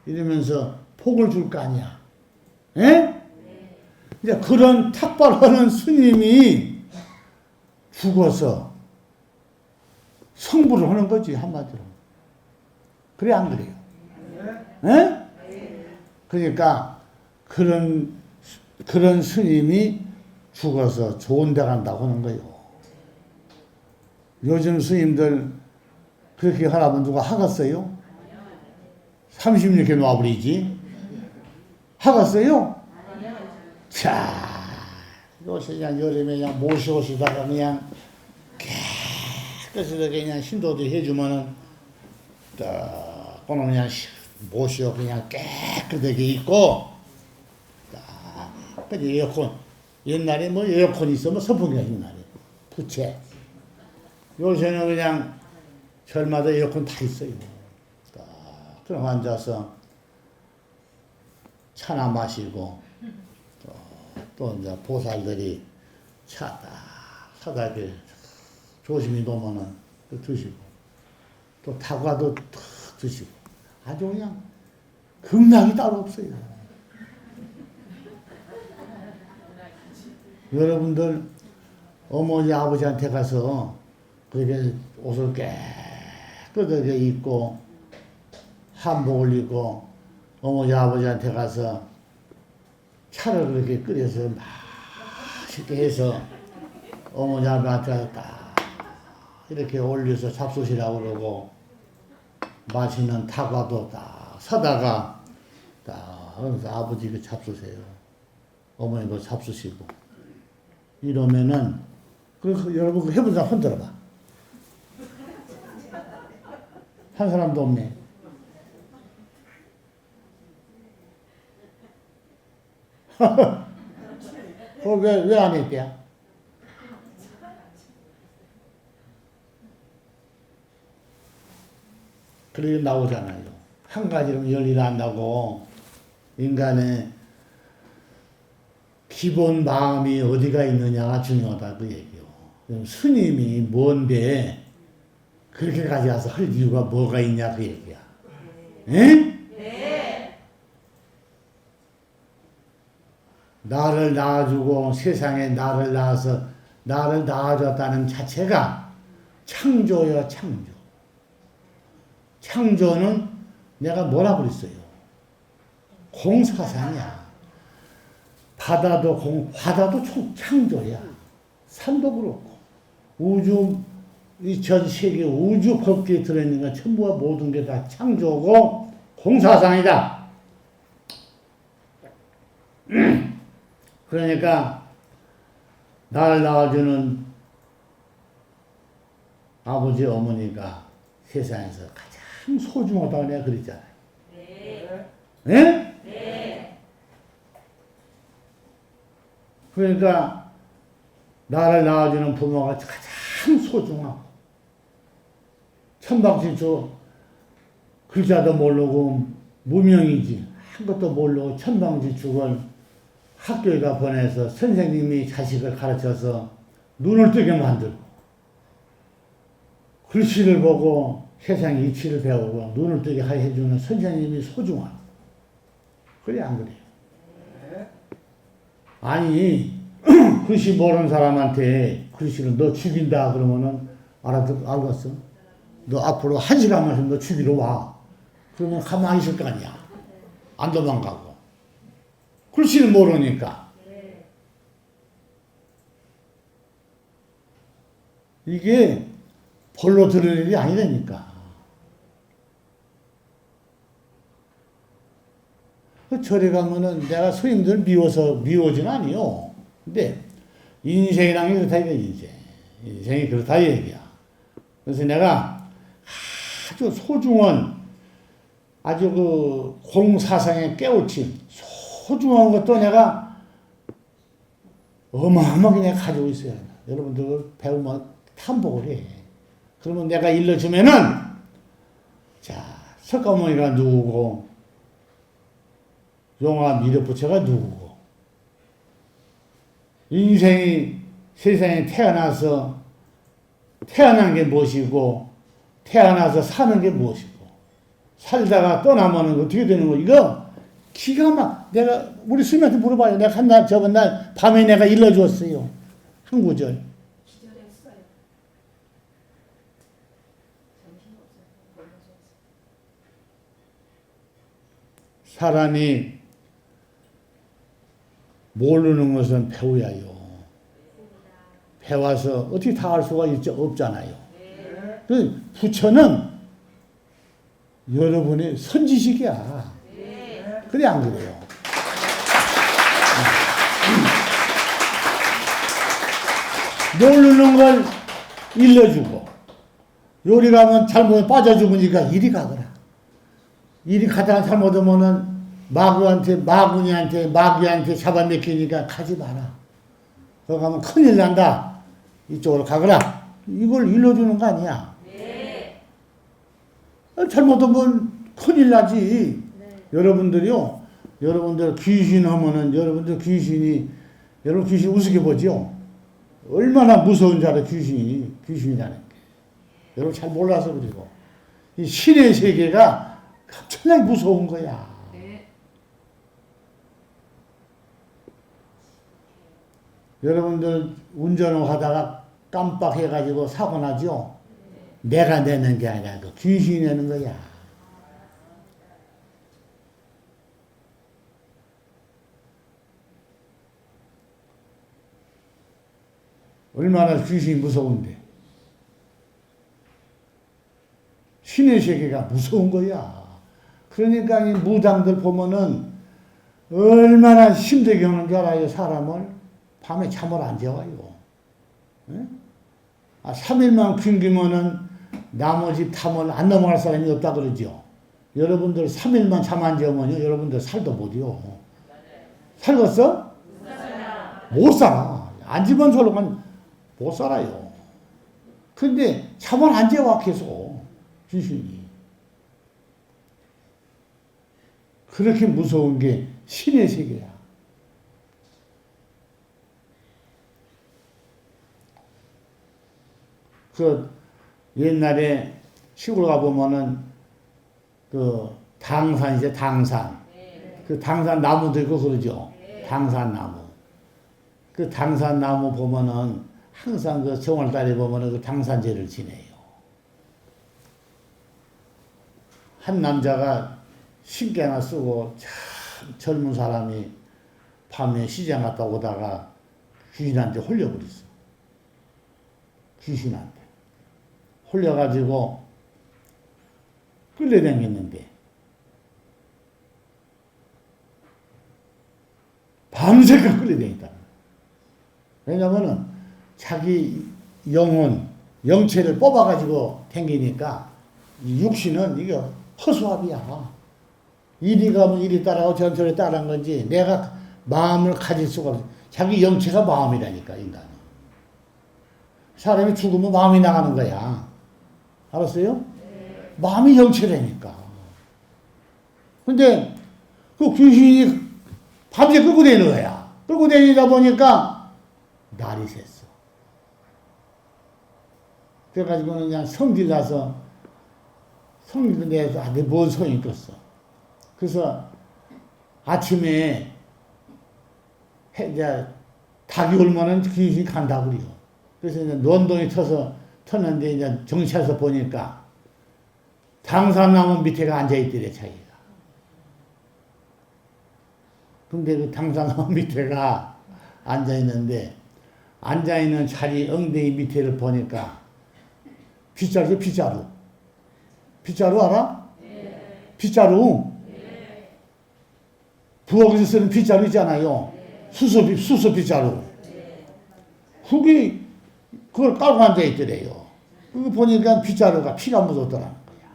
이러면서 복을 줄 거 아니야. 예? 이제 그런 탁발하는 스님이 죽어서 성불을 하는 거지, 한마디로. 그래, 안 그래요? 예? 그러니까 그런 스님이 죽어서 좋은 데 간다고 하는 거예요. 요즘 스님들 그렇게 하라면 누가 하겠어요? 30년 놔버리지? 하겠어요? 자, 요새 그냥 여름에 그냥 모시오시다가 그냥 깨끗하게 그냥 신도들 해주면은, 딱, 그냥 모시오 그냥 깨끗하게 있고, 딱, 에어컨. 옛날에 뭐 에어컨 있으면 선풍기가 옛날에. 부채. 요새는 그냥 절마다 에어컨 다 있어요. 딱, 그럼 앉아서 차나 마시고, 또 이제 보살들이 차 딱 사다 이렇게 조심히 놓으면은 또 드시고, 또 다과도 탁 드시고, 아주 그냥 극락이 따로 없어요. 여러분들 어머니 아버지한테 가서 그렇게 옷을 깨끗하게 입고 한복을 입고 어머니 아버지한테 가서 차를 그렇게 끓여서 맛있게 해서 어머니 아버지한테 딱 이렇게 올려서 잡수시라고 그러고 맛있는 다과도 딱 사다가 딱 그래서 아버지 그 잡수세요. 어머니도 잡수시고 이러면은 그 여러분 해본 사람 손 들어봐. 한 사람도 없네. 왜 안 했대야? 그렇게 나오잖아요. 한 가지로 열일 한다고 인간의 기본 마음이 어디가 있느냐가 중요하다 그 얘기요. 스님이 뭔데 그렇게까지 와서 할 이유가 뭐가 있냐 그 얘기야. 에? 네. 나를 낳아주고 세상에 나를 낳아서 나를 낳아줬다는 자체가 창조야 창조. 창조는 내가 뭐라 그랬어요? 공사상이야. 바다도 창조야. 산도 그렇고 우주 이 전 세계 우주 법계에 들어있는 건 전부가 모든 게 다 창조고 공사상이다. 그러니까 나를 낳아주는 아버지 어머니가 세상에서 가장 소중하다고 내가 그랬잖아요. 네? 네? 네. 그러니까 나를 낳아주는 부모가 가장 소중하고 천방지축 글자도 모르고 무명이지 한 것도 모르고 천방지축을 학교에다 보내서 선생님이 자식을 가르쳐서 눈을 뜨게 만들고 글씨를 보고 세상 이치를 배우고 눈을 뜨게 해주는 선생님이 소중하고 그래 안 그래요? 아니 글씨 모르는 사람한테 글씨를 너 죽인다 그러면은 알았어? 너 앞으로 1시간만 있으면 너 죽이러 와. 그러면 가만히 있을 거 아니야. 안 도망가고. 글씨를 모르니까. 이게 벌로 들을 일이 아니라니까. 절에 가면은 내가 스님들 미워진 아니요. 근데 인생이란 게 그렇다 이거야, 인생이 그렇다 이 얘기야. 그래서 내가 아주 소중한 아주 그 공사상에 깨우침 소중한 것도 내가 어마어마하게 내가 가지고 있어야 돼. 여러분들 배우면 탐복을 해. 그러면 내가 일러주면은 자 석가모니가 누구고 용화 미륵부처가 누구고 인생이 세상에 태어난 게 무엇이고 태어나서 사는 게 무엇이고 살다가 떠나면 어떻게 되는 거? 이거 기가 막 내가 우리 스님한테 물어봐요. 내가 한날 저번 날 밤에 내가 일러주었어요. 한 구절. 사람이 모르는 것은 배워야 해요. 배워서 어떻게 다 알 수가 없잖아요. 그 부처는 여러분의 선지식이야. 그래 안 그래요? 모르는 걸 일러주고 요리 가면 잘못 빠져죽으니까 이리 가거라. 이리 가다가 잘못하면은 마귀한테 잡아먹히니까 가지 마라. 거기 가면 큰일 난다. 이쪽으로 가거라. 이걸 일러주는 거 아니야. 네. 잘못하면 큰일 나지. 네. 여러분들 귀신 하면은 여러분 귀신 우습게 보죠. 얼마나 무서운 줄 알아, 귀신이라는 게. 여러분 잘 몰라서 그리고. 이 신의 세계가 엄청나게 무서운 거야. 네. 여러분들 운전을 하다가 깜빡해가지고 사고 나죠? 네. 내가 내는 게 아니라 그 귀신이 내는 거야. 얼마나 귀신이 무서운데. 신의 세계가 무서운 거야. 그러니까 이 무당들 보면은 얼마나 힘들게 하는 줄 알아요, 사람을. 밤에 잠을 안 재워요. 3일만 굶기면은 나머지 탐을 안 넘어갈 사람이 없다 그러죠. 여러분들 3일만 잠 안 재우면요, 여러분들 살도 못이요. 살겠어? 못 살아. 앉으면 저러면 못 살아요. 근데 잠을 안 재워 계속 귀신이. 그렇게 무서운 게 신의 세계야. 그 옛날에 시골 가보면은 그 당산이죠, 당산. 그 당산 나무도 있고 그러죠. 당산나무. 그 당산나무 보면은 항상 그 정월달에 보면은 그 당산제를 지내요. 한 남자가 신개나 쓰고 참 젊은 사람이 밤에 시장 갔다 오다가 귀신한테 홀려버렸어. 귀신한테. 홀려가지고 끌려다녔는데 밤새가 끌려다녔다. 왜냐면은 자기 영혼, 영체를 뽑아가지고 다니니까 육신은 이거 허수아비야. 이리 가면 이리 따라가고 저리 따라간 건지 내가 마음을 가질 수가 없어. 자기 영체가 마음이라니까, 인간은. 사람이 죽으면 마음이 나가는 거야. 알았어요? 네. 마음이 영체라니까. 근데 그 귀신이 밤새 끌고 다니는 거야. 끌고 다니다 보니까 날이 샜어. 그래가지고는 그냥 성질 나서 성질 내서 뭔 소용이 있겠어. 그래서 아침에 이제 닭이 올면은 귀신이 간다고 그래요. 그래서 이제 논동이 쳤는데 이제 정치해서 보니까 당산나무 밑에가 앉아있더래, 자기가. 근데 그 당산나무 밑에가 앉아있는데 앉아있는 자리 엉덩이 밑에를 보니까 빗자루죠, 빗자루. 빗자루 알아? 네. 빗자루. 네. 부엌에서 쓰는 빗자루 있잖아요. 네. 수소 빗자루. 네. 그게 그걸 깔고 앉아있더래요. 그거 보니까 빗자루가 피가 묻었더라는 거야.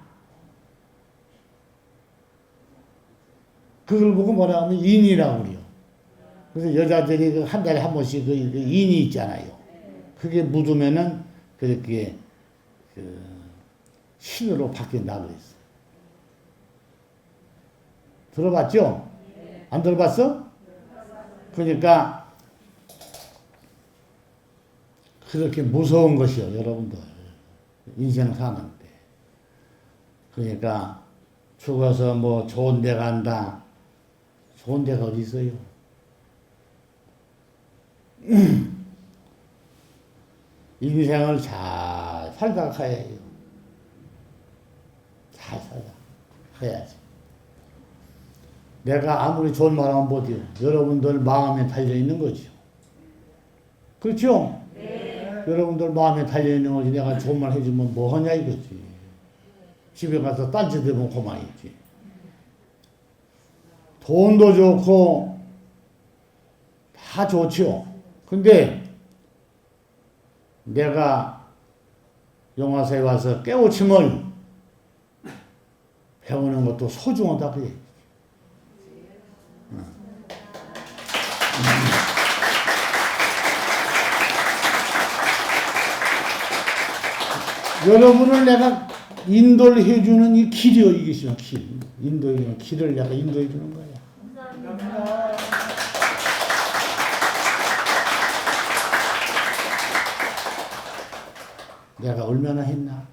그걸 보고 뭐라 하면 인이라고 그래요. 그래서 여자들이 그 한 달에 한 번씩 그 인이 있잖아요. 그게 묻으면은 그렇게 그 신으로 바뀐다 그랬어. 들어봤죠? 안 들어봤어? 그러니까 그렇게 무서운 것이요, 여러분들. 인생 사는데. 그러니까 죽어서 뭐 좋은 데 간다. 좋은 데가 어디 있어요? 인생을 잘 살다 가야 해요. 잘 살다 가야지. 내가 아무리 좋은 말 하면 못해요. 여러분들 마음에 달려있는 거죠. 그렇죠? 네. 여러분들 마음에 달려있는 거지. 내가 좋은 말 해주면 뭐 하냐 이거지. 집에 가서 딴짓 해보면 그만이지. 돈도 좋고 다 좋죠. 근데 내가 영화사에 와서 깨우침을 배우는 것도 소중하다 그래. 여러분을 내가 인도를 해주는 이 길이요, 이것이요, 길. 인도해주는 길을 내가 인도해주는 거야. 감사합니다. 내가 얼마나 했나?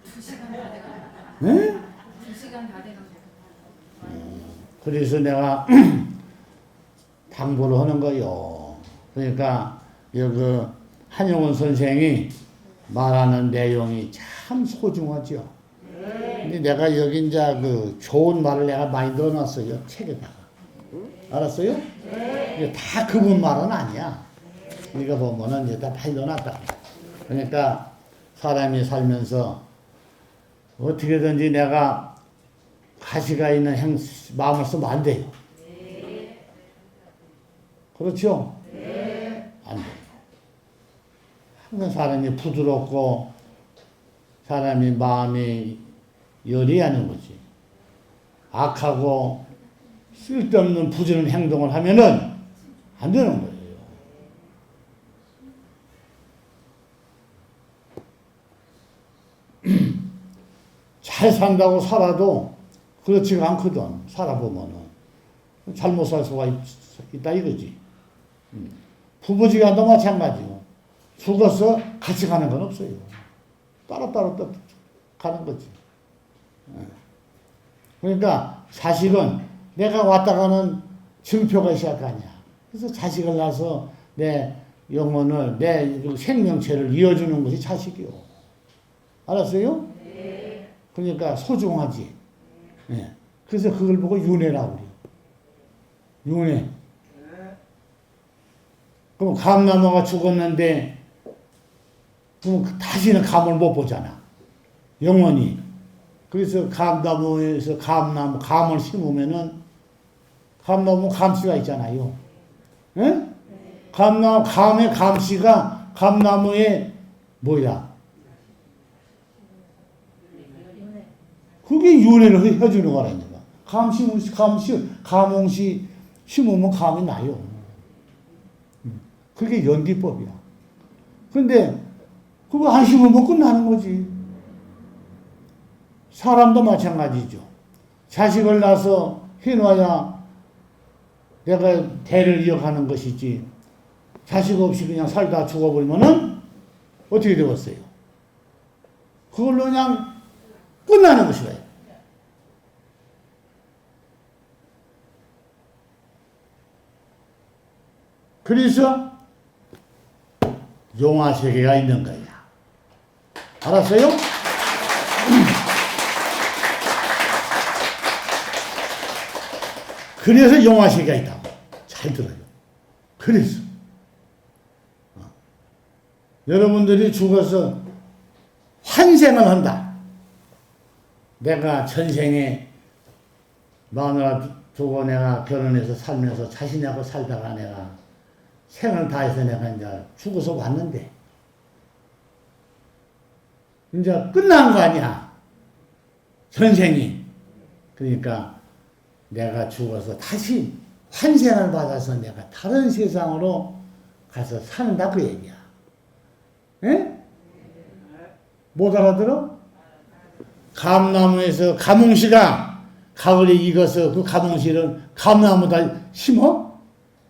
2시간 다 돼가요. 응? 2시간 다 돼가요. 그래서 내가 당부를 하는 거요. 그러니까 여기 한용운 선생이 말하는 내용이 참 소중하죠. 근데 내가 여기 이제 그 좋은 말을 내가 많이 넣어놨어요. 책에다가. 알았어요? 이게 다 그분 말은 아니야. 이거 보면은 이제 다 많이 넣어놨다. 그러니까 사람이 살면서 어떻게든지 내가 가시가 있는 마음을 쓰면 안 돼요. 그렇죠? 안 돼요. 항상 사람이 부드럽고 사람이 마음이 열이하는 거지. 악하고 쓸데없는 부지런 행동을 하면은 안 되는 거예요. 잘 산다고 살아도 그렇지가 않거든. 살아보면은 잘못 살 수가 있다 이거지. 부부지간도 마찬가지고 죽어서 같이 가는 건 없어요. 따로따로 가는 거지. 그러니까 자식은 내가 왔다 가는 증표가 있어야 할 거 아니야. 그래서 자식을 낳아서 내 영혼을, 내 생명체를 이어주는 것이 자식이요. 알았어요? 네. 그러니까 소중하지. 네. 그래서 그걸 보고 윤회라고 그래요. 윤회. 그럼 감나무가 죽었는데 그럼 다시는 감을 못 보잖아. 영원히. 그래서 감나무에서 감을 심으면은 감나무 감씨가 있잖아요. 예? 감의 감씨가 감나무에 뭐야? 그게 윤회를 해주는 거라니까. 감홍씨 심으면 감이 나요. 그게 연기법이야. 근데 그거 안 심으면 끝나는 거지. 사람도 마찬가지죠. 자식을 낳아서 해놔야 내가 대를 이어가는 것이지. 자식 없이 그냥 살다 죽어버리면은 어떻게 되겠어요? 그걸로 그냥 끝나는 것이에요. 그래서 용화세계가 있는 거야. 알았어요? 그래서 용화세계가 있다고. 잘 들어요. 그래서 여러분들이 죽어서 환생을 한다. 내가 전생에 마누라 두고 내가 결혼해서 살면서 자신하고 살다가 내가 생을 다해서 내가 이제 죽어서 왔는데 이제 끝난 거 아니야. 전생이. 그러니까 내가 죽어서 다시 환생을 받아서 내가 다른 세상으로 가서 산다 그 얘기야. 에? 못 알아들어? 감나무에서 감홍씨가 가을에 익어서 그 감홍씨를 감나무다 심어?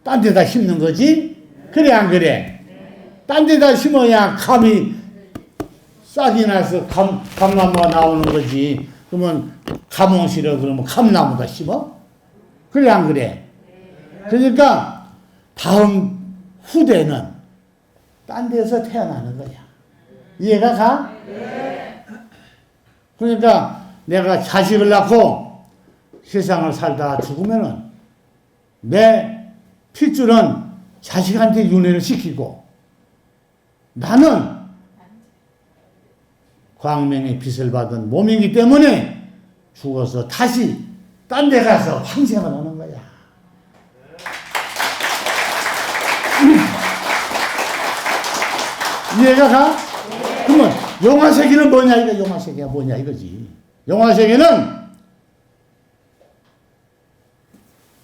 딴 데다 심는 거지? 그래 안 그래? 딴 데다 심어야 감이 싹이 나서 감나무가 나오는 거지. 그러면 감홍 싫어 그러면 감나무다 심어? 그래 안 그래? 그러니까 다음 후대는 딴 데서 태어나는 거야. 이해가 가? 그러니까 내가 자식을 낳고 세상을 살다가 죽으면은 내 핏줄은 자식한테 윤회를 시키고 나는 광명의 빛을 받은 몸이기 때문에 죽어서 다시 딴 데 가서 환생을 하는 거야. 이해가 가? 그러면 용화세계는 뭐냐 이거 용화세계가 뭐냐 이거지. 용화세계는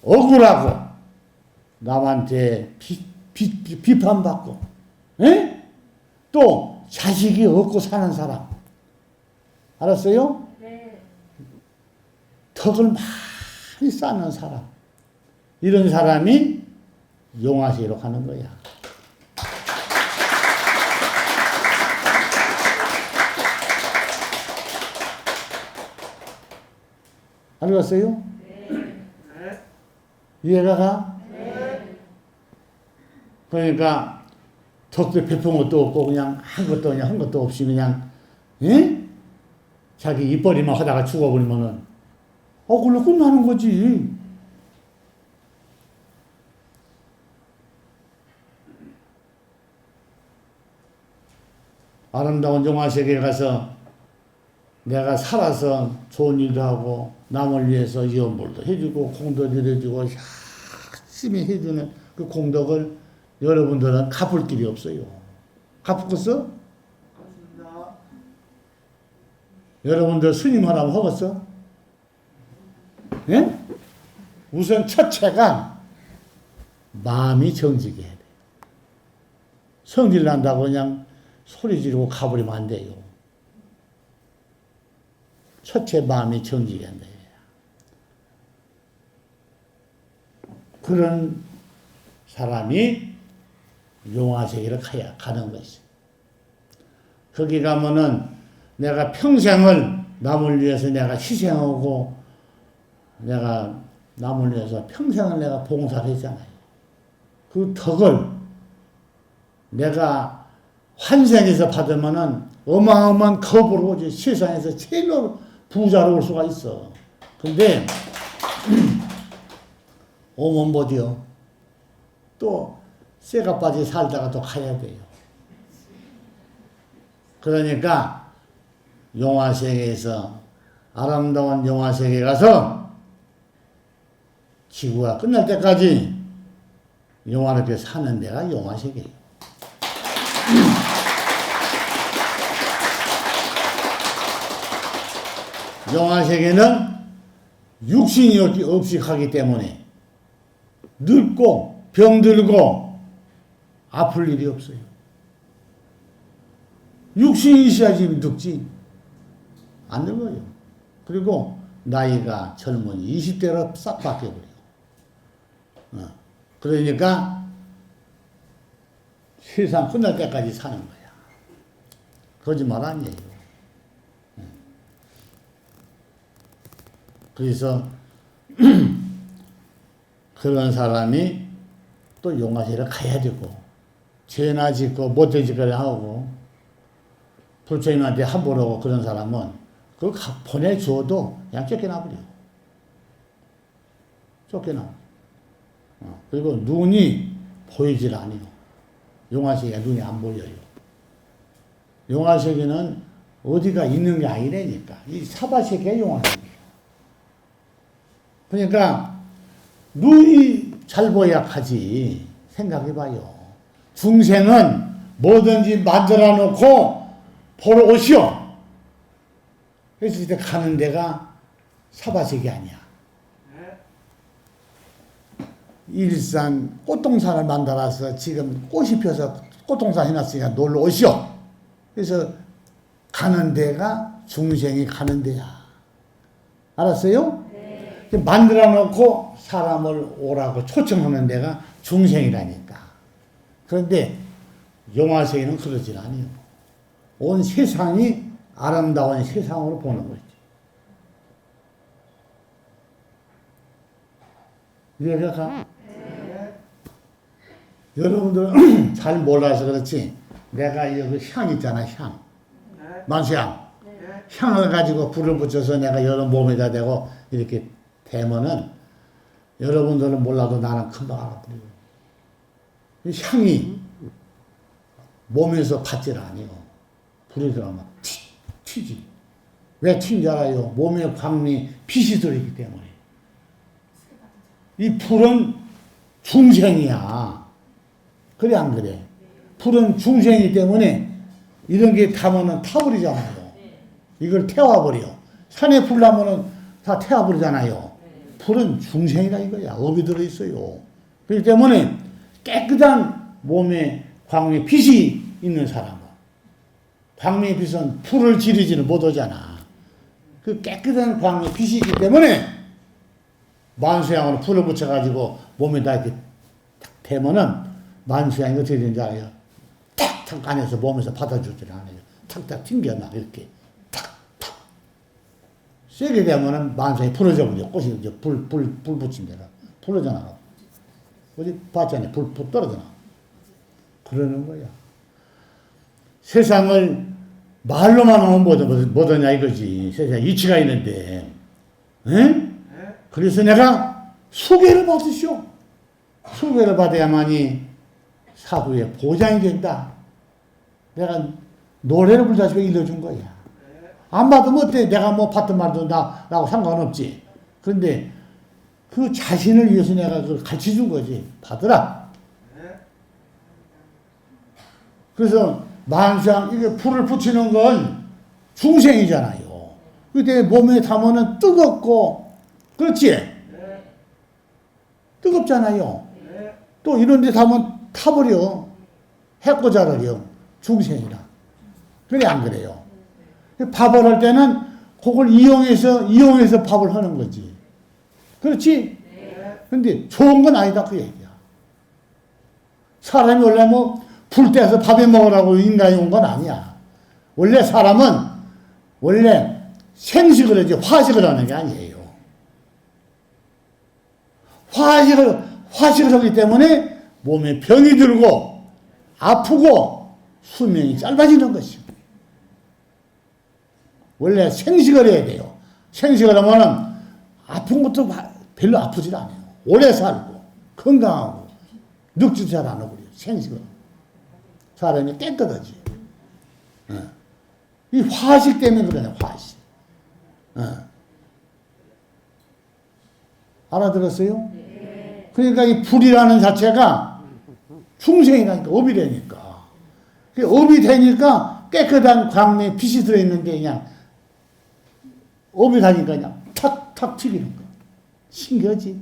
억울하고 남한테 비판받고 에? 또 자식이 없고 사는 사람 알았어요? 네. 덕을 많이 쌓는 사람 이런 사람이 용화세계로 가는 거야. 알겠어요? 네. 이해가 가? 네. 그러니까 덕도 베푼 것도 없고 그냥 한 것도 없이 그냥 에? 자기 입벌이만 하다가 죽어버리면은 억울로 끝나는 거지. 아름다운 용화세계에 가서 내가 살아서 좋은 일도 하고 남을 위해서 이혼물도 해주고 공덕도 해주고 열심히 해주는 그 공덕을 여러분들은 갚을 길이 없어요. 갚겠어? 갚습니다. 여러분들 스님 하라고 하겠어? 예? 우선 첫째가 마음이 정직해야 돼. 성질 난다고 그냥 소리 지르고 가버리면 안 돼요. 첫째 마음이 정직해야 한다. 그런 사람이 용화세계를 가는 것이. 거기 가면은 내가 평생을 남을 위해서 내가 희생하고 내가 남을 위해서 평생을 내가 봉사를 했잖아요. 그 덕을 내가 환생에서 받으면은 어마어마한 겁으로 오지. 세상에서 제일로 부자로 올 수가 있어. 근데 오면 못이요. 또 쇠가 빠지 살다가 또 가야 돼요. 그러니까 용화세계에서 아름다운 용화세계에 가서 지구가 끝날 때까지 영화롭게 사는 데가 용화세계예요. 용화세계는 육신이 없이 가기 때문에 늙고 병들고 아플 일이 없어요. 육신이 있어야지 늙지 안 늙어요. 그리고 나이가 젊은이 20대로 싹 바뀌어버려요. 그러니까 세상 끝날 때까지 사는 거야. 거짓말 아니에요. 그래서 그런 사람이 또 용화세계를 가야 되고 죄나 짓고 못된 짓거리 하고 부처님한테 함부로 하고 그런 사람은 그걸 보내줘도 그냥 쫓겨나버려요. 쫓겨나. 그리고 눈이 보이질 않아요. 용화세계가 눈이 안 보여요. 용화세계는 어디가 있는 게 아니라니까. 이 사바세계가 용화세계예요. 그러니까 눈이 잘 보여야 하지. 생각해봐요. 중생은 뭐든지 만들어 놓고 보러 오시오. 그래서 이제 가는 데가 사바세계 아니야. 일산 꽃동산을 만들어서 지금 꽃이 펴서 꽃동산 해놨으니까 놀러 오시오. 그래서 가는 데가 중생이 가는 데야. 알았어요? 네. 만들어 놓고 사람을 오라고 초청하는 데가 중생이라니까. 그런데 용화세계는 그러질 않아요. 온 세상이 아름다운 세상으로 보는 거지. 이해가 가? 여러분들은 잘 몰라서 그렇지. 내가 여기 향 있잖아, 향. 만수향. 향을 가지고 불을 붙여서 내가 여러 몸에다 대고 이렇게 대면은 여러분들은 몰라도 나는 금방 알아버려요. 이 향이 몸에서 받질 아니요. 불이 들어가면 튀지. 왜 튀는지 알아요? 몸에 광미, 빛이 들어있기 때문에. 이 불은 중생이야. 그래 안 그래? 불은 중생이기 때문에 이런 게 타면은 타버리잖아요. 이걸 태워버려. 산에 불 나면은 다 태워버리잖아요. 불은 중생이다 이거야. 업이 들어있어요. 그렇기 때문에 깨끗한 몸에 광미, 빛이 있는 사람은 광미, 빛은 불을 지르지는 못하잖아. 그 깨끗한 광미, 빛이 있기 때문에 만수향으로 불을 붙여가지고 몸에다 이렇게 탁 대면은 만수향이 어떻게 되는지 알아요? 탁탁 안에서 몸에서 받아주질 않아요. 탁탁 튕겨나 이렇게 탁탁 세게 되면은 만수향이 부러져 버려. 꽃이 이제 불 붙인 데가 부러져 나가. 어디 봤잖아요. 불 떨어져 나. 그러는 거야. 세상을 말로만 하면 뭐더냐 이거지. 세상에 이치가 있는데, 에? 그래서 내가 소개를 받으시오. 소개를 받아야만이 사후에 보장이 된다. 내가 노래를 불다시피 일러준 거야. 안 받으면 어때? 내가 뭐 받든 말든 나하고 상관없지. 그런데 그 자신을 위해서 내가 그걸 가르쳐 준 거지. 받으라. 그래서 만수향, 이게 불을 붙이는 건 중생이잖아요. 그때 몸에 담으면 뜨겁고, 그렇지? 뜨겁잖아요. 또 이런 데 담으면 타버려. 해코자르려. 중생이라. 그래, 안 그래요? 밥을 할 때는 그걸 이용해서 밥을 하는 거지. 그렇지? 근데 좋은 건 아니다, 그 얘기야. 사람이 원래 뭐, 불 떼서 밥에 먹으라고 인간이 온 건 아니야. 원래 사람은, 원래 생식을 하지, 화식을 하는 게 아니에요. 화식을 하기 때문에 몸에 병이 들고, 아프고, 수명이 짧아지는 것이요. 원래 생식을 해야 돼요. 생식을 하면은, 아픈 것도 별로 아프질 않아요. 오래 살고, 건강하고, 늙지도 잘 안 하고, 생식을. 사람이 깨끗하지. 이 화식 때문에 그러네, 화식. 알아들었어요? 네. 그러니까 이 불이라는 자체가 중생이라니까, 업이 되니까. 업이 되니까 깨끗한 광명에 빛이 들어있는 게 그냥 업이 가니까 그냥 탁탁 튀기는 거야. 신기하지?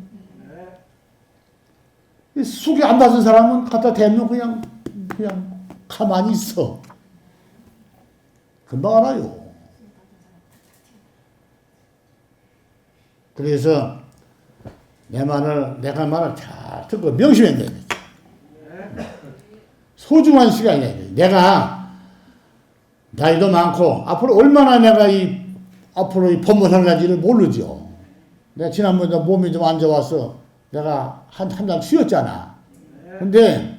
숙이 안 받은 사람은 갖다 대면 그냥 가만히 있어. 금방 알아요. 그래서 내가 말을 잘 듣고 명심해야 돼. 소중한 시간이야. 내가 나이도 많고 앞으로 얼마나 내가 앞으로 이 법문을 가지를 모르죠. 내가 지난번에 몸이 좀 안 좋아서 내가 한 달 쉬었잖아. 근데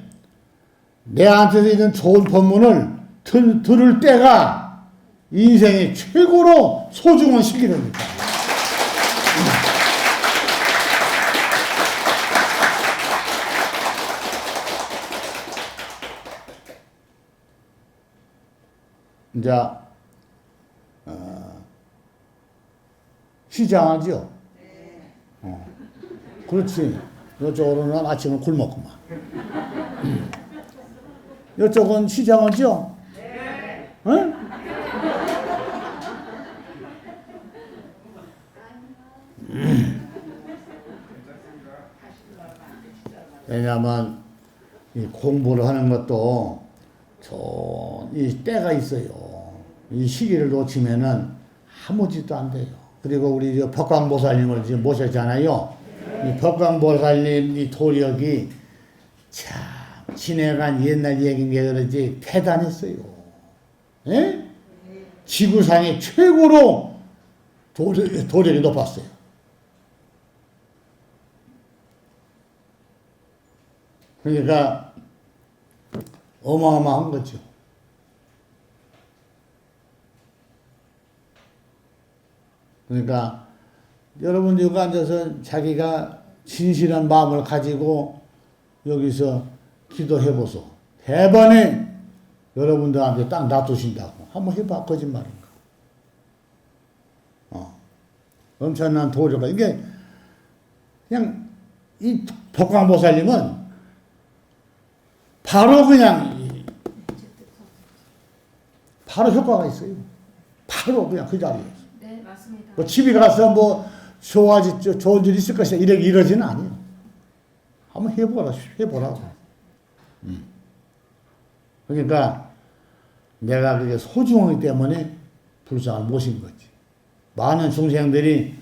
내한테서 있는 좋은 법문을 들을 때가 인생의 최고로 소중한 시기랍니다. 이제 시장하죠. 그렇지. 이쪽으로는 아침을 굶었구만. 이쪽은 시장하죠. 응? 왜냐하면 이 공부를 하는 것도 이 때가 있어요. 이 시기를 놓치면은 아무 짓도 안 돼요. 그리고 우리 법광보살님을 지금 모셨잖아요. 이 법광보살님 이 도력이 참 지내간 옛날 얘기인 게 그러지 대단했어요. 예? 지구상의 최고로 도력이 높았어요. 그러니까 어마어마한 거죠. 그러니까 여러분 여기 앉아서 자기가 진실한 마음을 가지고 여기서 기도해 보소. 대번에 여러분들한테 딱 놔두신다고. 한번 해봐. 거짓말인가. 엄청난 도료가. 이게 그냥 이 복광보살님은 바로 그냥 바로 효과가 있어요. 바로 그냥 그 자리에서. 네, 맞습니다. 뭐 집에 가서 뭐 좋은 일 있을 것이다 이러지는 아니에요. 한번 해보라고. 그러니까 내가 그게 소중하기 때문에 불상을 모신 거지. 많은 중생들이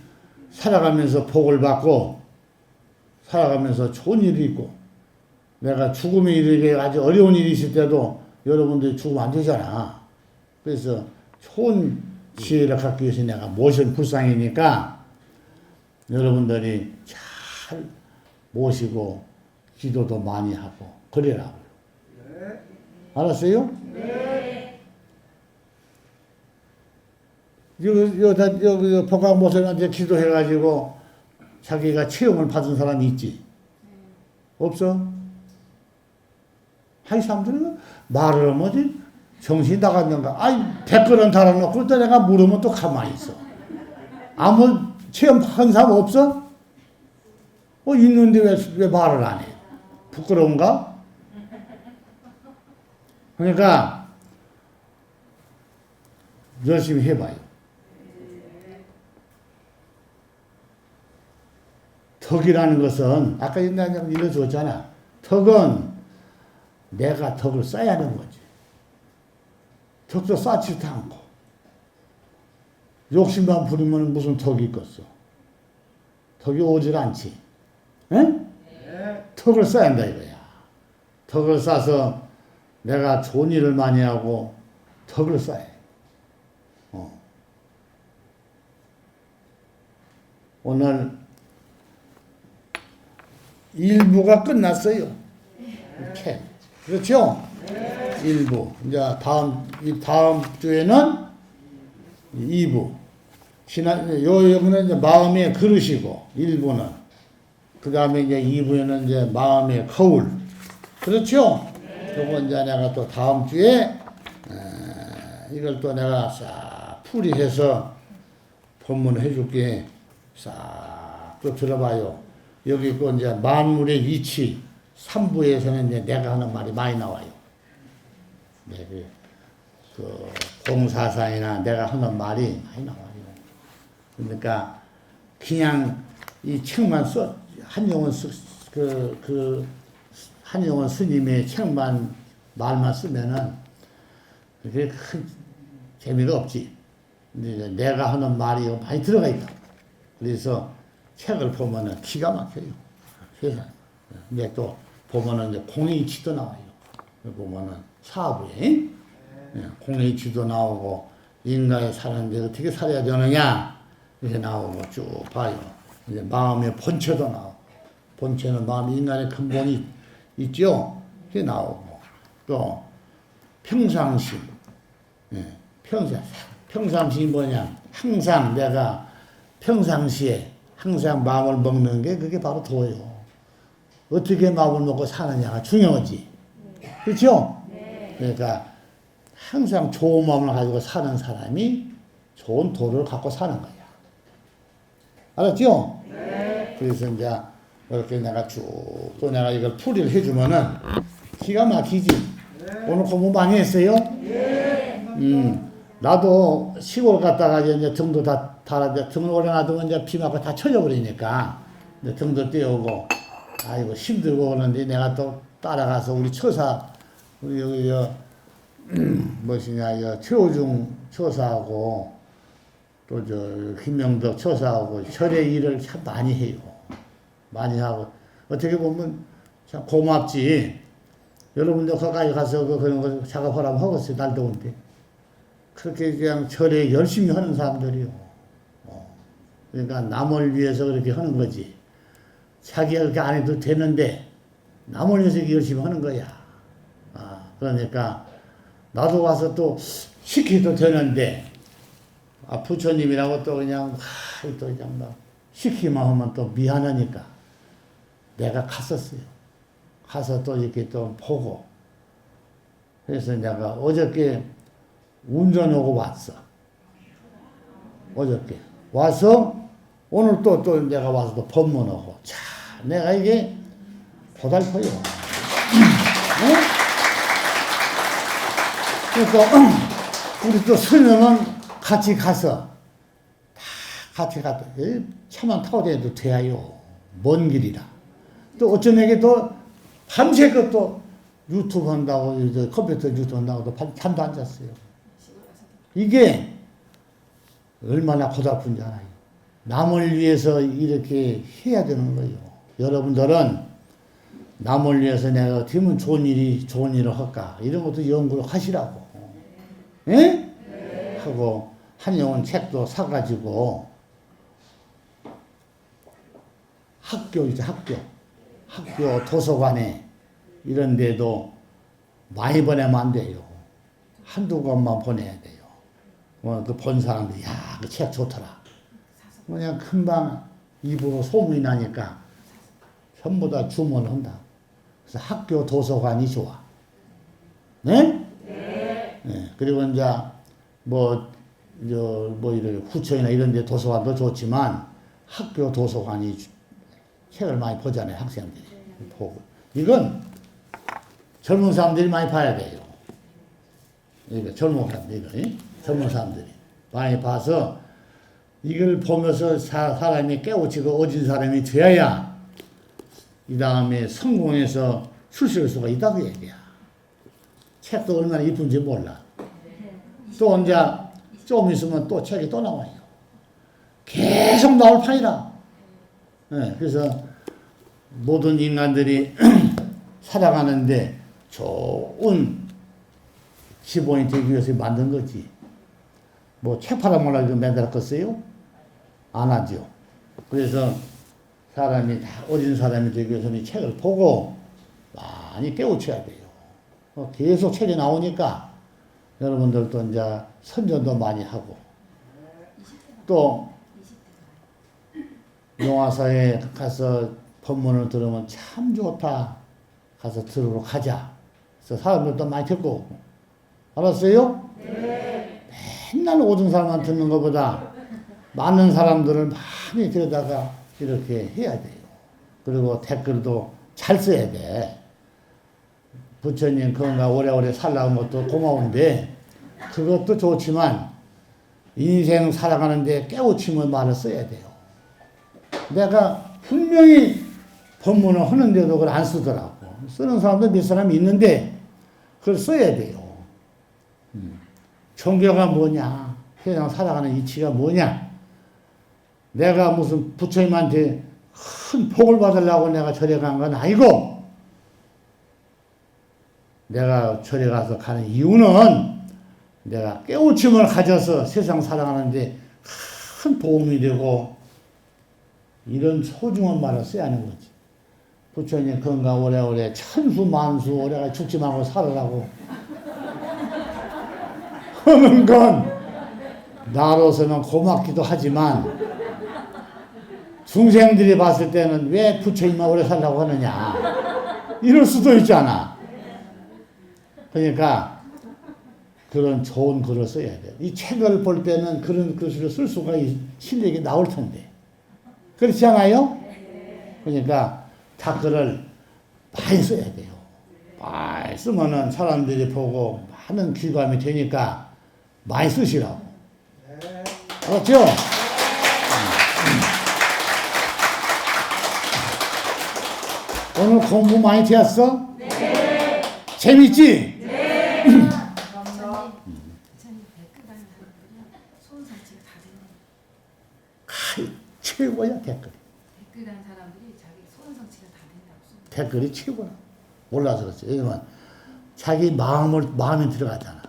살아가면서 복을 받고 살아가면서 좋은 일이 있고 내가 죽음에 이르게 아주 어려운 일이 있을 때도 여러분들이 죽으면 안 되잖아. 그래서 좋은 지혜를 갖기 위해서 내가 모신 불상이니까 여러분들이 잘 모시고 기도도 많이 하고 그래라고요. 네. 알았어요? 네. 여기 복광보살한테 기도해가지고 자기가 체험을 받은 사람이 있지? 없어? 이 사람들은 말을 하면 어디 정신이 나갔는가? 아이, 100그릇 달아놓고 또 내가 물으면 또 가만히 있어. 아무 체험한 사람 없어? 있는데 왜 말을 안 해? 부끄러운가? 그러니까 열심히 해봐요. 덕이라는 것은 아까 옛날에 읽어줬잖아. 덕은 내가 덕을 쌓아야 하는 거지. 덕도 쌓지도 않고 욕심만 부리면 무슨 덕이 있겠어. 덕이 오질 않지. 응? 네. 덕을 쌓아야 한다 이거야. 덕을 쌓아서 내가 좋은 일을 많이 하고 덕을 쌓아야 해. 오늘 일부가 끝났어요. 이렇게. 그렇죠? 네. 1부. 이제 다음 주에는 2부. 여기는 이제 마음의 그릇이고, 1부는. 그 다음에 이제 2부에는 이제 마음의 거울. 그렇죠? 네. 요거 이제 내가 또 다음 주에, 이걸 또 내가 싹 풀이해서 본문을 해줄게. 싹 또 들어봐요. 여기 있고 이제 만물의 이치 3부에서는 이제 내가 하는 말이 많이 나와요. 네, 그 공사상이나 내가 하는 말이 많이 나와요. 그러니까 그냥 이 책만 써 한용원 스님의 책만 말만 쓰면은 그게 큰 재미가 없지. 근데 내가 하는 말이 많이 들어가 있다. 그래서 책을 보면은 기가 막혀요. 세상. 근데 또 보면은 이제 공의치도 나와요. 보면은 사부에 공의치도 나오고 인간이 사는데 어떻게 살아야 되느냐 이렇게 나오고 쭉 봐요. 이제 마음의 본체도 나오고 본체는 마음 인간의 근본이 있죠. 그게 나오고 또 평상심, 평상심이 뭐냐? 항상 내가 평상시에 항상 마음을 먹는 게 그게 바로 도요. 어떻게 마음을 먹고 사느냐가 중요하지. 그렇죠? 네. 그러니까 항상 좋은 마음을 가지고 사는 사람이 좋은 도를 갖고 사는 거야. 알았죠? 네. 그래서 이제 이렇게 내가 쭉 또 내가 이걸 풀이를 해주면은 기가 막히지. 네. 오늘 공부 많이 했어요? 네. 나도 시골 갔다가 이제 등도 다 달아져, 등을 오래 놔두면 이제 비 맞고 다 쳐져버리니까, 이제 등도 떼우고, 아이고, 힘들고 그러는데 내가 또 따라가서 우리 처사, 우리 여기, 최호중 처사하고, 또 김명덕 처사하고, 절의 일을 참 많이 해요. 많이 하고, 어떻게 보면 참 고맙지. 여러분들 거기까지 가서 그런 거 작업하라고 하겠어요, 날 더운데. 그렇게 그냥 절에 열심히 하는 사람들이요. 그러니까 남을 위해서 그렇게 하는 거지. 자기가 그렇게 안 해도 되는데, 남을 위해서 열심히 하는 거야. 그러니까 나도 와서 또 시켜도 되는데 부처님이라고 또 그냥 또 그냥 막 시키만 하면 또 미안하니까 내가 갔었어요. 가서 또 이렇게 또 보고. 그래서 내가 어저께 운전하고 왔어. 어저께 와서 오늘 또 내가 와서 또 법문하고. 자, 내가 이게 고달퍼요. 그러니까 우리 또 스님은 같이 가서 다 같이 가도 차만 타고 다녀도 돼요. 먼 길이라. 또 어쩌면 또 밤새껏 또 유튜브 한다고 컴퓨터 유튜브 한다고 또 잠도 안 잤어요. 이게 얼마나 고달픈지 알아요. 남을 위해서 이렇게 해야 되는 거예요. 여러분들은 남을 위해서 내가 어떻게 하면 좋은 일을 할까 이런 것도 연구를 하시라고. 예? 네. 하고 한영은 책도 사가지고 학교 도서관에 이런 데도 많이 보내면 안 돼요. 한두 권만 보내야 돼요. 그 본 사람들이 그 책 좋더라. 그냥 금방 입으로 소문이 나니까 전부 다 주문한다. 그래서 학교 도서관이 좋아. 네? 네. 그리고 이제 이런 구청이나 이런 데 도서관도 좋지만 학교 도서관이 책을 많이 보잖아요, 학생들이. 보고. 이건 젊은 사람들이 많이 봐야 돼요. 이거 젊은 사람들이 많이 봐서 이걸 보면서 사람이 깨우치고 어진 사람이 되어야 이 다음에 성공해서 출세할 수가 있다고 얘기야. 책도 얼마나 이쁜지 몰라. 또 이제 좀 있으면 또 책이 또 나와요. 계속 나올 판이라. 네, 그래서 모든 인간들이 살아가는데 좋은 기본이 되기 위해서 만든 거지. 책 팔아먹으려고 만들었겠어요? 안 하죠. 그래서 사람이 다 어린 사람이 되기 위해서는 이 책을 보고 많이 깨우쳐야 돼요. 계속 책이 나오니까 여러분들도 이제 선전도 많이 하고 또 용화사에 가서 법문을 들으면 참 좋다. 가서 들으러 가자. 그래서 사람들도 많이 듣고 오고. 알았어요? 네. 맨날 오던 사람만 듣는 것보다 많은 사람들을 많이 들여다가 이렇게 해야 돼요. 그리고 댓글도 잘 써야 돼. 부처님 건강 오래오래 살라는 것도 고마운데 그것도 좋지만 인생 살아가는데 깨우침을 말을 써야 돼요. 내가 분명히 법문을 하는데도 그걸 안 쓰더라고. 쓰는 사람도 몇 사람이 있는데 그걸 써야 돼요. 종교가 뭐냐? 세상 살아가는 이치가 뭐냐? 내가 무슨 부처님한테 큰 복을 받으려고 내가 절에 간 건 아니고 내가 절에 가서 가는 이유는 내가 깨우침을 가져서 세상 살아가는데 큰 도움이 되고 이런 소중한 말을 써야 하는 거지. 부처님 건강 오래오래 천수만수 오래가 죽지 말고 살으라고 하는 건 나로서는 고맙기도 하지만 중생들이 봤을 때는 왜 부처님만 오래 살라고 하느냐 이럴 수도 있잖아. 그러니까 그런 좋은 글을 써야 돼요. 이 책을 볼 때는 그런 글을 쓸 수가 실력이 나올 텐데 그렇지 않아요? 그러니까 댓글을 많이 써야 돼요. 많이 쓰면은 사람들이 보고 많은 귀감이 되니까 많이 쓰시라고. 알았죠? 오늘 공부 많이 되었어? 네. 재밌지? 네. 부처님 댓글 다는 사람들이요 소원 성취가 다 되네. 최고야 댓글이. 댓글 다는 사람들이 자기 소원 성취가 다 된다고 써. 댓글이 최고야. 몰라서 그렇지. 왜냐면 자기 마음에 들어가잖아.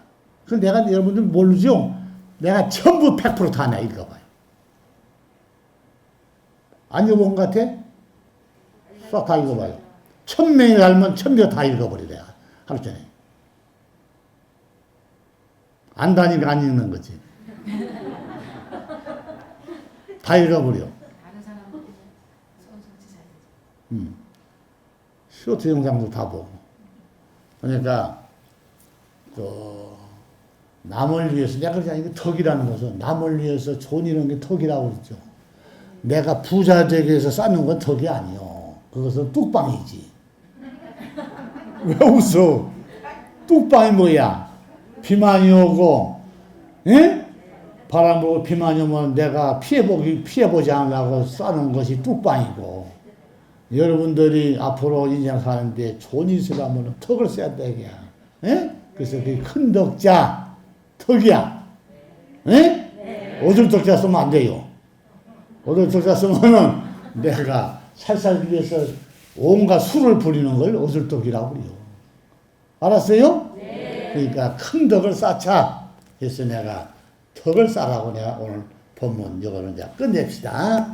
그럼 내가 여러분들 모르죠? 내가 전부 100% 다 읽어봐요. 안 읽어본 것 같아? 싹 다 읽어봐요. 1000명이 살면 1000명 다 읽어버리래. 하루 전에. 안다니까 안 읽는 거지. 다 읽어버려. 다른 사람한테 손석지 잘해야지. 쇼트 영상도 다 보고. 그러니까, 남을 위해서, 내가 그냥 이거 덕이라는 것은 남을 위해서 존이라는 게 덕이라고 그러죠. 내가 부자 되기 위해서 쌓는 건 덕이 아니요. 그것은 뚝방이지. 왜 웃어? 뚝방이 뭐야? 비만이 오고, 예? 바람 불고 비만이 오면 내가 피해보지 않으려고 쌓는 것이 뚝방이고, 여러분들이 앞으로 인생 사는데 존이 있으려면 덕을 써야 된다, 이게야. 예? 그래서 그게 큰 덕자, 덕이야. 예? 어들덕자 쓰면 안 돼요. 어들덕자 쓰면은 내가 살살기 위해서 온갖 수를 부리는 걸 어들덕이라고 그래요. 알았어요? 그러니까 큰 덕을 쌓자. 그래서 내가 덕을 쌓라고 내가 오늘 본문 이거를 이제 끝냅시다.